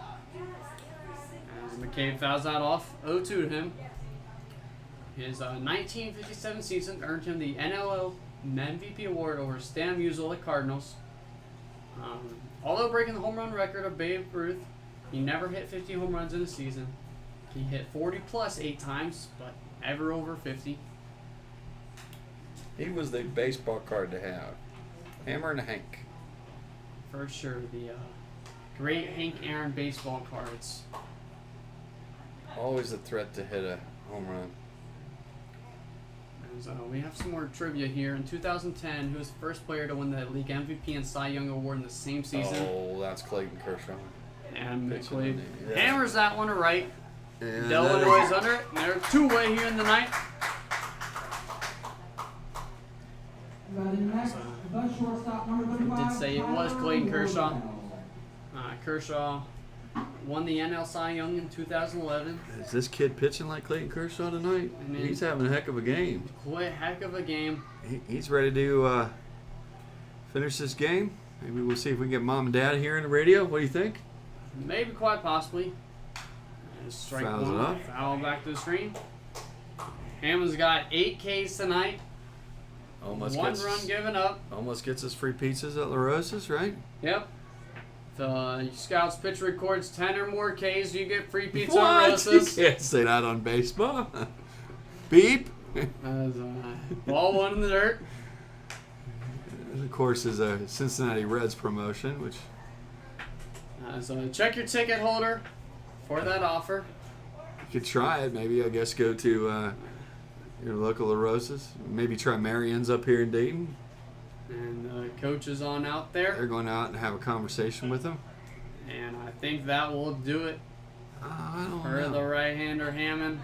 As McCabe fouls that off 0-2 to him. His 1957 season earned him the NL MVP award over Stan Musial at Cardinals. Although breaking the home run record of Babe Ruth, he never hit 50 home runs in a season. He hit 40 plus 8 times, but ever over 50. He was the baseball card to have. Hammer and Hank. For sure, the great Hank Aaron baseball cards. Always a threat to hit a home run. So we have some more trivia here. In 2010, who was the first player to win the league MVP and Cy Young Award in the same season? Oh, that's Clayton Kershaw. And Pitching McLeod the name. hammers that one to right. And Illinois is under it. And they're two-way here in the night. Batting next, the shortstop, number 35. I did say it was Clayton Kershaw. Kershaw won the NL Cy Young in 2011. Is this kid pitching like Clayton Kershaw tonight? I mean- He's having a heck of a game. Quite a heck of a game. He's ready to finish this game. Maybe we'll see if we can get mom and dad here in the radio. What do you think? Maybe quite possibly. And strike Fouls one. it up. Foul back to the screen. Hammond's got 8 Ks tonight. Almost One gets run given up. Almost gets us free pizzas at La Rosa's, right? Yep. The Scouts pitch records 10 or more Ks. You get free pizza on You Rosa's. can't say that on baseball. Beep. As, ball one in the dirt. And of course, is a Cincinnati Reds promotion, which So check your ticket holder for that offer. you could try it. Maybe, I guess, go to your local La Rosa's. Maybe try Marion's up here in Dayton. And coach is on out there. They're going out and have a conversation with them. And I think that will do it I don't for the know. right-hander Hammond.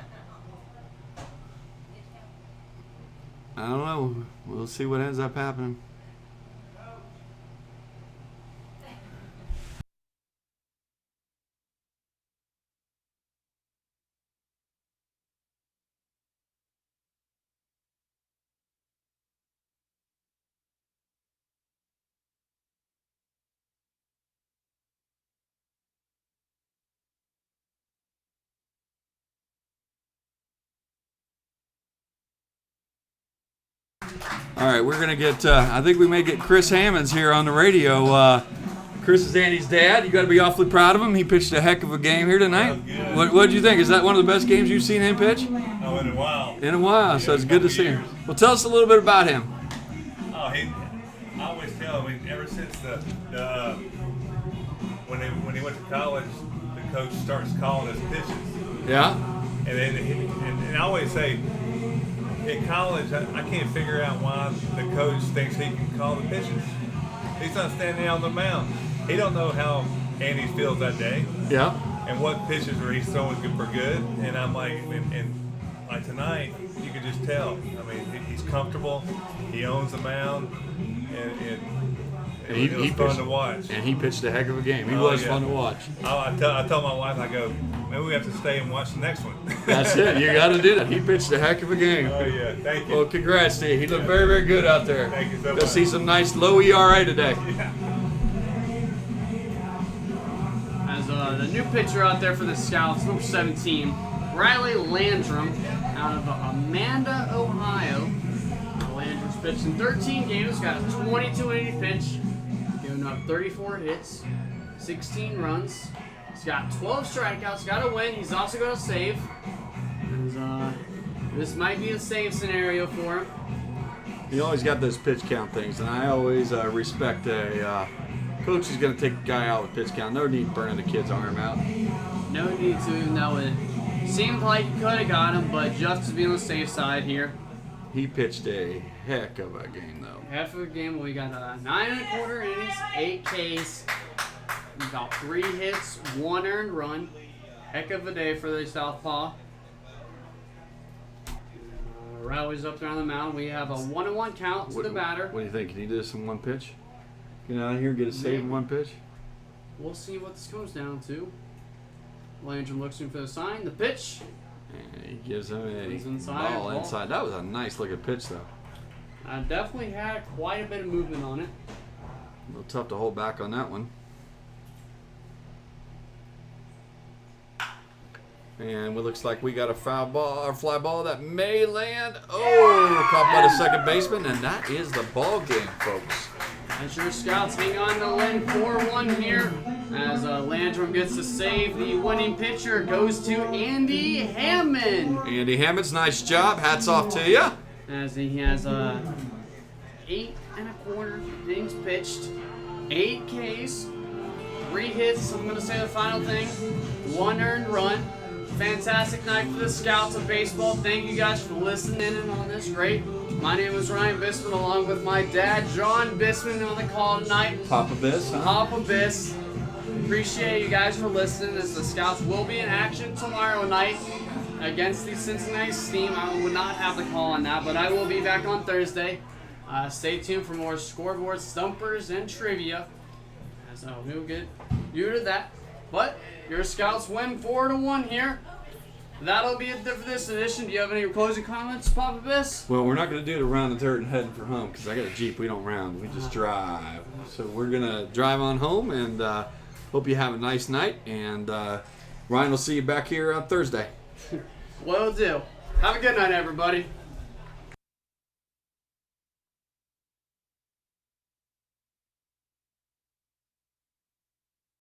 I don't know. We'll see what ends up happening. All right, we're gonna get. I think we may get Chris Hammonds here on the radio. Chris is Andy's dad. You got to be awfully proud of him. He pitched a heck of a game here tonight. Good. What did you think? Is that one of the best games you've seen him pitch Oh, in a while. in a while? So Yeah, it's good to couple see him. years. Well, tell us a little bit about him. Oh, I always tell him, ever since when he went to college, the coach starts calling us pitches. Yeah. And then and I always say, in college, I can't figure out why the coach thinks he can call the pitches. He's not standing on the mound. He don't know how Andy feels that day Yeah. and what pitches are he's throwing good for good. And I'm like, and like tonight, you could just tell. I mean, he's comfortable. He owns the mound, and it was fun to watch. And he pitched a heck of a game. He Oh, was yeah. fun to watch. I tell my wife, I go, maybe we have to stay and watch the next one. That's it. You got to do that. He pitched a heck of a game. Oh yeah, thank you. Well, congrats, Steve. He looked very, very good out there. Thank you so Go much. see some nice low ERA today. Yeah. As the new pitcher out there for the Scouts, number 17, Riley Landrum, out of Amanda, Ohio. Landrum's pitched in 13 games, got a 22 inning pitch, giving up 34 hits, 16 runs. He's got 12 strikeouts, got a win. He's also got a save. As, this might be a save scenario for him. You always got those pitch count things, and I always respect a coach is going to take a guy out with pitch count. No need burning the kid's arm out. No need to, even though it seemed like he could have got him, but just to be on the safe side here. He pitched a heck of a game, though. Half of the game, we got 9 1/4 innings, 8 Ks, about 3 hits, 1 earned run. Heck of a day for the Southpaw. Riley's up there on the mound. We have a 1-1 count to the batter. What do you think? Can he do this in one pitch? Get out of here and get a save in one pitch? We'll see what this comes down to. Landrum looks in for the sign. The pitch. And he gives him It's a inside. ball inside. That was a nice looking pitch, though. Definitely had quite a bit of movement on it. A little tough to hold back on that one. And it looks like we got a foul ball or fly ball that may land. Oh, caught by the second baseman, and that is the ball game, folks. As your Scouts hang on to win 4-1 here. As Landrum gets the save, the winning pitcher goes to Andy Hammond. Andy Hammond's nice job. Hats off to you. As he has 8 1/4 innings pitched, 8 Ks, 3 hits. I'm going to say the final thing. 1 earned run. fantastic night for the Scouts of baseball. Thank you guys for listening in on this. Great. My name is Ryan Bisman, along with my dad, John Bisman, on the call tonight. Papa Biss, huh? Papa Biss. Appreciate you guys for listening, as the Scouts will be in action tomorrow night against the Cincinnati Steam. I would not have the call on that, but I will be back on Thursday. Stay tuned for more scoreboard stumpers and trivia. So we'll get you to that. But your Scouts win 4-1 here. That'll be it for this edition. Do you have any closing comments, Papa Biss? Well, we're not going to do the round the dirt and heading for home because I got a Jeep. We don't round. We just drive. So we're going to drive on home, and hope you have a nice night. And Ryan will see you back here on Thursday. Will do. Have a good night, everybody.